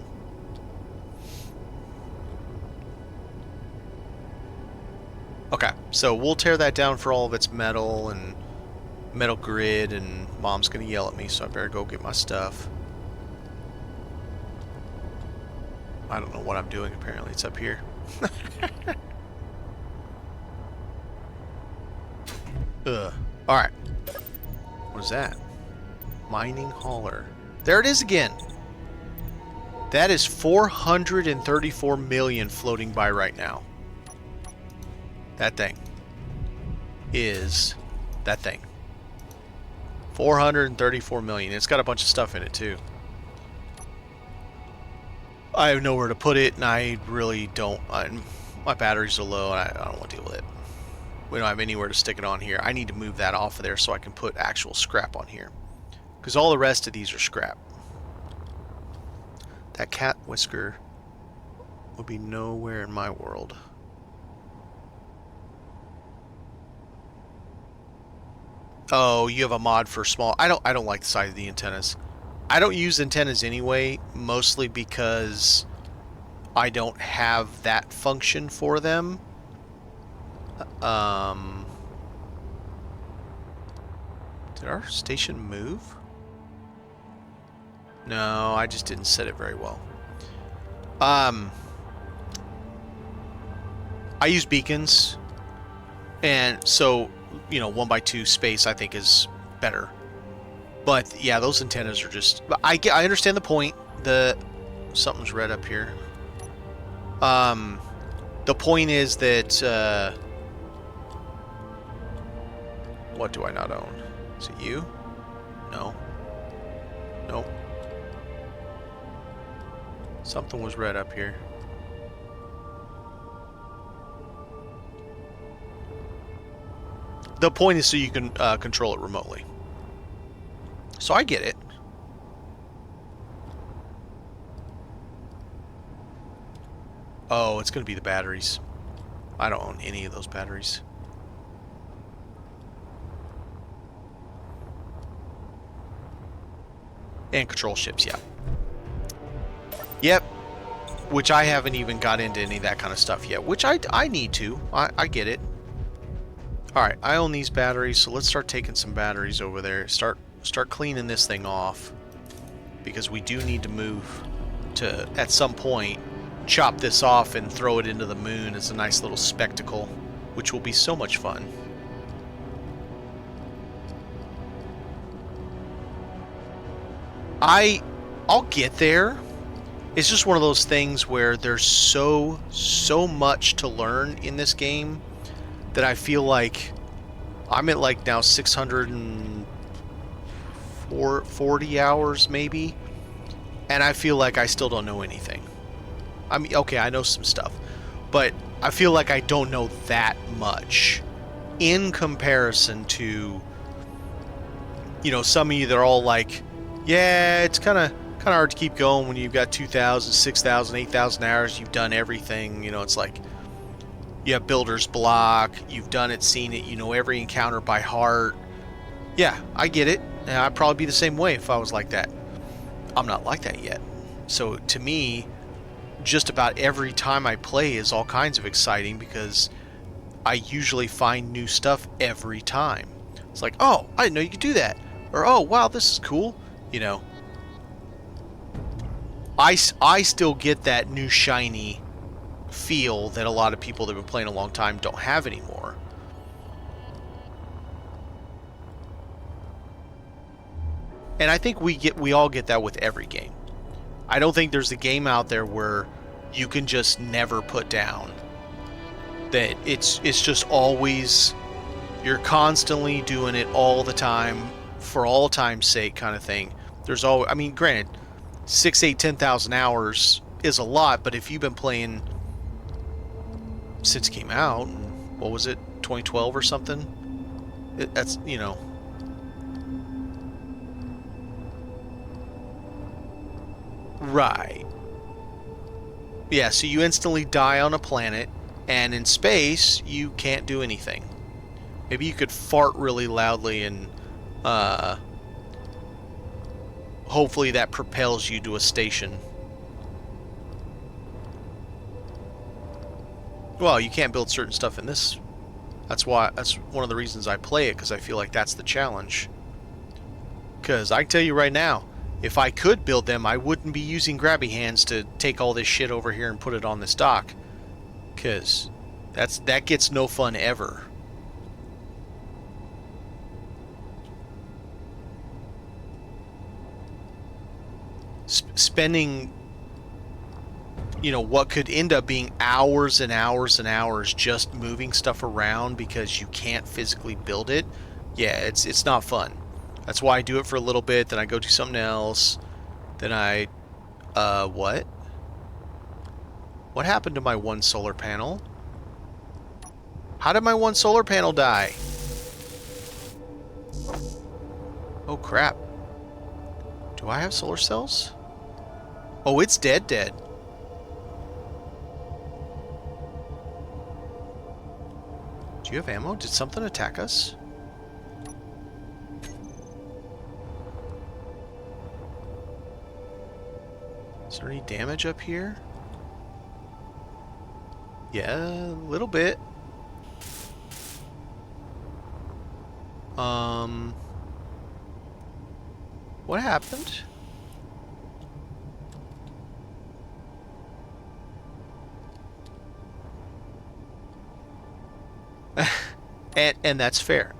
Okay, so we'll tear that down for all of its metal and metal grid, and Mom's gonna yell at me, so I better go get my stuff. I don't know what I'm doing, apparently. It's up here. Ugh. Alright. What is that? Mining hauler. There it is again! That is 434 million floating by right now. That thing is that thing. 434 million. It's got a bunch of stuff in it too. I have nowhere to put it, and I really don't. My batteries are low, and I don't want to deal with it. We don't have anywhere to stick it on here. I need to move that off of there so I can put actual scrap on here, because all the rest of these are scrap. That cat whisker would be nowhere in my world. Oh, you have a mod for small. I don't like the size of the antennas. I don't use antennas anyway, mostly because I don't have that function for them. Did our station move? No, I just didn't set it very well. I use beacons, and so, you know, 1x2 space I think is better. But yeah, those antennas are just. I understand the point. Something's red up here. The point is that. What do I not own? Is it you? No. Nope. Something was red up here. The point is so you can control it remotely. So I get it. Oh, it's going to be the batteries. I don't own any of those batteries. And control ships, yeah. Yep. Which I haven't even got into any of that kind of stuff yet. Which I need to. I get it. Alright, I own these batteries, so let's start taking some batteries over there. Start cleaning this thing off. Because we do need to move to, at some point, chop this off and throw it into the moon as a nice little spectacle. Which will be so much fun. I'll get there. It's just one of those things where there's so much to learn in this game that I feel like I'm at like now 640 hours maybe, and I feel like I still don't know anything. I mean, okay, I know some stuff, but I feel like I don't know that much in comparison to, you know, some of you that are all like, yeah, it's kind of hard to keep going when you've got 2,000, 6,000, 8,000 hours. You've done everything. You know, it's like you have builder's block. You've done it, seen it. You know every encounter by heart. Yeah, I get it. And I'd probably be the same way if I was like that. I'm not like that yet. So to me, just about every time I play is all kinds of exciting because I usually find new stuff every time. It's like, oh, I didn't know you could do that. Or, oh, wow, this is cool. You know, I still get that new shiny feel that a lot of people that have been playing a long time don't have anymore. And I think we all get that with every game. I don't think there's a game out there where you can just never put down. That it's just always, you're constantly doing it all the time for all time's sake kind of thing. There's always, I mean, granted, 6, 8, 10,000 hours is a lot, but if you've been playing since it came out, what was it, 2012 or something? That's, you know. Right. Yeah, so you instantly die on a planet, and in space, you can't do anything. Maybe you could fart really loudly and hopefully that propels you to a station. Well, you can't build certain stuff in this. That's one of the reasons I play it, because I feel like that's the challenge. Because I can tell you right now, If I could build them, I wouldn't be using grabby hands to take all this shit over here and put it on this dock. Because that gets no fun ever. Spending, you know, what could end up being hours and hours and hours just moving stuff around because you can't physically build it. Yeah, it's not fun. That's why I do it for a little bit, then I go do something else. Then I what? What happened to my one solar panel? How did my one solar panel die? Oh crap. Do I have solar cells? Oh, it's dead. Do you have ammo? Did something attack us? Is there any damage up here? Yeah, a little bit. What happened? and that's fair.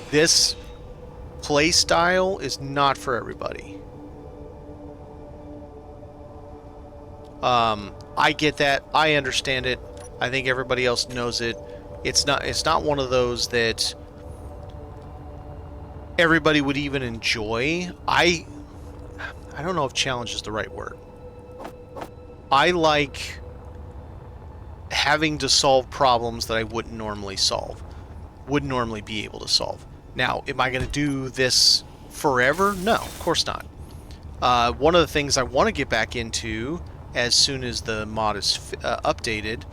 This play style is not for everybody. I get that. I understand it. I think everybody else knows it. It's not one of those that everybody would even enjoy. I don't know if challenge is the right word. I like having to solve problems that I wouldn't normally be able to solve. Now, am I going to do this forever? No, of course not. One of the things I want to get back into as soon as the mod is updated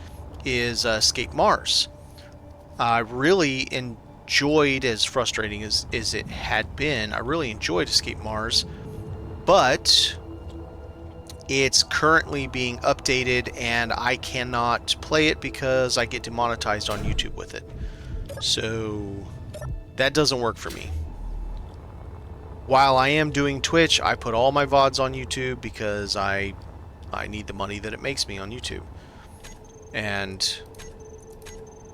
is Escape Mars. I really enjoyed, as frustrating as it had been, I really enjoyed Escape Mars, but it's currently being updated and I cannot play it because I get demonetized on YouTube with it. So that doesn't work for me. While I am doing Twitch, I put all my VODs on YouTube because I need the money that it makes me on YouTube. And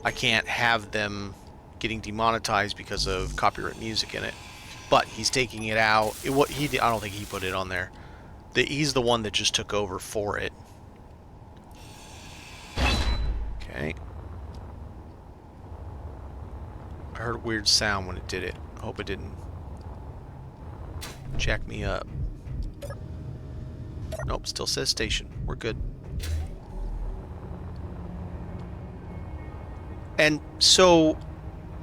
I can't have them getting demonetized because of copyright music in it. But he's taking it out. I don't think he put it on there. He's the one that just took over for it. Okay. I heard a weird sound when it did it. I hope it didn't jack me up. Nope, still says station. We're good. And so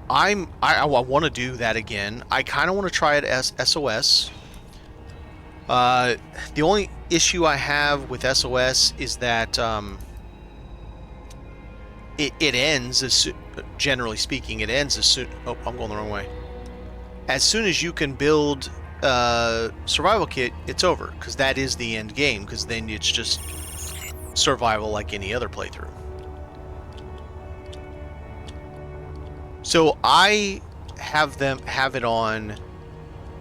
I want to do that again. I kind of want to try it as SOS. The only issue I have with SOS is that it ends as generally speaking, it ends as soon. Oh, I'm going the wrong way. As soon as you can build survival kit, it's over, because that is the end game, because then it's just survival like any other playthrough. So I have it on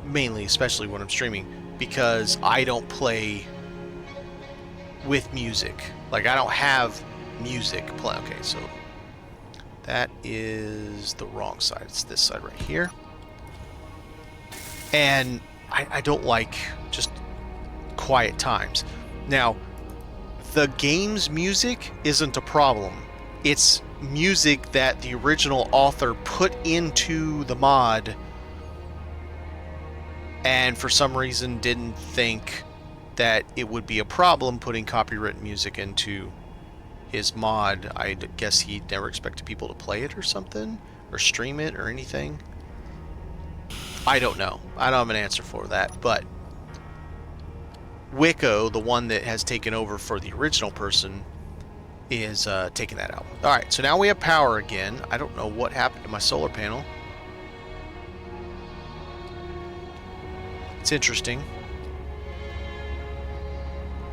mainly, especially when I'm streaming, because I don't play with music. Like, I don't have music play. Okay, so that is the wrong side. It's this side right here. And I don't like just quiet times. Now, the game's music isn't a problem. It's music that the original author put into the mod and for some reason didn't think that it would be a problem putting copyright music into his mod. I guess he never expected people to play it or something, or stream it or anything. I don't know. I don't have an answer for that, but Wicco, the one that has taken over for the original person, is taking that out. Alright, so now we have power again. I don't know what happened to my solar panel. It's interesting.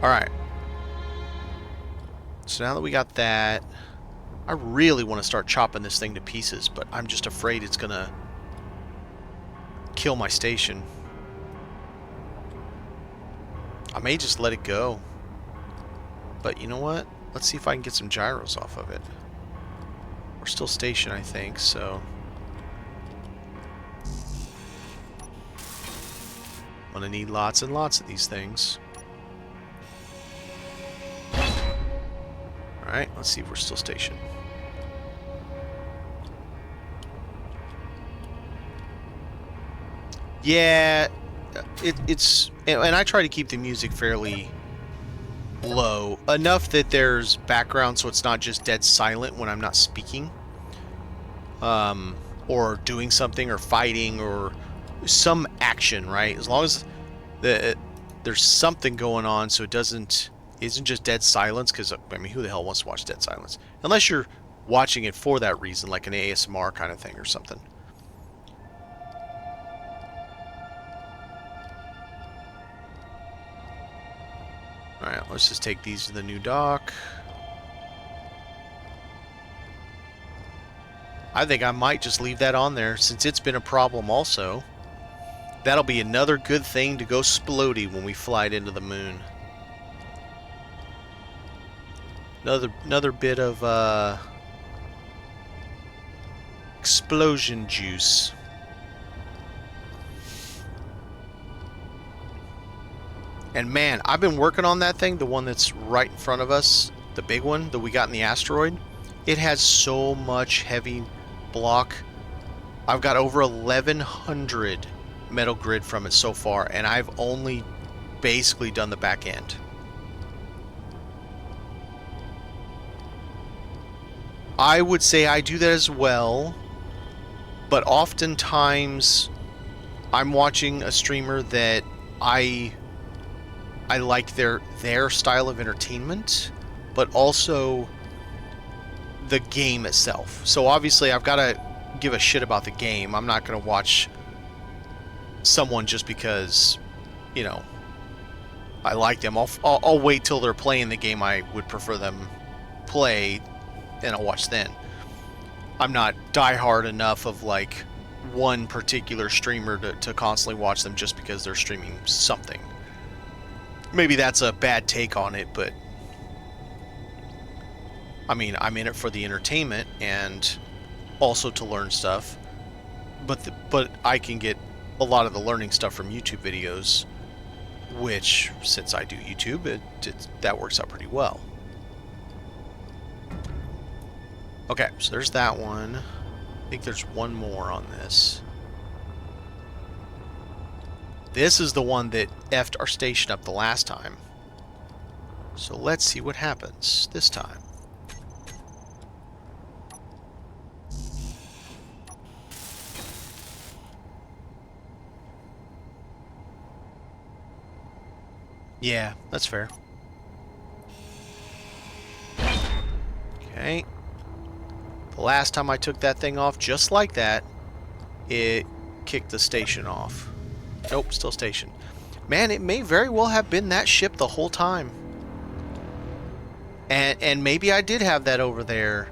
Alright. So now that we got that, I really want to start chopping this thing to pieces, but I'm just afraid it's going to kill my station. I may just let it go. But you know what? Let's see if I can get some gyros off of it. We're still stationed, I think, so... I'm gonna need lots and lots of these things. Alright, let's see if we're still stationed. Yeah, it's... And I try to keep the music fairly low. Enough that there's background so it's not just dead silent when I'm not speaking. Or doing something, or fighting, or some action, right? As long as there's something going on so it isn't just dead silence, because, I mean, who the hell wants to watch dead silence? Unless you're watching it for that reason, like an ASMR kind of thing or something. Alright, let's just take these to the new dock. I think I might just leave that on there, since it's been a problem also. That'll be another good thing to go splody when we fly it into the moon. Another bit of explosion juice. And man, I've been working on that thing, the one that's right in front of us, the big one that we got in the asteroid. It has so much heavy block. I've got over 1,100 metal grid from it so far, and I've only basically done the back end. I would say I do that as well, but oftentimes I'm watching a streamer that I like their style of entertainment, but also the game itself. So obviously I've got to give a shit about the game. I'm not going to watch someone just because, you know, I like them. I'll wait till they're playing the game I would prefer them play, and I'll watch then. I'm not diehard enough of like one particular streamer to constantly watch them just because they're streaming something. Maybe that's a bad take on it, but I mean, I'm in it for the entertainment and also to learn stuff. But I can get a lot of the learning stuff from YouTube videos, which, since I do YouTube, that works out pretty well. Okay, so there's that one. I think there's one more on this. This is the one that effed our station up the last time. So let's see what happens this time. Yeah, that's fair. Okay. The last time I took that thing off just like that, it kicked the station off. Nope, still stationed. Man, it may very well have been that ship the whole time. And maybe I did have that over there.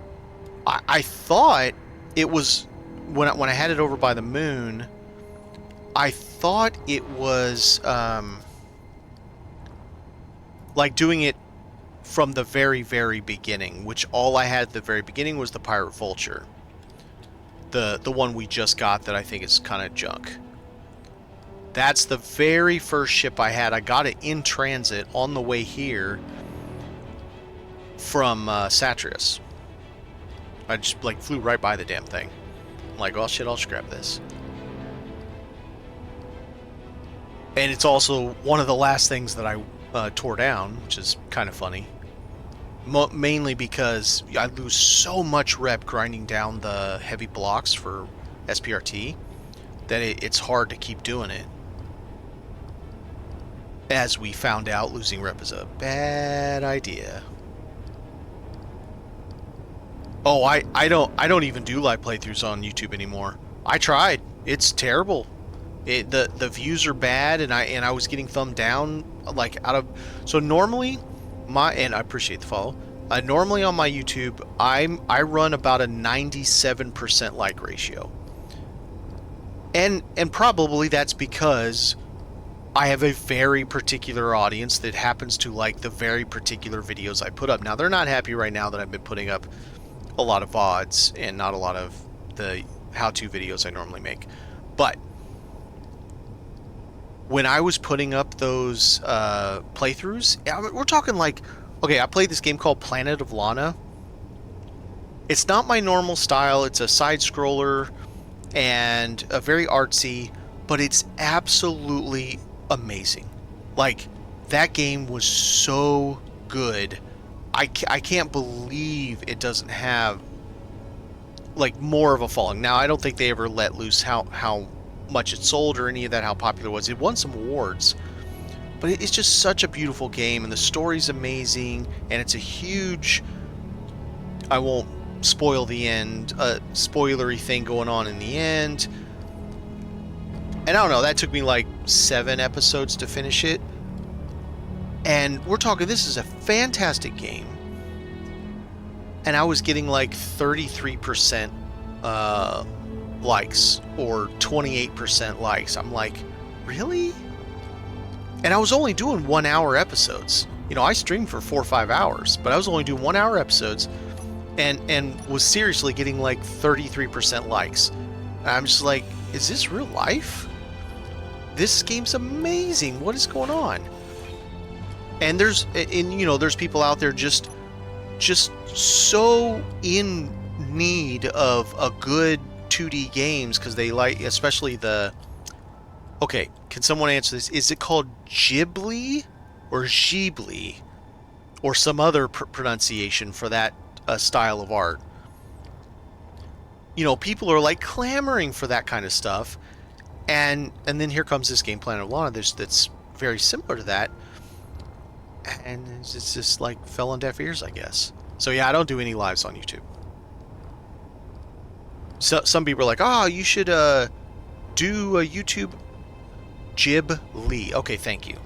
I thought it was, when I had it over by the moon, I thought it was like doing it from the very, very beginning, which all I had at the very beginning was the Pirate Vulture. The one we just got that I think is kind of junk. That's the very first ship I had. I got it in transit on the way here from Satreus. I just like flew right by the damn thing. I'm like, oh shit, I'll scrap this. And it's also one of the last things that I tore down, which is kind of funny. Mainly because I lose so much rep grinding down the heavy blocks for SPRT that it's hard to keep doing it. As we found out, losing rep is a bad idea. Oh, I don't even do live playthroughs on YouTube anymore. I tried. It's terrible. The views are bad, and I was getting thumbed down like out of. So normally, and I appreciate the follow. Normally on my YouTube, I run about a 97% like ratio, and probably that's because I have a very particular audience that happens to like the very particular videos I put up. Now, they're not happy right now that I've been putting up a lot of VODs and not a lot of the how-to videos I normally make. But when I was putting up those playthroughs, we're talking like, okay, I played this game called Planet of Lana. It's not my normal style. It's a side-scroller and a very artsy, but it's absolutely amazing. Like, that game was so good. I can't believe it doesn't have like more of a following. Now, I don't think they ever let loose how much it sold or any of that, how popular it was. It won some awards, but it's just such a beautiful game, and the story's amazing, and it's a huge, I won't spoil the end, spoilery thing going on in the end. And I don't know, that took me like 7 episodes to finish it. And we're talking, this is a fantastic game. And I was getting like 33% likes or 28% likes. I'm like, really? And I was only doing 1 hour episodes. You know, I streamed for 4 or 5 hours, but I was only doing 1 hour episodes and was seriously getting like 33% likes. And I'm just like, is this real life? This game's amazing. What is going on? And there's people out there just so in need of a good 2D games because they like, especially the. Okay, can someone answer this? Is it called Ghibli or Ghibli or some other pronunciation for that style of art? You know, people are like clamoring for that kind of stuff, and then here comes this game, Planet of Lana, that's very similar to that, and it's just like fell on deaf ears, I guess. So yeah, I don't do any lives on YouTube. So some people are like, oh, you should do a YouTube Ghibli. Okay, thank you.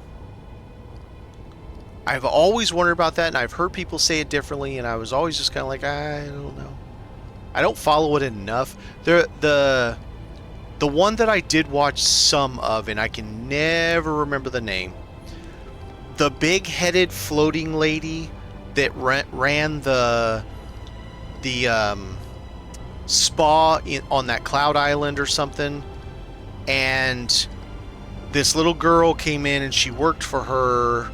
I've always wondered about that, and I've heard people say it differently, and I was always just kind of like, I don't know. I don't follow it enough. The one that I did watch some of, and I can never remember the name. The big-headed floating lady that ran the spa on that cloud island or something, and this little girl came in and she worked for her,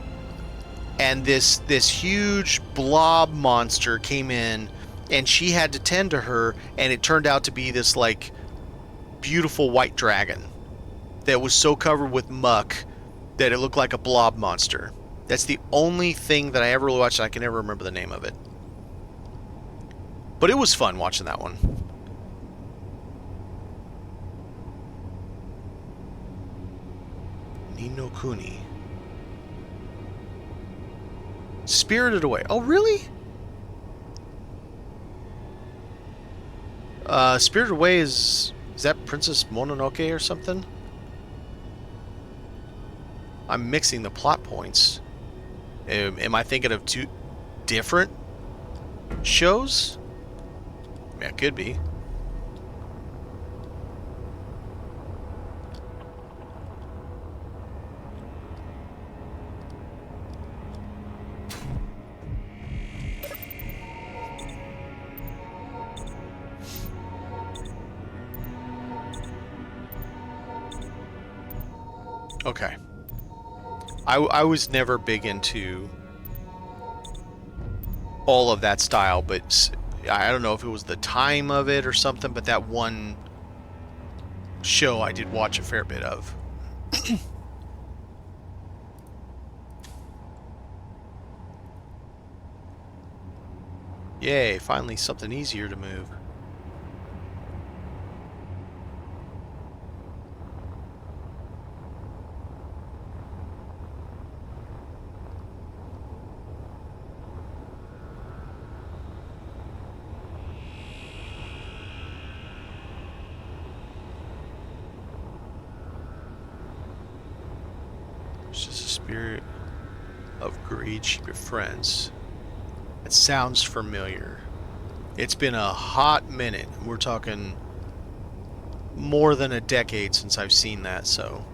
and this huge blob monster came in and she had to tend to her, and it turned out to be this like beautiful white dragon that was so covered with muck that it looked like a blob monster. That's the only thing that I ever watched, and I can never remember the name of it. But it was fun watching that one. Ni no Kuni. Spirited Away. Oh, really? Spirited Away is that Princess Mononoke or something? I'm mixing the plot points. Am I thinking of two different shows? Yeah, it could be. Okay. I was never big into all of that style, but I don't know if it was the time of it or something, but that one show I did watch a fair bit of. Yay, finally something easier to move. It's just a spirit of greed she befriends. It sounds familiar. It's been a hot minute. We're talking more than a decade since I've seen that, so.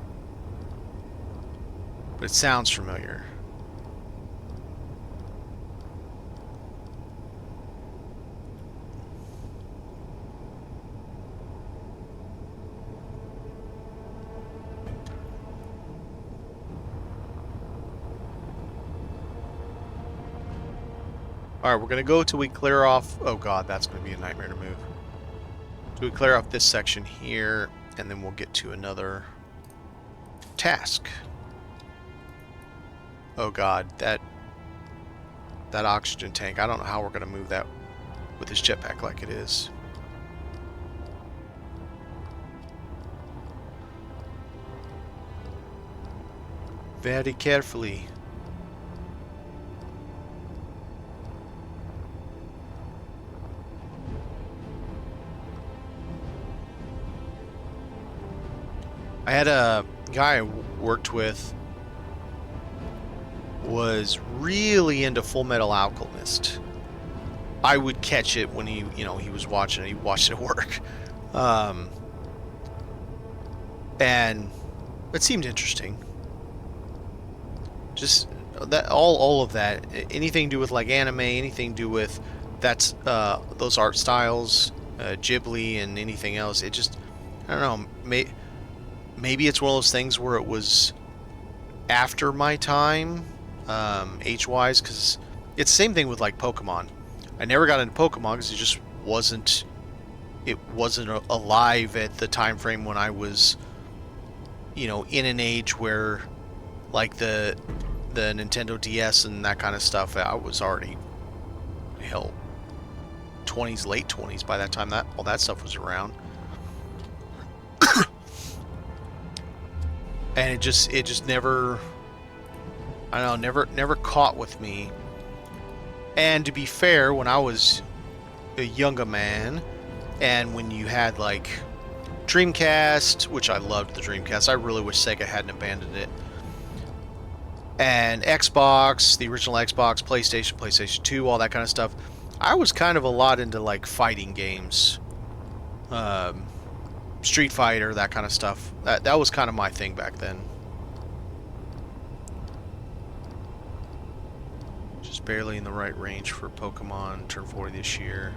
but it sounds familiar. Alright, we're going to go till we clear off... Oh god, that's going to be a nightmare to move. So we clear off this section here, and then we'll get to another task. Oh god, that oxygen tank. I don't know how we're going to move that with this jetpack like it is. Very carefully. I had a guy I worked with was really into Full Metal Alchemist. I would catch it when he was watching it. He watched it at work. And it seemed interesting. Just that all of that, anything to do with like anime, anything to do with that's those art styles, Ghibli and anything else. It just, I don't know, maybe it's one of those things where it was after my time, age-wise, because it's the same thing with like Pokemon. I never got into Pokemon because it just wasn't alive at the time frame when I was, in an age where like the Nintendo DS and that kind of stuff, I was already, hell, 20s, late 20s by that time that all that stuff was around. And it just never, I don't know, never caught with me. And to be fair, when I was a younger man, and when you had like Dreamcast, which I loved the Dreamcast, I really wish Sega hadn't abandoned it, and Xbox, the original Xbox, PlayStation 2, all that kind of stuff, I was kind of a lot into like fighting games, Street Fighter, that kind of stuff. That was kind of my thing back then. Just barely in the right range for Pokemon. Turn 40 this year.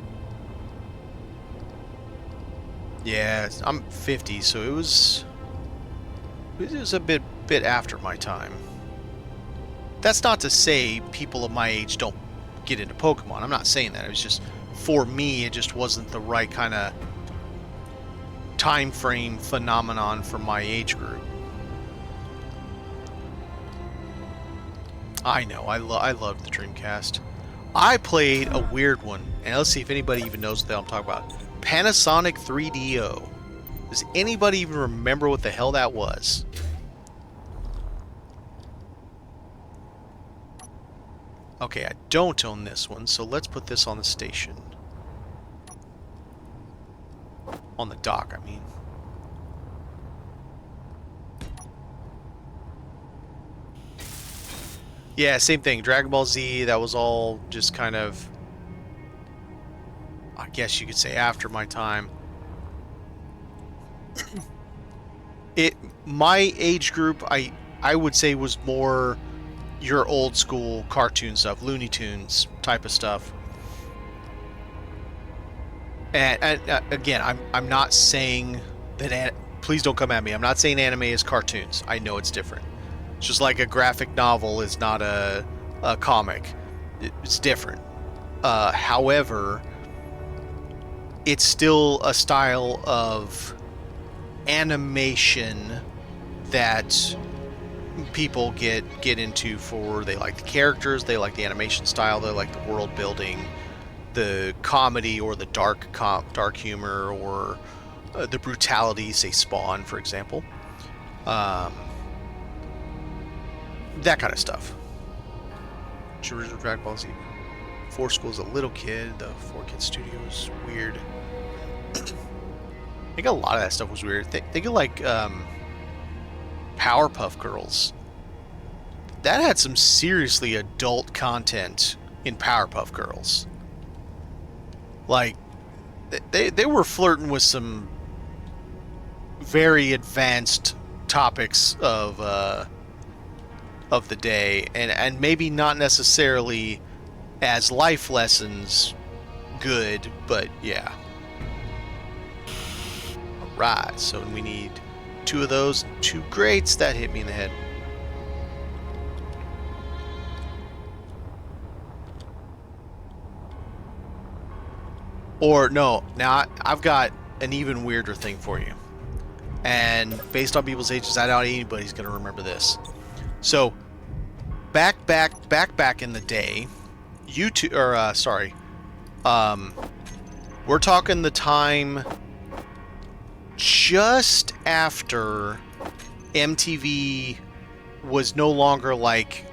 Yeah, I'm 50, so it was a bit after my time. That's not to say people of my age don't get into Pokemon. I'm not saying that. It was just, for me, it just wasn't the right kind of time frame phenomenon for my age group. I know, I loved the Dreamcast. I played a weird one, and let's see if anybody even knows what the hell I'm talking about. Panasonic 3DO. Does anybody even remember what the hell that was? Okay, I don't own this one, so let's put this on the station. On the dock, I mean. Yeah, same thing. Dragon Ball Z, that was all just kind of, I guess you could say, after my time. My age group, I would say, was more your old school cartoon stuff, Looney Tunes type of stuff. And again, I'm not saying that. Please don't come at me. I'm not saying anime is cartoons. I know it's different. It's just like a graphic novel is not a comic. It's different. However, it's still a style of animation that people get into for. They like the characters, they like the animation style, they like the world building, the comedy or the dark humor, or the brutality, say Spawn, for example. That kind of stuff. Original Dragon Ball Z. Four School is a little kid. The 4Kid Studio is weird. I think a lot of that stuff was weird. Think of like Powerpuff Girls. That had some seriously adult content in Powerpuff Girls. Like, they were flirting with some very advanced topics of of the day, and maybe not necessarily as life lessons good, but yeah. Alright, so we need 2 of those, 2 greats. That hit me in the head. Or no, now I've got an even weirder thing for you. And based on people's ages, I doubt anybody's going to remember this. So, back in the day, we're talking the time just after MTV was no longer like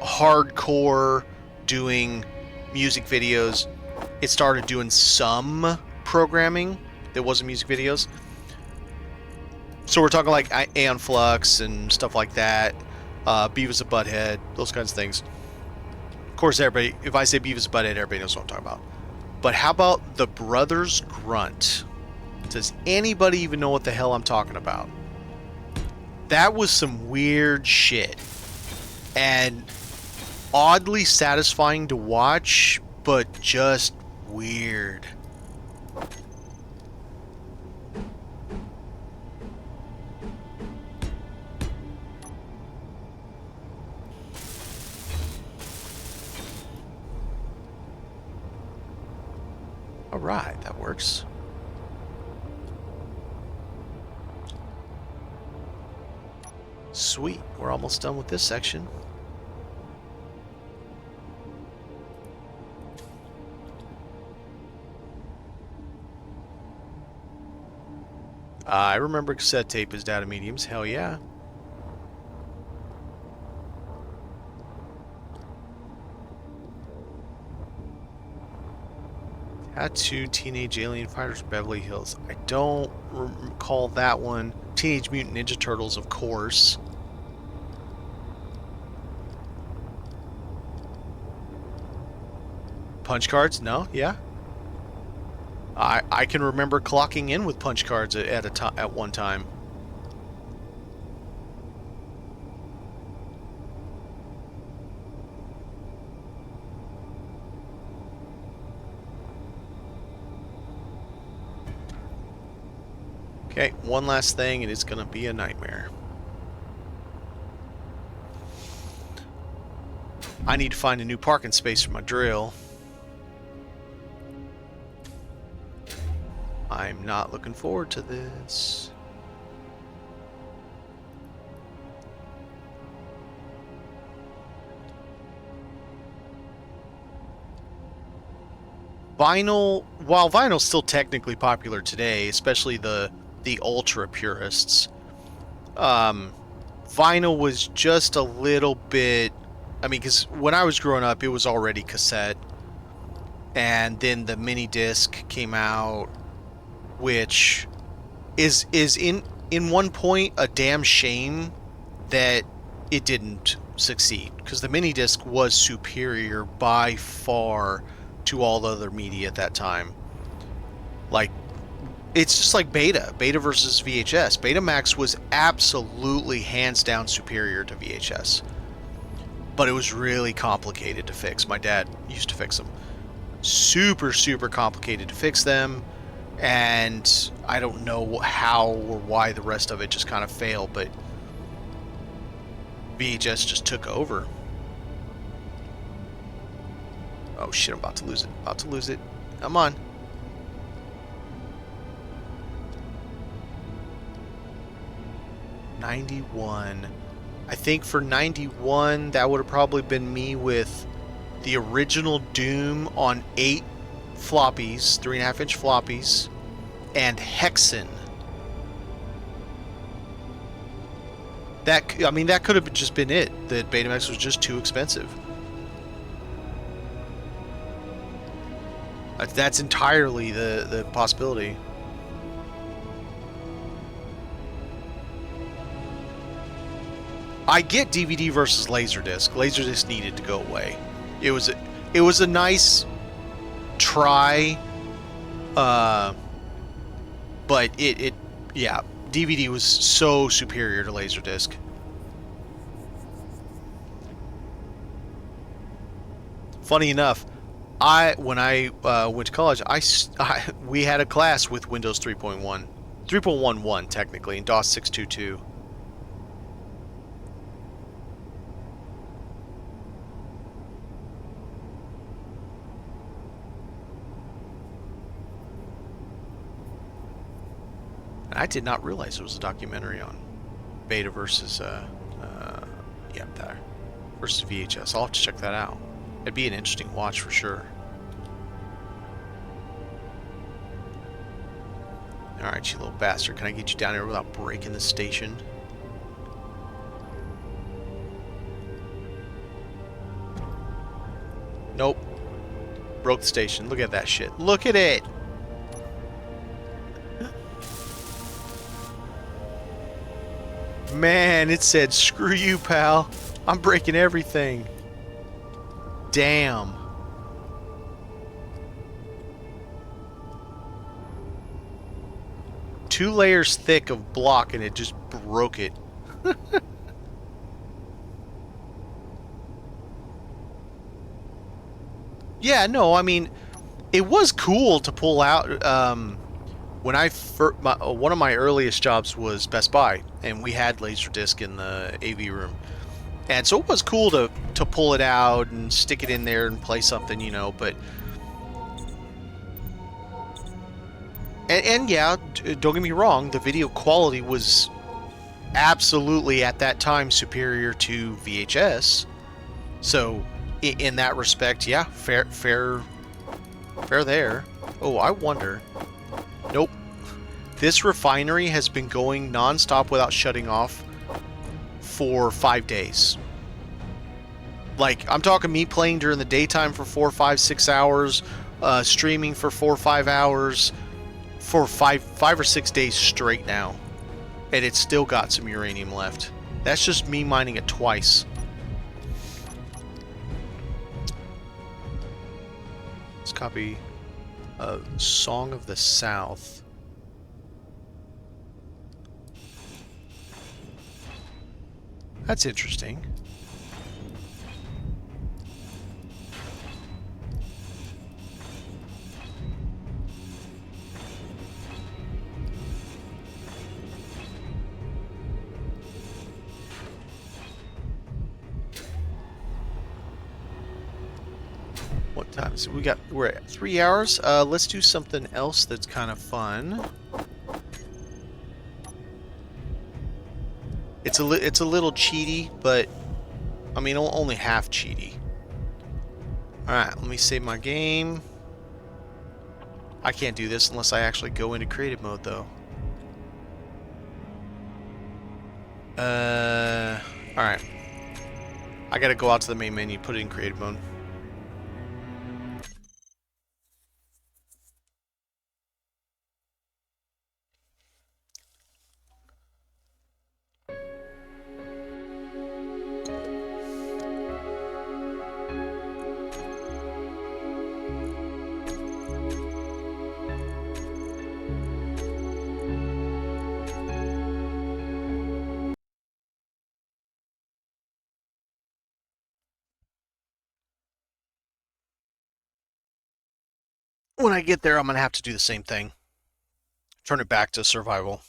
hardcore doing music videos. It started doing some programming that wasn't music videos. So we're talking like Aeon Flux and stuff like that, Beavis and Butthead, those kinds of things. Of course, everybody, if I say Beavis and Butthead, everybody knows what I'm talking about. But how about the Brothers Grunt? Does anybody even know what the hell I'm talking about? That was some weird shit. And oddly satisfying to watch, but just weird. Alright, that works. Sweet, we're almost done with this section. I remember cassette tape as data mediums, hell yeah. Tattoo Teenage Alien Fighters Beverly Hills. I don't recall that one. Teenage Mutant Ninja Turtles, of course. Punch cards? No? Yeah? I can remember clocking in with punch cards at one time. Okay, one last thing, and it's gonna be a nightmare. I need to find a new parking space for my drill. I'm not looking forward to this. Vinyl, while vinyl's still technically popular today, especially the ultra purists, vinyl was just a little bit, I mean, because when I was growing up, it was already cassette, and then the mini disc came out, which is in one point a damn shame that it didn't succeed, because the mini disc was superior by far to all other media at that time. Like, it's just like Beta versus VHS. Betamax was absolutely hands down superior to VHS, but it was really complicated to fix. My dad used to fix them. Super complicated to fix them. And I don't know how or why the rest of it just kind of failed, but VHS just took over. Oh shit, I'm about to lose it. About to lose it. Come on. '91. I think for '91, that would have probably been me with the original Doom on 8 floppies, 3.5-inch floppies, and Hexen. That could have just been it. That Betamax was just too expensive. That's entirely the possibility. I get DVD versus Laserdisc. Laserdisc needed to go away. It was a nice try, but yeah, DVD was so superior to Laserdisc. funny enough, when I went to college, we had a class with Windows 3.1, 3.11 technically, and DOS 622. And I did not realize there was a documentary on Beta versus versus VHS. I'll have to check that out. It'd be an interesting watch for sure. Alright, you little bastard. Can I get you down here without breaking the station? Nope. Broke the station. Look at that shit. Look at it! Man, it said, screw you, pal. I'm breaking everything. Damn. Two layers thick of block and it just broke it. Yeah, no, I mean, it was cool to pull out. When one of my earliest jobs was Best Buy, and we had Laserdisc in the AV room, and so it was cool to pull it out and stick it in there and play something, you know. But and yeah, don't get me wrong, the video quality was absolutely at that time superior to VHS. So in that respect, yeah, fair there. Oh, I wonder. Nope. This refinery has been going non-stop without shutting off for 5 days. Like, I'm talking me playing during the daytime for 4, 5, 6 hours, streaming for 4 or 5 hours for 5 or 6 days straight now. And it's still got some uranium left. That's just me mining it twice. Let's copy Song of the South. That's interesting. What time is it? We're at 3 hours. Let's do something else that's kind of fun. It's a little cheaty, but I mean only half cheaty. All right, let me save my game. I can't do this unless I actually go into creative mode, though. All right. I gotta go out to the main menu, put it in creative mode. When I get there, I'm gonna have to do the same thing. Turn it back to survival.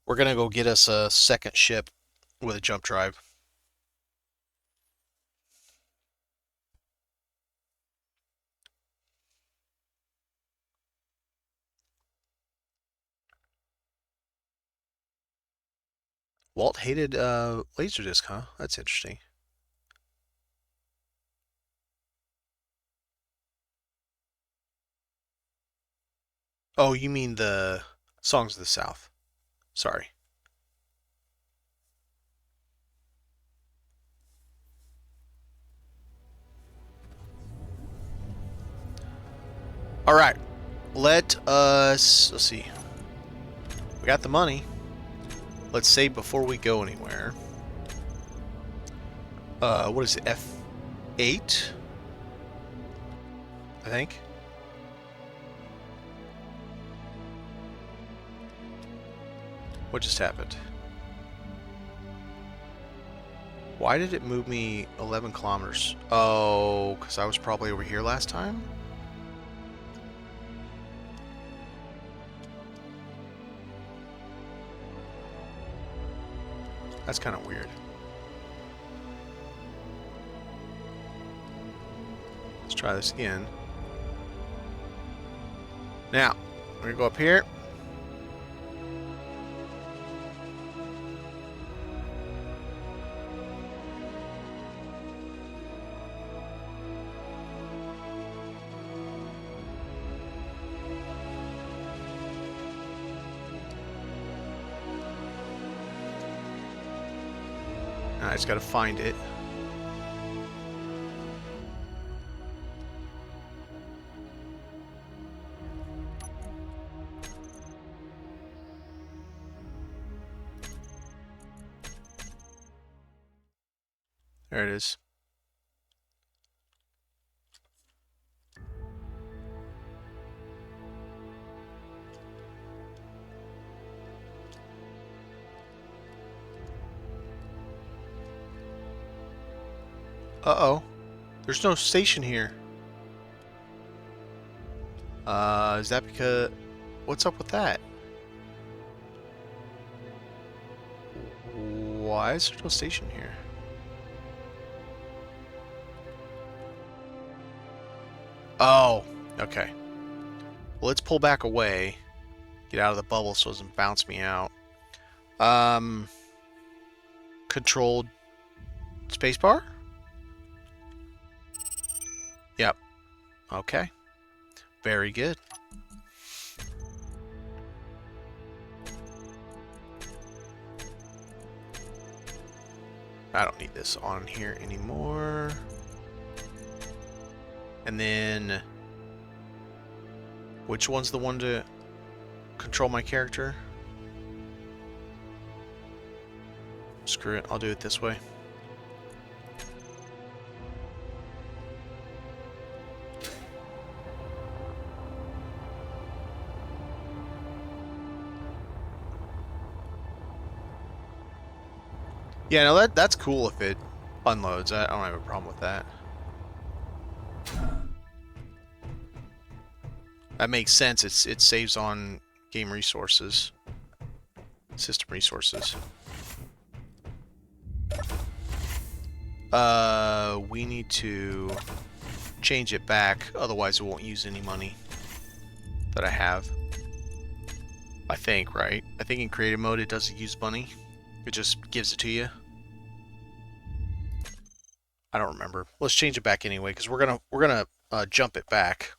We're gonna go get us a second ship with a jump drive. Walt hated Laserdisc, huh? That's interesting. Oh, you mean the Songs of the South. Sorry. All right. Let's see. We got the money. Let's save before we go anywhere. What is it? F8? I think. What just happened? Why did it move me 11 kilometers? Oh, because I was probably over here last time? That's kind of weird. Let's try this again. Now, we're going to go up here. I just got to find it. There it is. Uh-oh. There's no station here. Is that because... What's up with that? Why is there no station here? Oh, okay. Well, let's pull back away. Get out of the bubble so it doesn't bounce me out. Controlled spacebar? Yep. Okay. Very good. I don't need this on here anymore. And then... Which one's the one to control my character? Screw it, I'll do it this way. Yeah, no, that's cool if it unloads. I don't have a problem with that. That makes sense. It saves on game resources, system resources. We need to change it back, otherwise it won't use any money that I have. I think, right? I think in creative mode it doesn't use money. It just gives it to you. I don't remember. Let's change it back anyway, because we're gonna jump it back.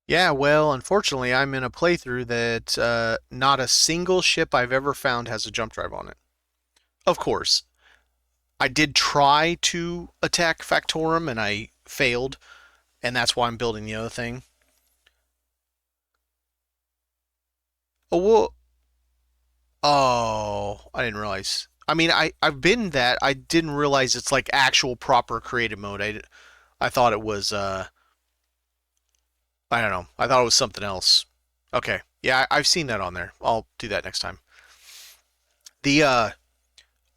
Yeah, well, unfortunately, I'm in a playthrough that not a single ship I've ever found has a jump drive on it. Of course, I did try to attack Factorum and I failed, and that's why I'm building the other thing. Oh, well, oh, I didn't realize. I mean, I've been that. I didn't realize it's like actual proper creative mode. I thought it was I don't know. I thought it was something else. Okay. Yeah, I've seen that on there. I'll do that next time. The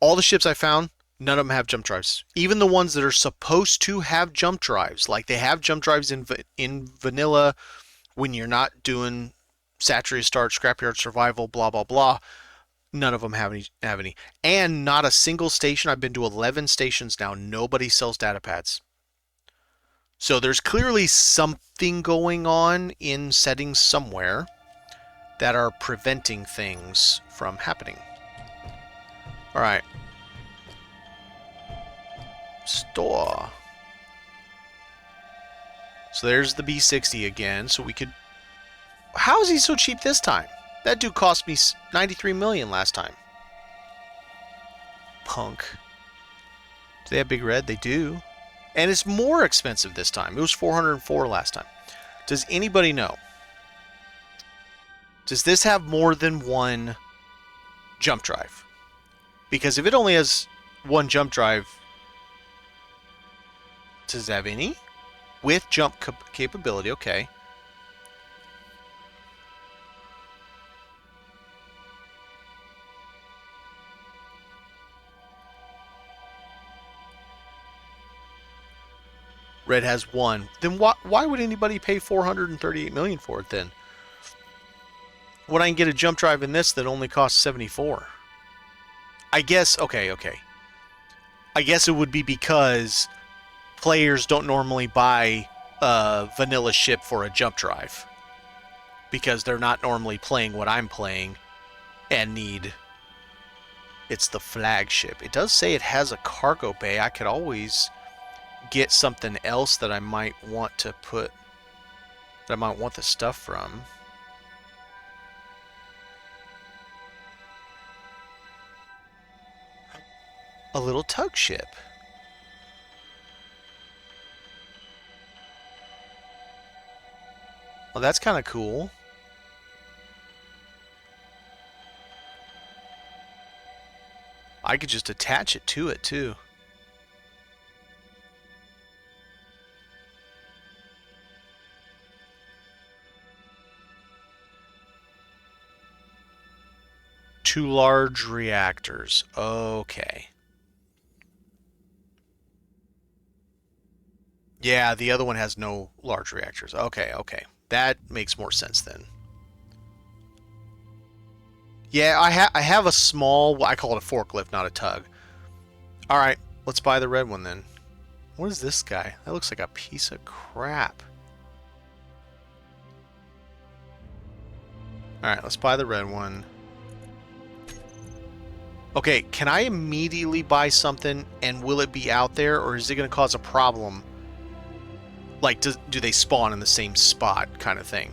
all the ships I found, none of them have jump drives. Even the ones that are supposed to have jump drives, like they have jump drives in vanilla when you're not doing Satreus Start, Scrapyard Survival, blah blah blah. None of them have any. And not a single station. I've been to 11 stations now. Nobody sells data pads. So there's clearly something going on in settings somewhere that are preventing things from happening. All right. Store. So there's the B60 again. So we could... How is he so cheap this time? That dude cost me 93 million last time. Punk. Do they have Big Red? They do. And it's more expensive this time. It was 404 last time. Does anybody know? Does this have more than one jump drive? Because if it only has one jump drive, does it have any? With jump capability, okay. Red has one. Then why would anybody pay $438 million for it then? When I can get a jump drive in this that only costs 74? I guess, okay. I guess it would be because players don't normally buy a vanilla ship for a jump drive. Because they're not normally playing what I'm playing and need... It's the flagship. It does say it has a cargo bay. I could always get something else that I might want to put... that I might want the stuff from. A little tug ship. Well, that's kind of cool. I could just attach it to it, too. Two large reactors. Okay. Yeah, the other one has no large reactors. Okay. That makes more sense then. Yeah, I have a small... Well, I call it a forklift, not a tug. Alright, let's buy the red one then. What is this guy? That looks like a piece of crap. Alright, let's buy the red one. Okay, can I immediately buy something and will it be out there, or is it going to cause a problem? Like, do they spawn in the same spot kind of thing?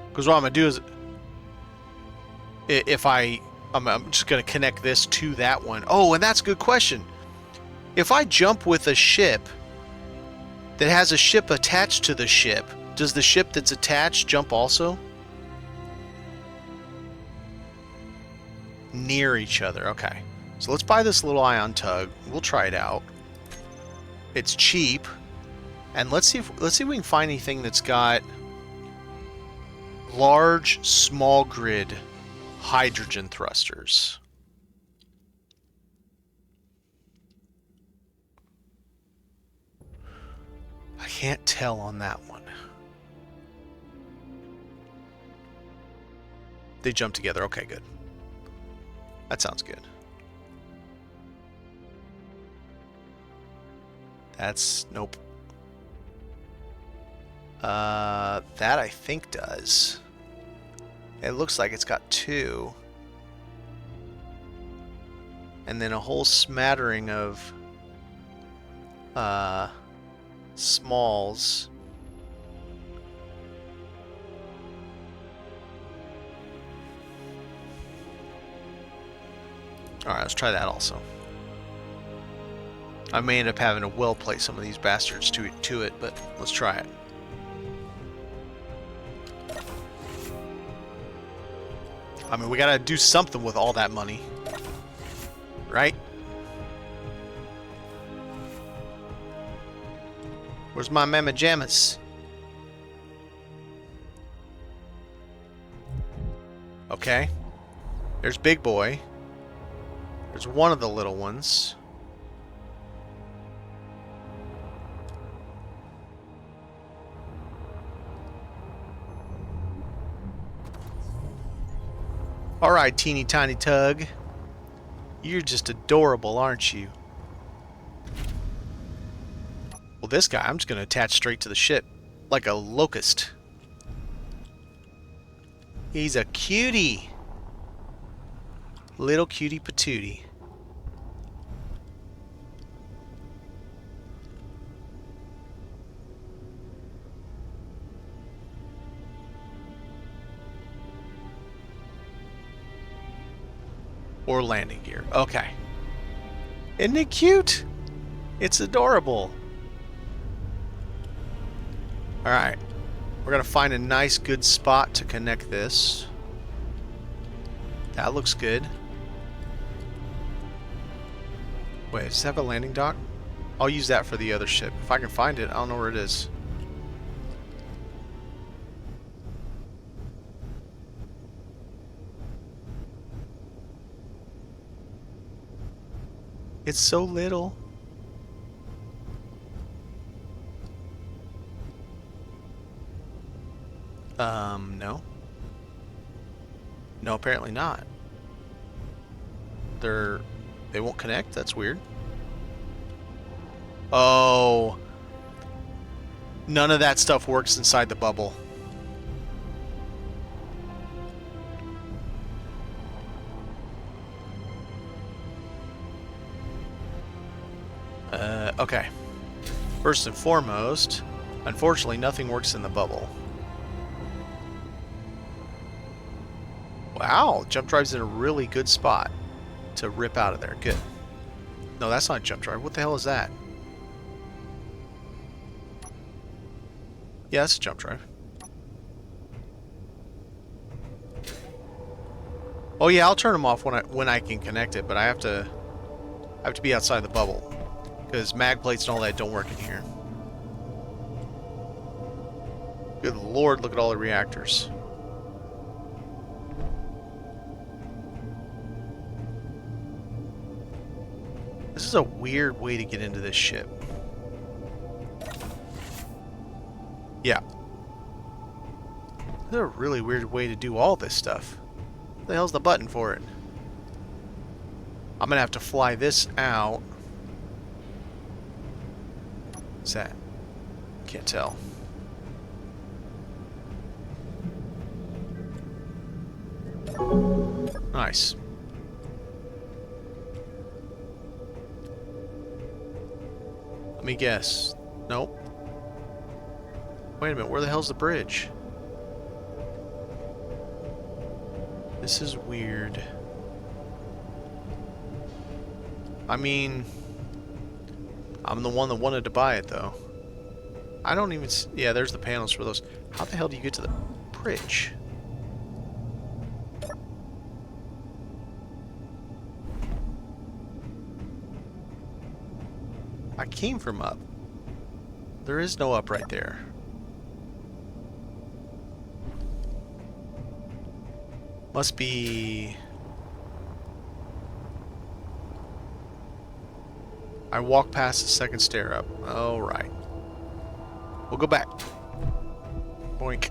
Because what I'm going to do is... If I'm just going to connect this to that one. Oh, and that's a good question. If I jump with a ship that has a ship attached to the ship, does the ship that's attached jump also? Near each other. Okay. So let's buy this little ion tug. We'll try it out. It's cheap. And let's see if we can find anything that's got large, small grid hydrogen thrusters. I can't tell on that one. They jump together. Okay, good. That sounds good. That's... nope. That I think does. It looks like it's got two. And then a whole smattering of smalls. Alright, let's try that also. I may end up having to well play some of these bastards to it, but let's try it. I mean, we gotta do something with all that money. Right? Where's my mamma jammas? Okay. There's Big Boy. There's one of the little ones. Alright, teeny tiny tug. You're just adorable, aren't you? Well, this guy, I'm just going to attach straight to the ship. Like a locust. He's a cutie. Little cutie patootie. Or landing gear. Okay. Isn't it cute? It's adorable. Alright. We're going to find a nice, good spot to connect this. That looks good. Wait, does it have a landing dock? I'll use that for the other ship. If I can find it, I don't know where it is. It's so little. No. No, apparently not. They won't connect? That's weird. Oh. None of that stuff works inside the bubble. Okay. First and foremost, unfortunately, nothing works in the bubble. Wow, jump drive's in a really good spot to rip out of there. Good. No, that's not jump drive. What the hell is that? Yeah, that's a jump drive. Oh yeah, I'll turn them off when I can connect it, but I have to be outside the bubble because mag plates and all that don't work in here. Good lord, look at all the reactors. This is a weird way to get into this ship. Yeah. This is a really weird way to do all this stuff. What the hell's the button for it? I'm gonna have to fly this out. What's that? Can't tell. Nice. Let me guess. Nope. Wait a minute, where the hell's the bridge? This is weird. I mean, I'm the one that wanted to buy it, though. I don't even... Yeah, there's the panels for those. How the hell do you get to the bridge? I came from up. There is no up right there. Must be... I walked past the second stair up. Oh, right. We'll go back. Boink.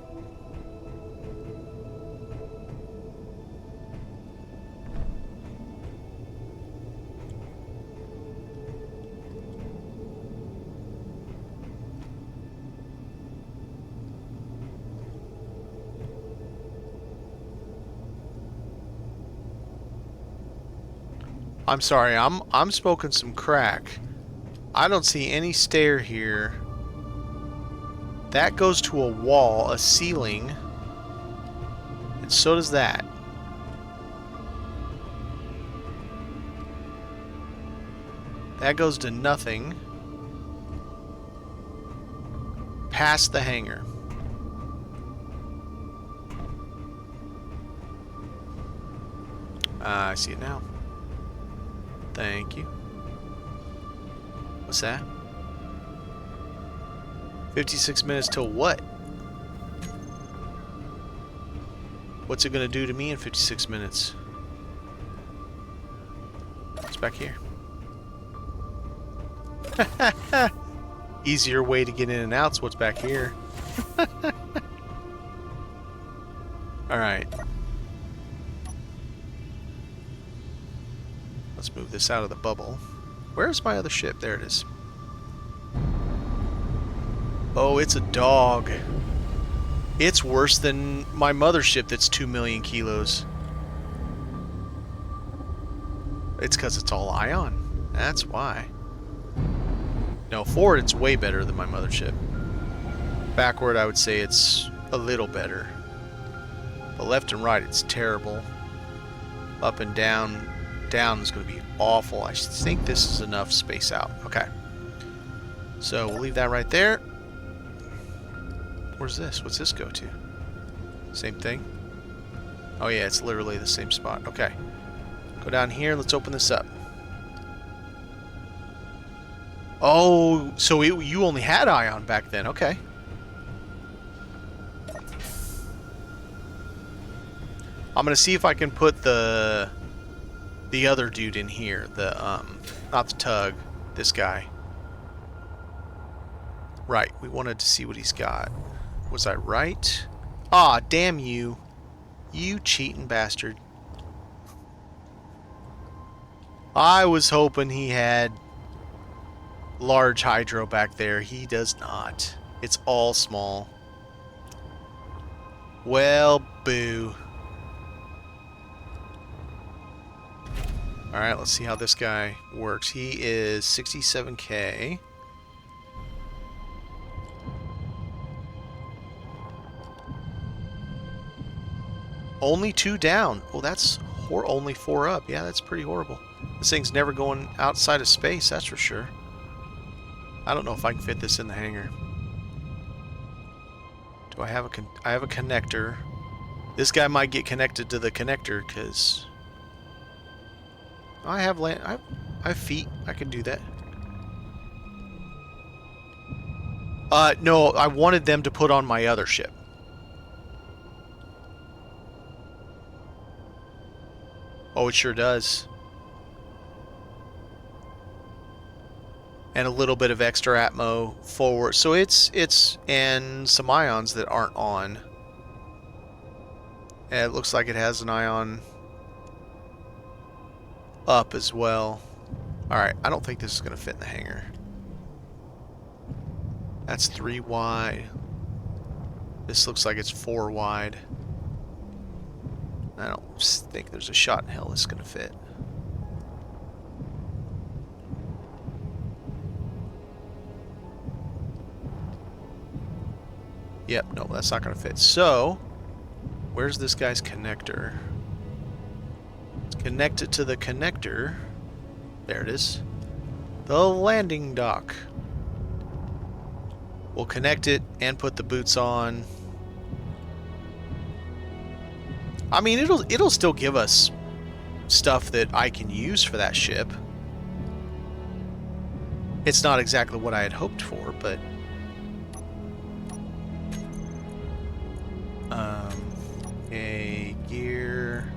I'm sorry, I'm smoking some crack. I don't see any stair here. That goes to a wall, a ceiling. And so does that. That goes to nothing. Past the hangar. I see it now. Thank you. What's that? 56 minutes till what? What's it gonna do to me in 56 minutes? What's back here? Easier way to get in and out's what's back here. Alright. Let's move this out of the bubble. Where's my other ship? There it is. Oh, it's a dog. It's worse than my mothership that's 2 million kilos. It's because it's all ion. That's why. No, forward it's way better than my mothership. Backward I would say it's a little better. But left and right it's terrible. Up and down. Down is going to be awful. I think this is enough space out. Okay. So we'll leave that right there. Where's this? What's this go to? Same thing? Oh yeah, it's literally the same spot. Okay. Go down here. Let's open this up. Oh, so you only had ion back then. Okay. I'm gonna see if I can put the other dude in here. The not the tug. This guy. Right. We wanted to see what he's got. Was I right? Ah, damn you. You cheating bastard. I was hoping he had large hydro back there. He does not. It's all small. Well, boo. Alright, let's see how this guy works. He is 67k. Only 2 down. Oh, that's only 4 up. Yeah, that's pretty horrible. This thing's never going outside of space, that's for sure. I don't know if I can fit this in the hangar. Do I have I have a connector. This guy might get connected to the connector because I have I have feet. I can do that. No, I wanted them to put on my other ship. Oh, it sure does. And a little bit of extra atmo forward. So it's and some ions that aren't on. And it looks like it has an ion up as well. Alright, I don't think this is going to fit in the hangar. That's 3 wide. This looks like it's 4 wide. I don't think there's a shot in hell this is going to fit. Yep, no, that's not going to fit. So, where's this guy's connector? Let's connect it to the connector. There it is. The landing dock. We'll connect it and put the boots on. I mean, it'll still give us stuff that I can use for that ship. It's not exactly what I had hoped for, but a gear.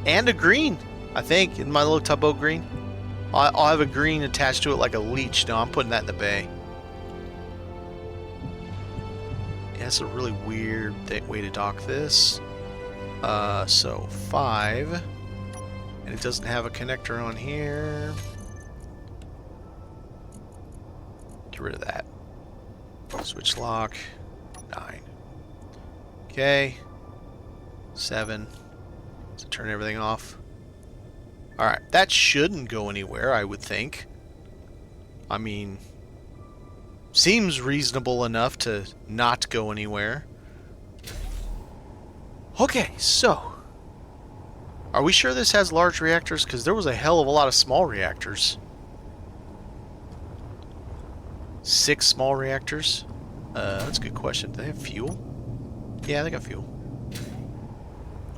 And a green, I think, in my little tugboat green. I'll have a green attached to it like a leech. No, I'm putting that in the bay. Yeah, that's a really weird way to dock this. So 5. And it doesn't have a connector on here. Get rid of that. Switch lock. 9. Okay. 7. So turn everything off. Alright, that shouldn't go anywhere, I would think. I mean, seems reasonable enough to not go anywhere. Okay, so are we sure this has large reactors? Because there was a hell of a lot of small reactors. 6 small reactors? That's a good question. Do they have fuel? Yeah, they got fuel.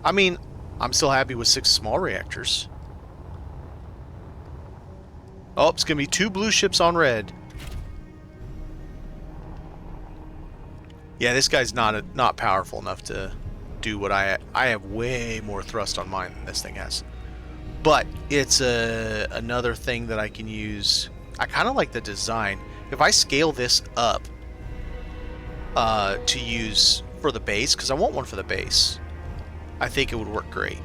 I mean, I'm still happy with 6 small reactors. Oh, it's going to be 2 blue ships on red. Yeah, this guy's not powerful enough to do what I have way more thrust on mine than this thing has. But it's another thing that I can use. I kind of like the design. If I scale this up to use for the base, because I want one for the base, I think it would work great.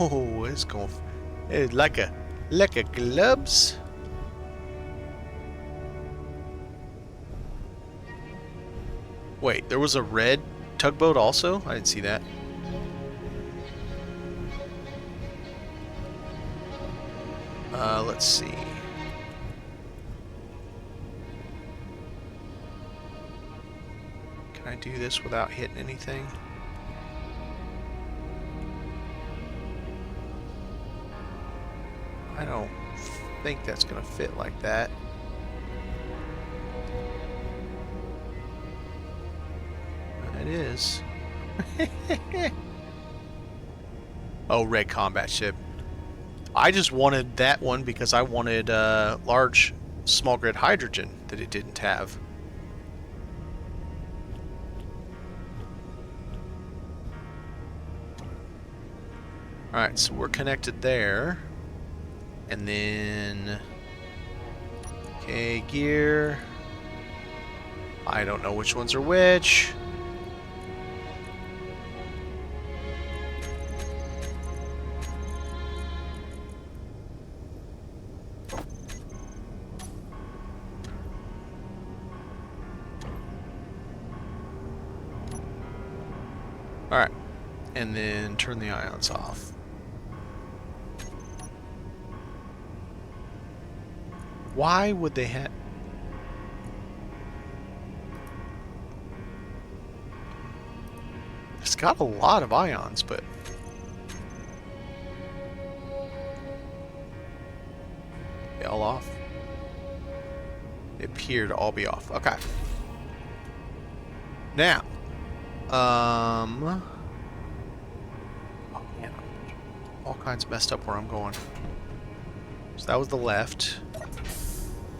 Oh, it's going like a gloves. Wait, there was a red tugboat also? I didn't see that. Let's see. Can I do this without hitting anything? I don't think that's going to fit like that. It is. Oh, red combat ship. I just wanted that one because I wanted large small grid hydrogen that it didn't have. Alright, so we're connected there. And then... Okay, gear. I don't know which ones are which. Alright. And then turn the ions off. Why would they have... It's got a lot of ions, but... They all off? They appear to all be off. Okay. Now. Oh man. All kinds messed up where I'm going. So that was the left.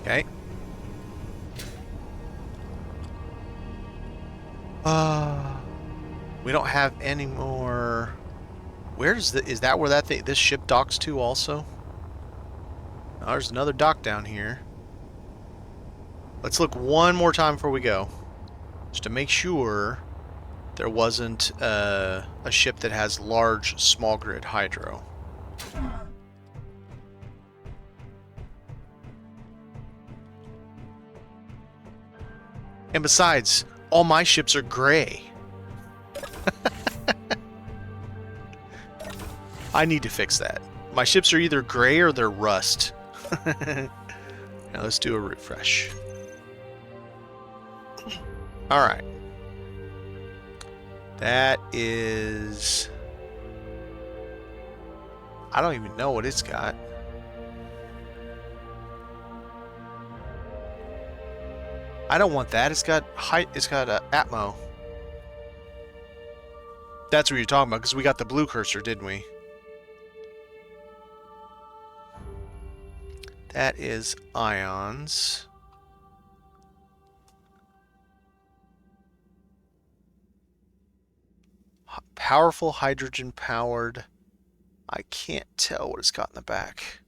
Okay. We don't have any more... Where's the... Is that where that thing... This ship docks to also? Oh, there's another dock down here. Let's look one more time before we go. Just to make sure there wasn't a ship that has large small grid hydro. And besides, all my ships are gray. I need to fix that. My ships are either gray or they're rust. Now let's do a refresh. Alright. That is... I don't even know what it's got. I don't want that. It's got height. It's got Atmo. That's what you're talking about, because we got the blue cursor, didn't we? That is ions. Powerful hydrogen powered. I can't tell what it's got in the back.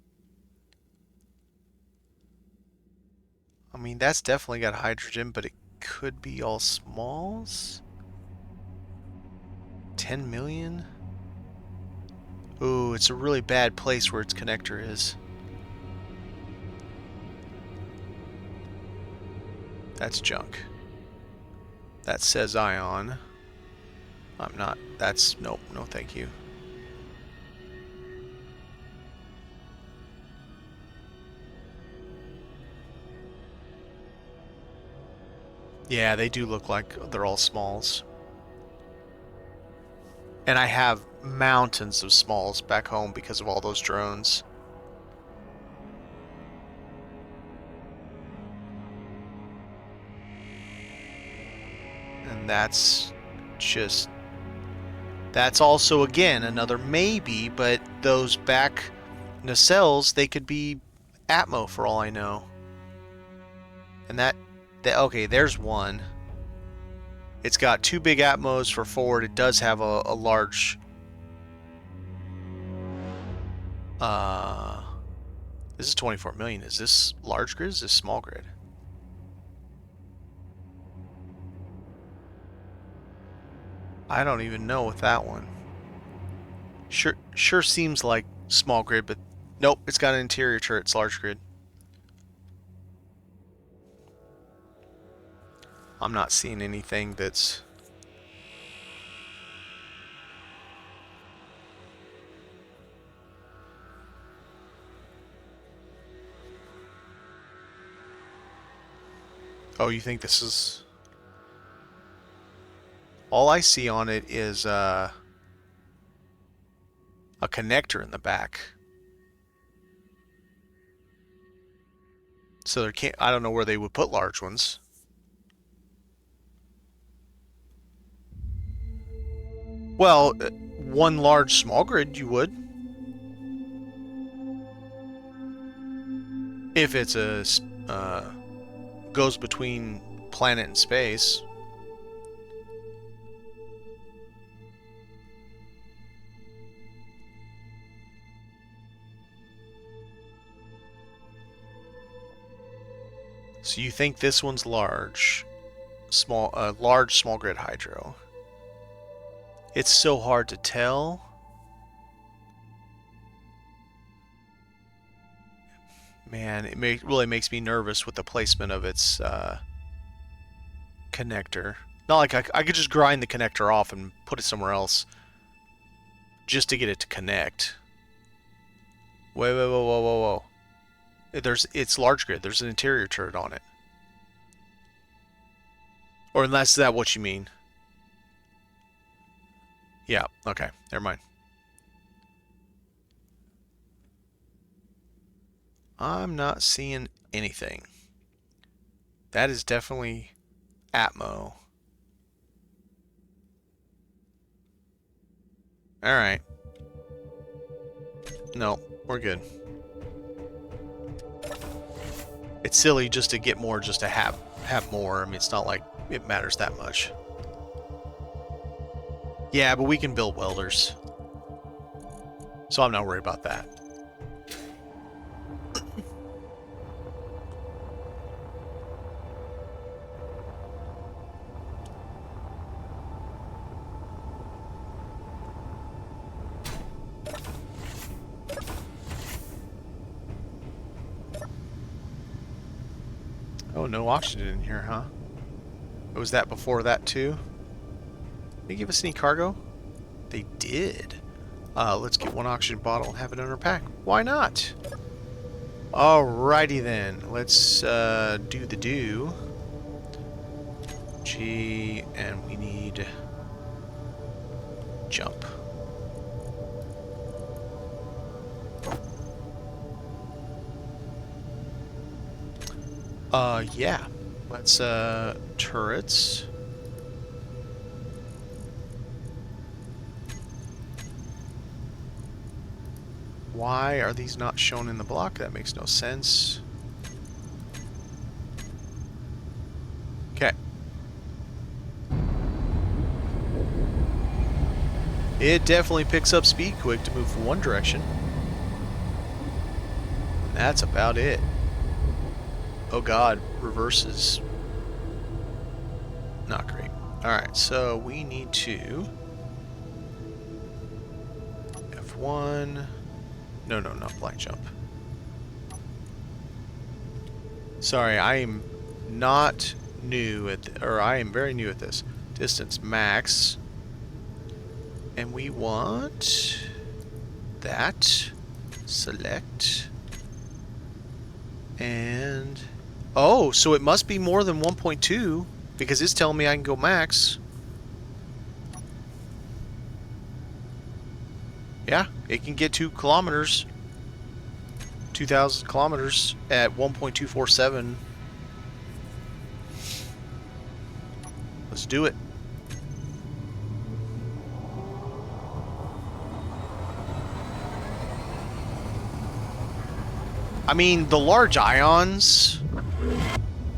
I mean, that's definitely got hydrogen, but it could be all smalls. 10 million? Ooh, it's a really bad place where its connector is. That's junk. That says ion. I'm not. That's... Nope. No thank you. Yeah, they do look like they're all smalls. And I have mountains of smalls back home because of all those drones. And that's just... That's also, again, another maybe, but those back nacelles, they could be Atmo for all I know. And that okay, there's one. It's got two big Atmos for forward. It does have a large... This is 24 million. Is this large grid? Is this small grid? I don't even know with that one. Sure seems like small grid, but nope, it's got an interior turret. It's large grid. I'm not seeing anything that's... Oh, you think this is... All I see on it is a connector in the back. So there can't. I don't know where they would put large ones. Well, one large small grid you would. If it's a goes between planet and space. So you think this one's large, large small grid hydro? It's so hard to tell. Man, it really makes me nervous with the placement of its connector. Not like I could just grind the connector off and put it somewhere else just to get it to connect. Wait, whoa, whoa, whoa, whoa. It's large grid. There's an interior turret on it. Or unless that's what you mean. Yeah, okay. Never mind. I'm not seeing anything. That is definitely Atmo. Alright. No, we're good. It's silly just to get more, just to have more. I mean, it's not like it matters that much. Yeah, but we can build welders. So I'm not worried about that. Oh, no oxygen in here, huh? Was that before that too? Did they give us any cargo? They did. Let's get one oxygen bottle and have it in our pack. Why not? Alrighty then. Let's do the do. G, and we need jump. Yeah. Let's, turrets. Why are these not shown in the block? That makes no sense. Okay. It definitely picks up speed quick to move from one direction. And that's about it. Oh god, reverses. Not great. Alright, so we need to F1. No, not black jump. Sorry, I am not new at, or I am very new at this. Distance max. And we want that. Select. And oh, so it must be more than 1.2 because it's telling me I can go max. Yeah, it can get 2 kilometers. 2,000 kilometers at 1.247. Let's do it. I mean, the large ions,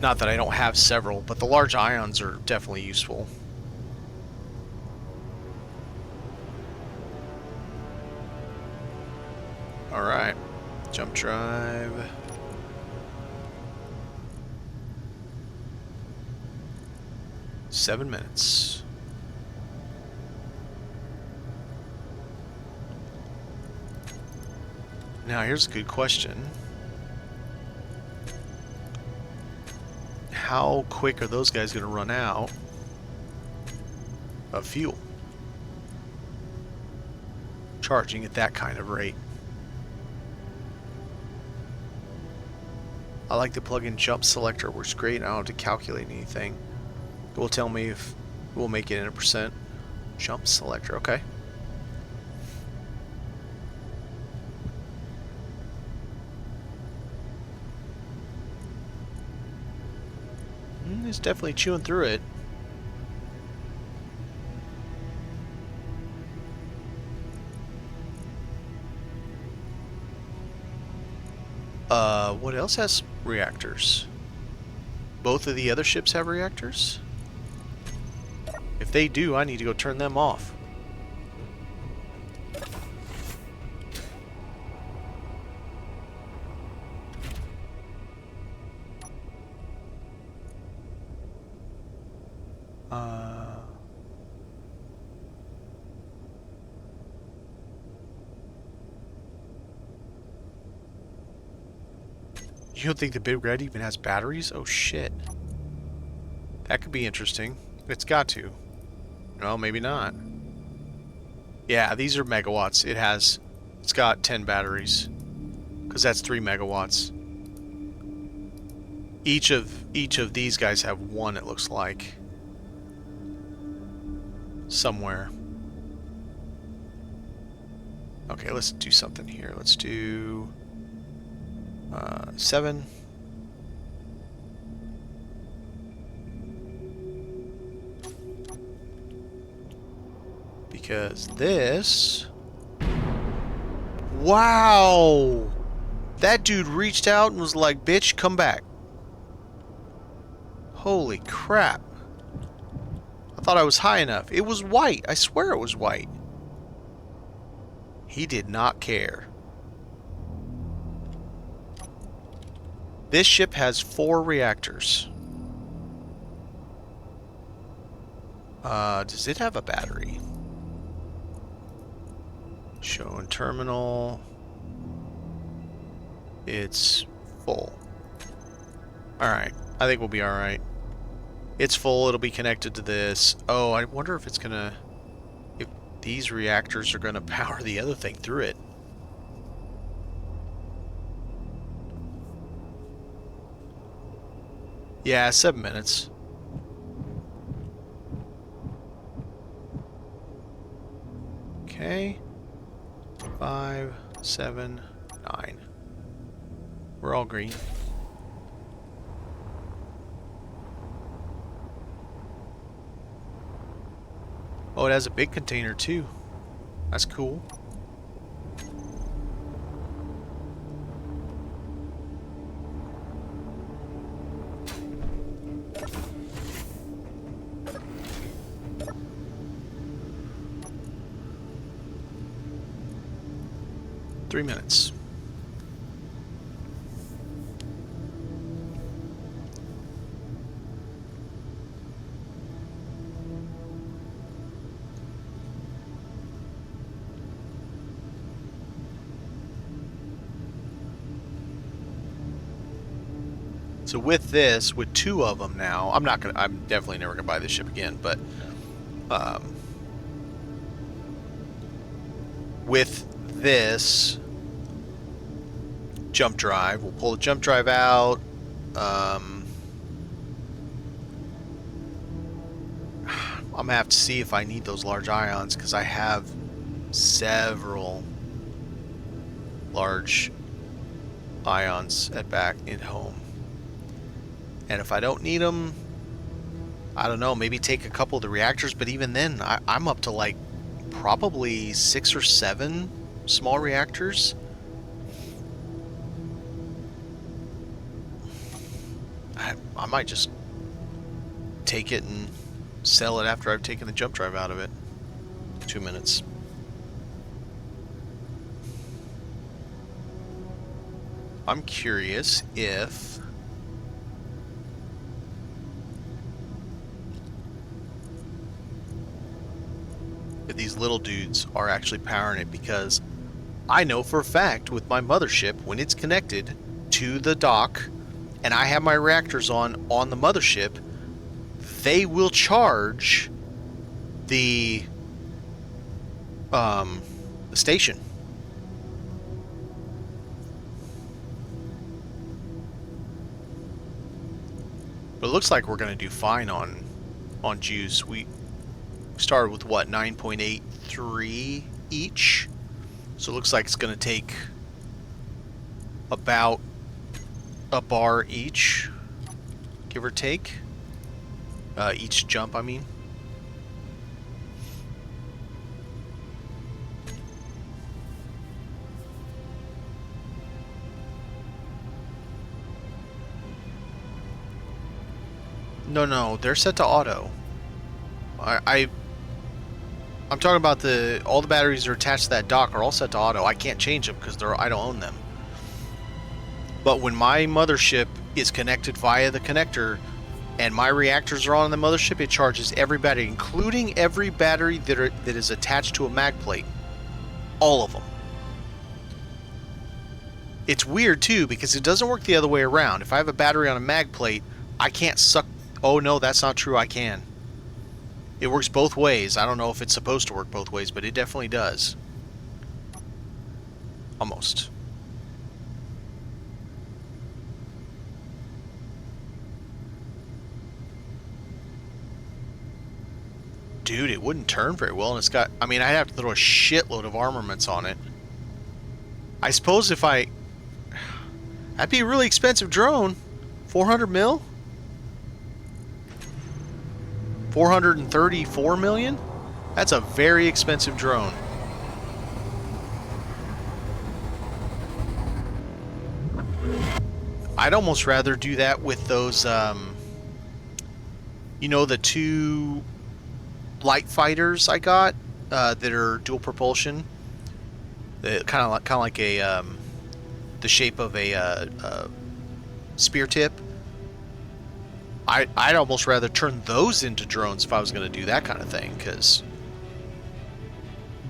not that I don't have several, but the large ions are definitely useful. Alright, jump drive. Seven minutes. Now here's a good question. How quick are those guys going to run out of fuel? Charging at that kind of rate. I like the plug-in jump selector, works great. I don't have to calculate anything. It will tell me if we'll make it in a percent. Jump selector, okay. is definitely chewing through it. What else has reactors? Both of the other ships have reactors? If they do, I need to go turn them off. You don't think the Big Red even has batteries? Oh shit. That could be interesting. It's got to. No, maybe not. Yeah, these are megawatts. It's got 10 batteries. Because that's 3 megawatts. Each of these guys have one, it looks like. Somewhere. Okay, let's do something here. Let's do 7. Because this... Wow! That dude reached out and was like, bitch, come back. Holy crap. I thought I was high enough. It was white. I swear it was white. He did not care. This ship has 4 reactors. Does it have a battery? Show in terminal. It's full. Alright. I think we'll be alright. It's full. It'll be connected to this. Oh, I wonder if it's gonna... If these reactors are gonna power the other thing through it. Yeah, 7 minutes. Okay. 5, 7, 9. We're all green. Oh, it has a big container too. That's cool. Three minutes. So with this, with 2 of them now, I'm definitely never gonna buy this ship again, but with this jump drive, we'll pull the jump drive out. I'm gonna have to see if I need those large ions, because I have several large ions back at home. And if I don't need them, I don't know, maybe take a couple of the reactors, but even then, I'm up to like probably 6 or 7 small reactors. I might just take it and sell it after I've taken the jump drive out of it. 2 minutes. I'm curious if these little dudes are actually powering it, because I know for a fact with my mothership, when it's connected to the dock and I have my reactors on the mothership, they will charge the station. But it looks like we're going to do fine on juice. We started with what, 9.83 each, so it looks like it's going to take about a bar each, give or take. Each jump, I mean. No, they're set to auto. I'm talking about all the batteries that are attached to that dock are all set to auto. I can't change them because I don't own them. But when my mothership is connected via the connector and my reactors are on the mothership, it charges every battery, including every battery that is attached to a mag plate. All of them. It's weird too because it doesn't work the other way around. If I have a battery on a mag plate, I can't suck. Oh no, that's not true. I can. It works both ways. I don't know if it's supposed to work both ways, but it definitely does. Almost. Dude, it wouldn't turn very well, and it's got... I mean, I'd have to throw a shitload of armaments on it. I suppose if I... That'd be a really expensive drone. 400 mil? 434 million? That's a very expensive drone. I'd almost rather do that with those, you know, the two light fighters I got that are dual propulsion. Kind of like a the shape of a spear tip. I'd almost rather turn those into drones if I was going to do that kind of thing,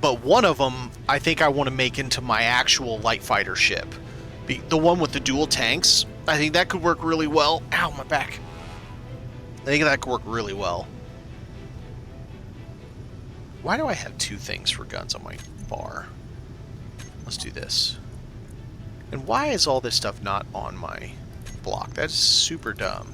but one of them I think I want to make into my actual light fighter ship. The one with the dual tanks, I think that could work really well. Ow, my back. I think that could work really well. Why do I have two things for guns on my bar? Let's do this. And why is all this stuff not on my block? That's super dumb.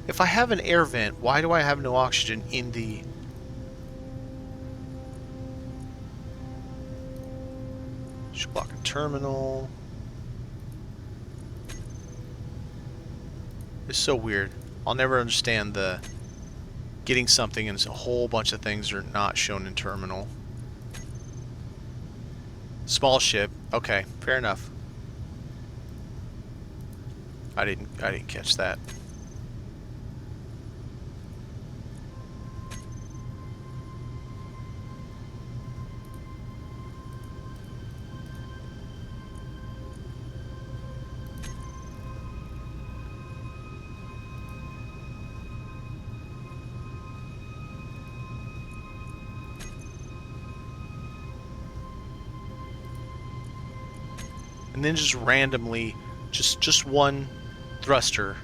If I have an air vent, why do I have no oxygen in the... Should block a terminal. It's so weird. I'll never understand the getting something and a whole bunch of things are not shown in terminal. Small ship. Okay, fair enough. I didn't catch that. And then just randomly, just one thruster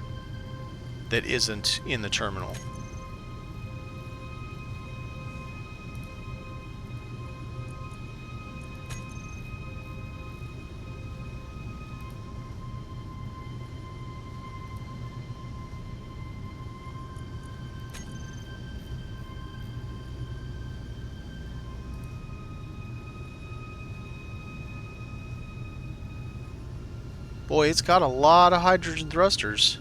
that isn't in the terminal. Boy, it's got a lot of hydrogen thrusters.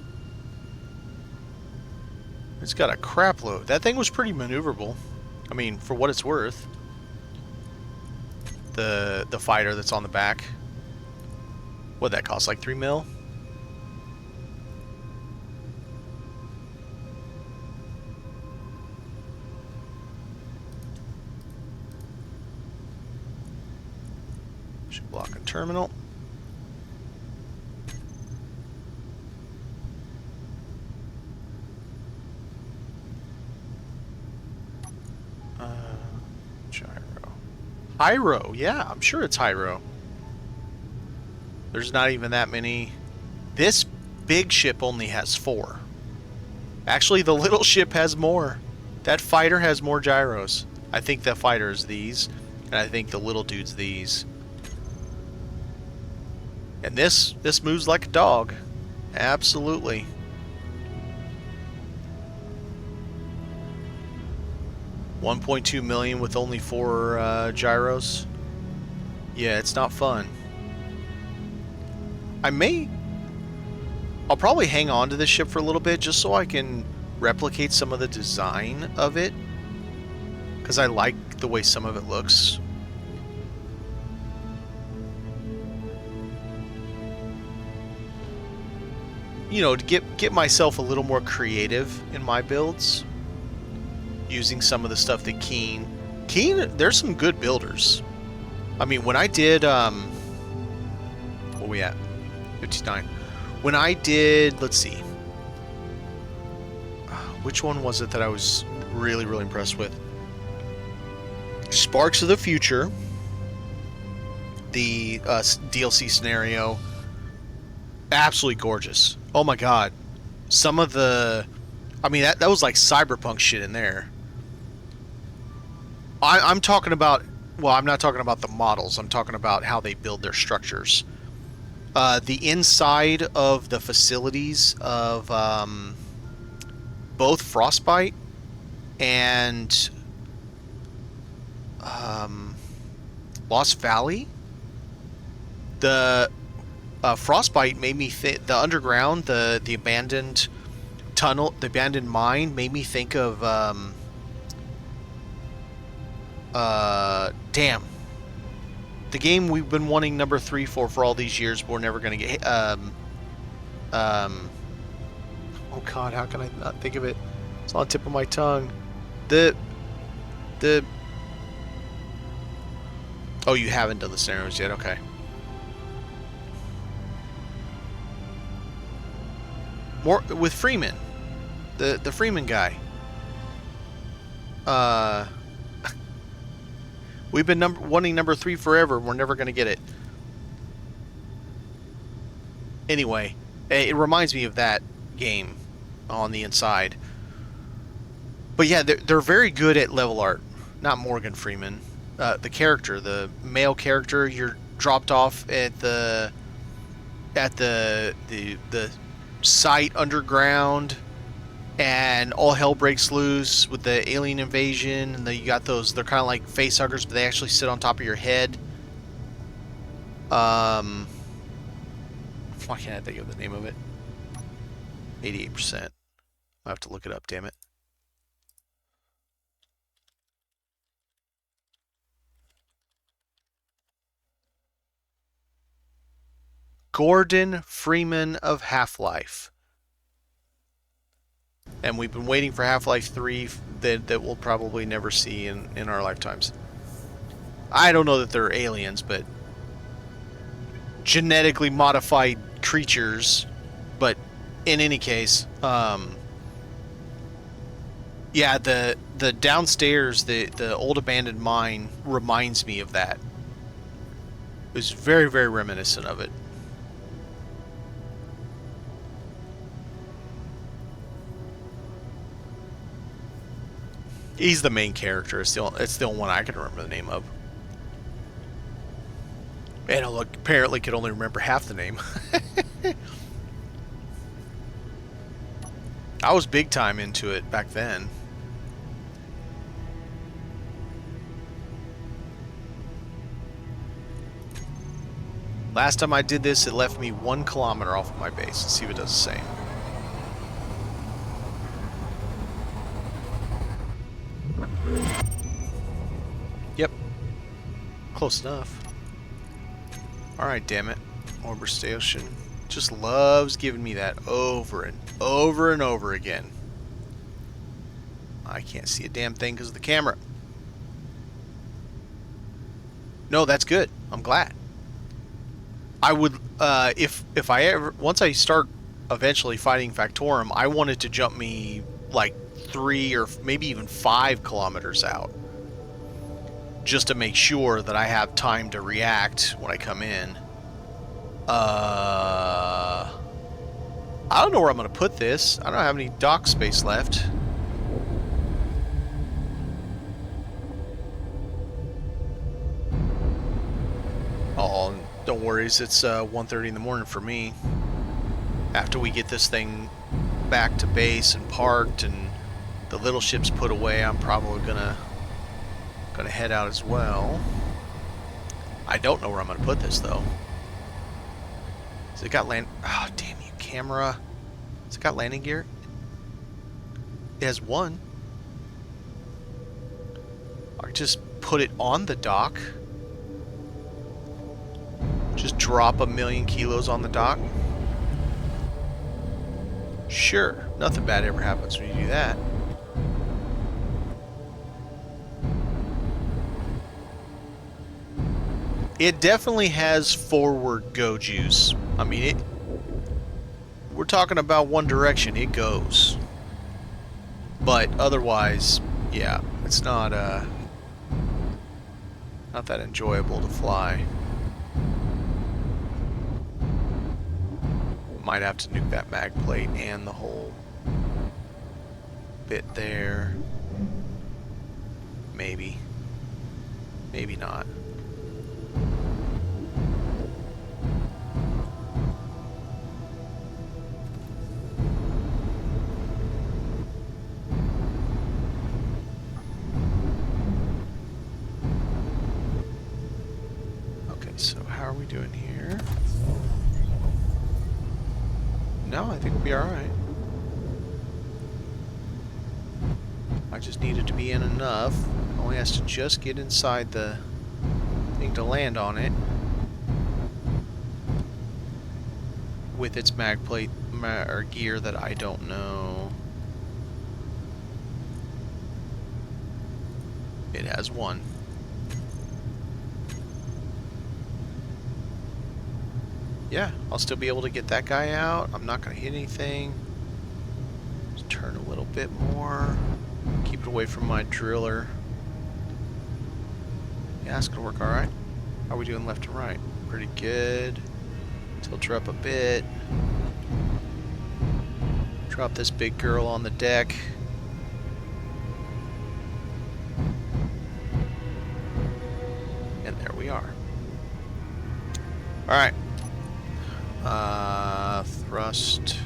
It's got a crap load. That thing was pretty maneuverable. I mean, for what it's worth. The fighter that's on the back. What'd that cost? Like 3 mil? Should block a terminal. Hyro, yeah, I'm sure it's Hyro. There's not even that many. This big ship only has 4. Actually, the little ship has more. That fighter has more gyros. I think the fighter is these, and I think the little dude's these. And this moves like a dog. Absolutely. 1.2 million with only 4 gyros. Yeah, it's not fun. I'll probably hang on to this ship for a little bit just so I can replicate some of the design of it, because I like the way some of it looks. You know, to get myself a little more creative in my builds, using some of the stuff that Keen, there's some good builders. I mean, when I did, what are we at? 59. When I did, let's see, which one was it that I was really, really impressed with? Sparks of the Future, the DLC scenario, absolutely gorgeous. Oh my god. Some of the, I mean, that was like cyberpunk shit in there. I'm talking about, well, I'm not talking about the models. I'm talking about how they build their structures. The inside of the facilities of both Frostbite and Lost Valley. The Frostbite made me think, the underground, the abandoned tunnel, the abandoned mine made me think of damn, the game we've been wanting number 3 for all these years, but we're never gonna get. Oh god, how can I not think of it? It's on the tip of my tongue. Oh, you haven't done the scenarios yet. Okay. More with Freeman, the Freeman guy. We've been wanting number 3 forever. We're never going to get it. Anyway, it reminds me of that game on the inside. But yeah, they're very good at level art. Not Morgan Freeman. The character, the male character, you're dropped off at the site underground, and all hell breaks loose with the alien invasion, and then you got those, they're kind of like face huggers, but they actually sit on top of your head. Why can't I think of the name of it? 88%. I have to look it up, damn it. Gordon Freeman of Half-Life. And we've been waiting for Half-Life 3 that we'll probably never see in our lifetimes. I don't know that they're aliens, but genetically modified creatures. But in any case, yeah, the downstairs, the old abandoned mine reminds me of that. It was very, very reminiscent of it. He's the main character. It's the only one I can remember the name of. And I apparently could only remember half the name. I was big time into it back then. Last time I did this, it left me 1 kilometer off of my base. Let's see if it does the same. Yep. Close enough. Alright, damn it. Orbor Station just loves giving me that over and over and over again. I can't see a damn thing because of the camera. No, that's good. I'm glad. I would, if I ever, once I start eventually fighting Factorum, I want it to jump me like 3 or maybe even 5 kilometers out, just to make sure that I have time to react when I come in. I don't know where I'm going to put this. I don't have any dock space left. Oh, don't worry, it's 1:30 in the morning for me. After we get this thing back to base and parked and the little ship's put away, I'm probably gonna Gonna head out as well. I don't know where I'm gonna put this though. Has it got land? Oh, damn you, camera. Has it got landing gear? It has one. I could just put it on the dock. Just drop 1,000,000 kilos on the dock. Sure, nothing bad ever happens when you do that. It definitely has forward go juice. I mean, we're talking about one direction, it goes. But otherwise, yeah, it's not that enjoyable to fly. Might have to nuke that mag plate and the whole bit there. Maybe. Maybe not. Okay, so how are we doing here? No, I think we'll be alright. I just needed to be in enough. Only has to just get inside the thing to land on it. With its mag plate or gear that I don't know. It has one. Yeah, I'll still be able to get that guy out. I'm not going to hit anything. Just turn a little bit more. Keep it away from my driller. Yeah, it's going to work alright. How are we doing left and right? Pretty good. Tilt her up a bit. Drop this big girl on the deck. And there we are. Alright. Thrust.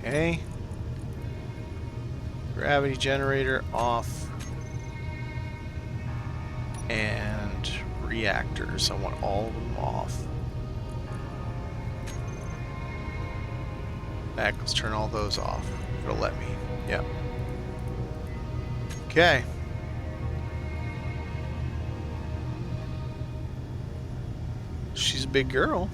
Okay. Gravity generator off. And reactors. I want all of them off. Back, let's turn all those off. It'll let me. Yep. Okay. She's a big girl.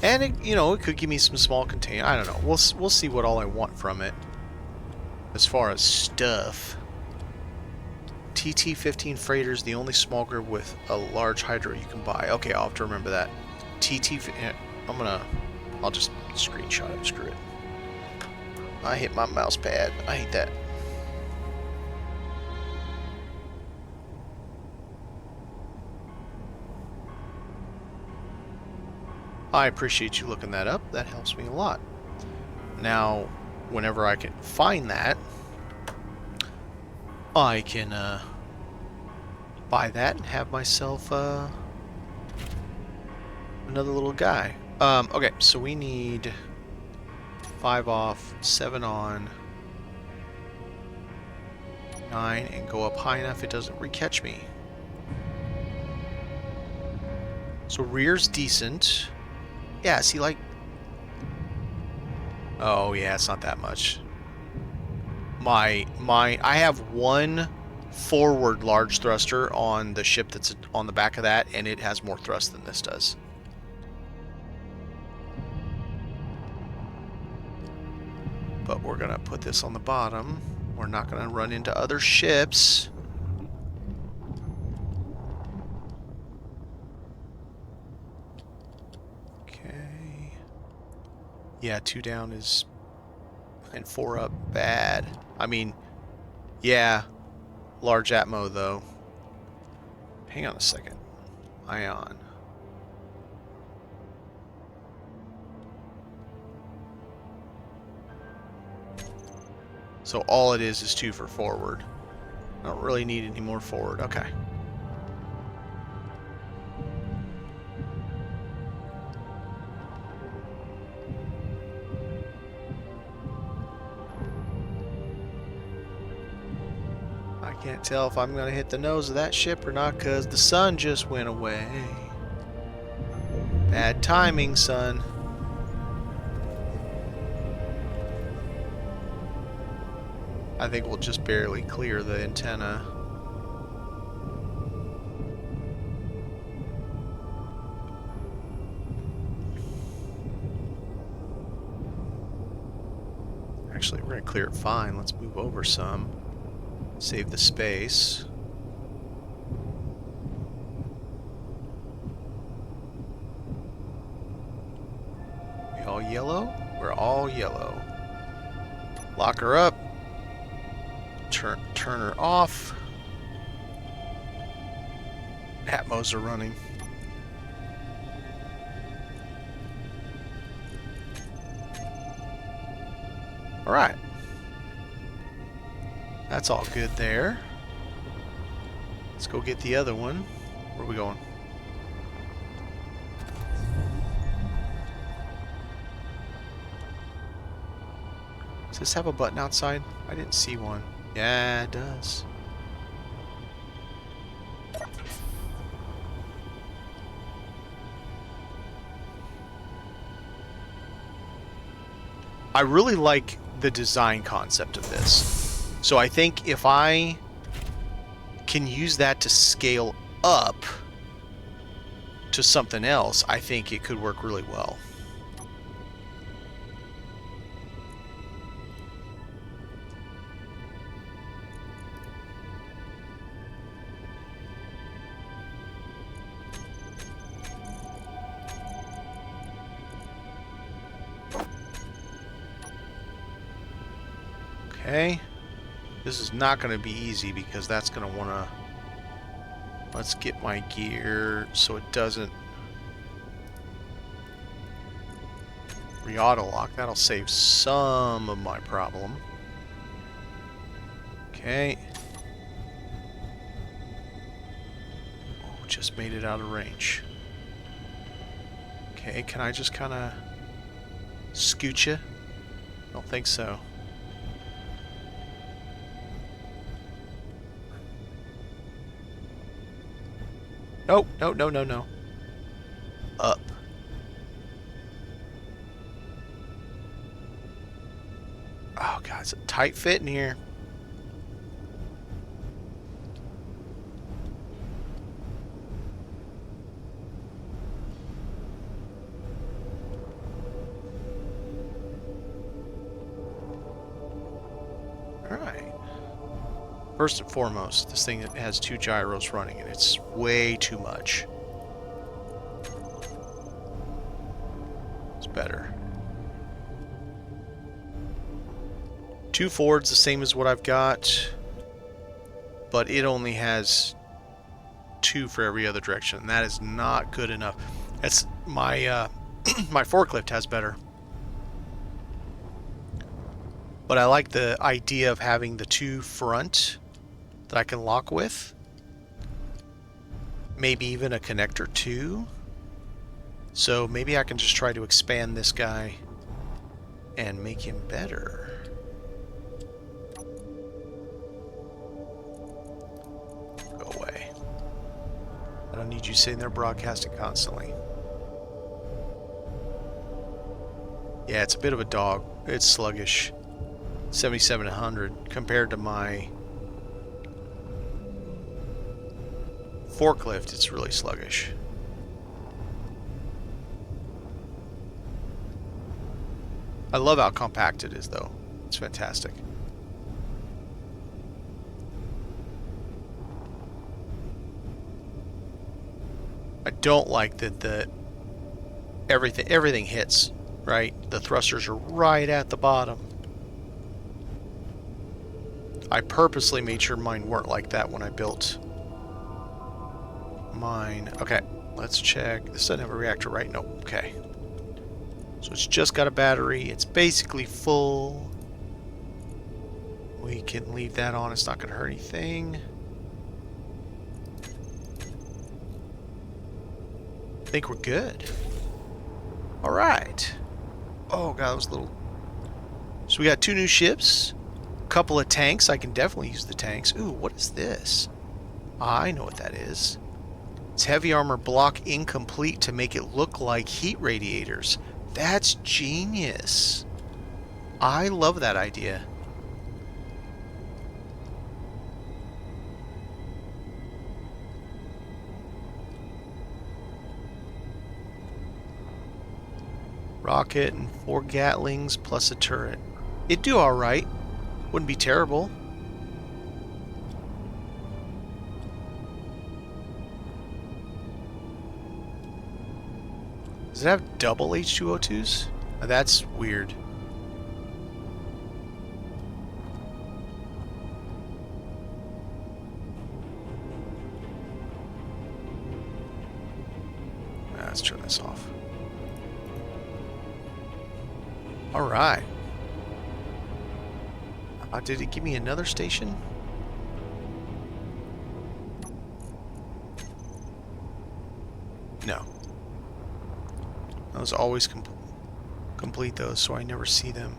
And it, you know, it could give me some small container. I don't know. We'll see what all I want from it. As far as stuff. TT-15 freighter is the only small group with a large hydro you can buy. Okay, I'll have to remember that. I'll just screenshot it. Screw it. I hit my mouse pad. I hate that. I appreciate you looking that up. That helps me a lot. Now, whenever I can find that, I can buy that and have myself another little guy. Okay, so we need 5 off, 7 on, 9, and go up high enough it doesn't re-catch me. So rear's decent. Yeah, see, like... Oh, yeah, it's not that much. I have one forward large thruster on the ship that's on the back of that, and it has more thrust than this does. But we're gonna put this on the bottom. We're not gonna run into other ships. Okay. Yeah, 2 down is... and 4 up, bad. I mean, yeah, large atmo though. Hang on a second. Ion. So all it is 2 for forward. I don't really need any more forward. Okay. I can't tell if I'm going to hit the nose of that ship or not because the sun just went away. Bad timing, son. I think we'll just barely clear the antenna. Actually, we're going to clear it fine. Let's move over some. Save the space. We all yellow? We're all yellow. Lock her up. Turn her off. Atmos are running. Alright. That's all good there. Let's go get the other one. Where are we going? Does this have a button outside? I didn't see one. Yeah, it does. I really like the design concept of this. So I think if I can use that to scale up to something else, I think it could work really well. Okay, this is not going to be easy because that's going to want to... Let's get my gear so it doesn't re-auto lock. That'll save some of my problem. Okay. Oh, just made it out of range. Okay, can I just kind of scoot you? Don't think so. Nope, no. Up. Oh god, it's a tight fit in here. Alright. First and foremost, this thing has 2 gyros running and it's way too much. It's better. 2 forwards, the same as what I've got, but it only has 2 for every other direction. That is not good enough. That's my my forklift has better. But I like the idea of having the 2 front that I can lock with. Maybe even a connector too. So maybe I can just try to expand this guy and make him better. Go away. I don't need you sitting there broadcasting constantly. Yeah, it's a bit of a dog. It's sluggish. 7700 compared to my forklift, it's really sluggish. I love how compact it is though. It's fantastic. I don't like that everything hits, right? The thrusters are right at the bottom. I purposely made sure mine weren't like that when I built mine. Okay, let's check. This doesn't have a reactor, right? Nope. Okay. So it's just got a battery. It's basically full. We can leave that on. It's not going to hurt anything. I think we're good. All right. Oh, God, that was a little... So we got 2 new ships. A couple of tanks. I can definitely use the tanks. Ooh, what is this? I know what that is. It's heavy armor block incomplete to make it look like heat radiators. That's genius. I love that idea. Rocket and 4 Gatlings plus a turret. It'd do alright. Wouldn't be terrible. Does it have double H2O2s? That's weird. Let's turn this off. Alright. Did it give me another station? No. Those always complete those, so I never see them.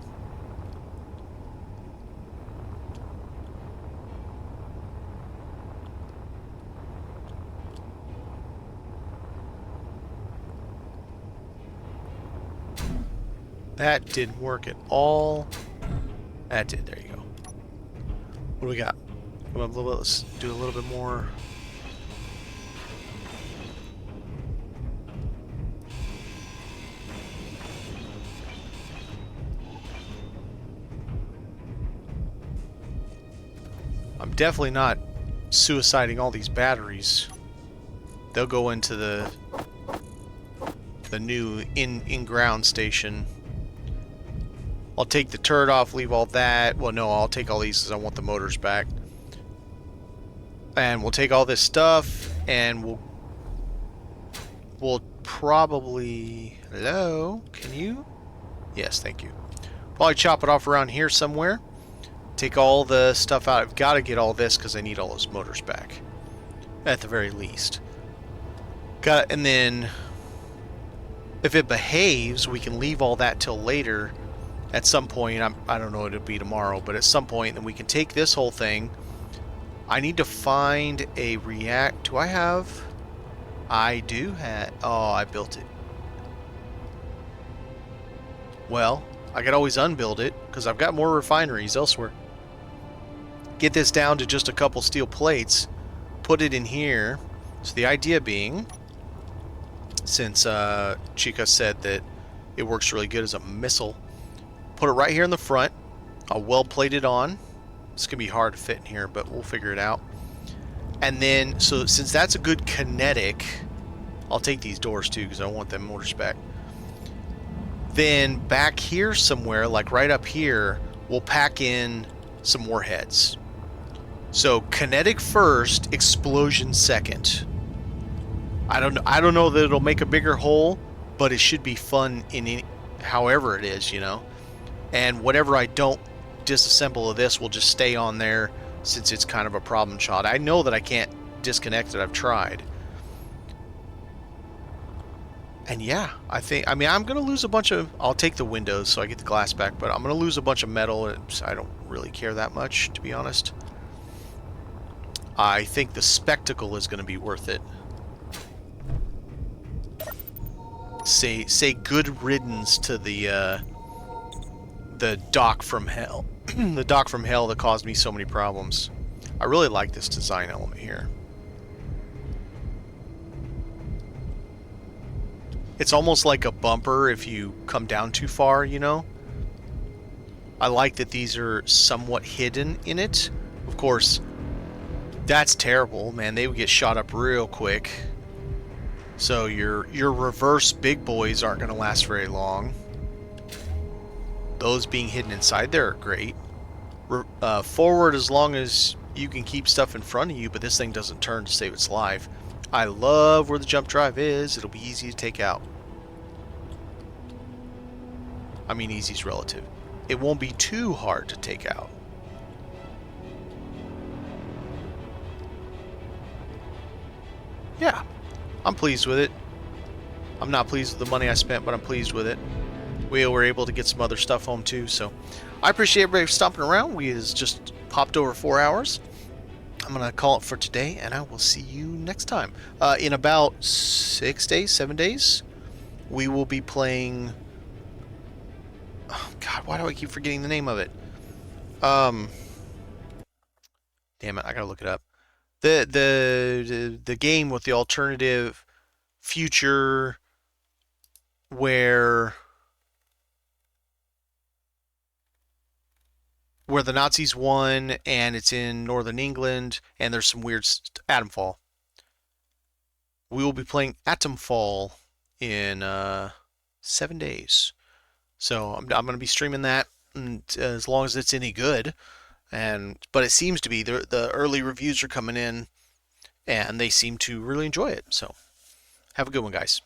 That didn't work at all. That did. There you go. What do we got? Come up a little bit. Let's do a little bit more. I'm definitely not suiciding all these batteries. They'll go into the new in-ground station. I'll take the turret off, leave all that. Well, no, I'll take all these because I want the motors back. And we'll take all this stuff, and we'll probably... Hello? Can you? Yes, thank you. Probably chop it off around here somewhere. Take all the stuff out. I've got to get all this because I need all those motors back. At the very least. And then, if it behaves, we can leave all that till later. At some point, I don't know, it'll be tomorrow, but at some point, then we can take this whole thing. I need to find a react. Do I have? I do have. Oh, I built it. Well, I could always unbuild it because I've got more refineries elsewhere. Get this down to just a couple steel plates. Put it in here. So the idea being, since Chica said that it works really good as a missile, put it right here in the front. I'll weld plate it on. It's going to be hard to fit in here, but we'll figure it out. And then, so since that's a good kinetic, I'll take these doors too because I don't want them motors back. Then back here somewhere, like right up here, we'll pack in some warheads. So kinetic first, explosion second. I don't know that it'll make a bigger hole, but it should be fun in however it is, you know. And whatever I don't disassemble of this will just stay on there since it's kind of a problem child. I know that I can't disconnect it. I've tried. And yeah, I mean, I'm going to lose a bunch of... I'll take the windows so I get the glass back, but I'm going to lose a bunch of metal. I don't really care that much, to be honest. I think the spectacle is going to be worth it. Say good riddance to the dock from hell. The dock from hell that caused me so many problems. I really like this design element here. It's almost like a bumper if you come down too far, you know? I like that these are somewhat hidden in it. Of course, that's terrible, man. They would get shot up real quick. So your reverse big boys aren't going to last very long. Those being hidden inside there are great. Forward as long as you can keep stuff in front of you, but this thing doesn't turn to save its life. I love where the jump drive is. It'll be easy to take out. I mean, easy's relative. It won't be too hard to take out. yeah, I'm pleased with it. I'm not pleased with the money I spent, but I'm pleased with it. We were able to get some other stuff home too, so I appreciate everybody stomping around. We has just popped over 4 hours. I'm gonna call it for today, and I will see you next time. In about 6 days, 7 days, we will be playing. Oh God, why do I keep forgetting the name of it? Damn it, I gotta look it up. The game with the alternative future where the Nazis won, and it's in northern England, and there's some weird Atomfall. We will be playing Atomfall in 7 days, so I'm going to be streaming that, and, as long as it's any good. But it seems to be the early reviews are coming in, and they seem to really enjoy it. So have a good one, guys.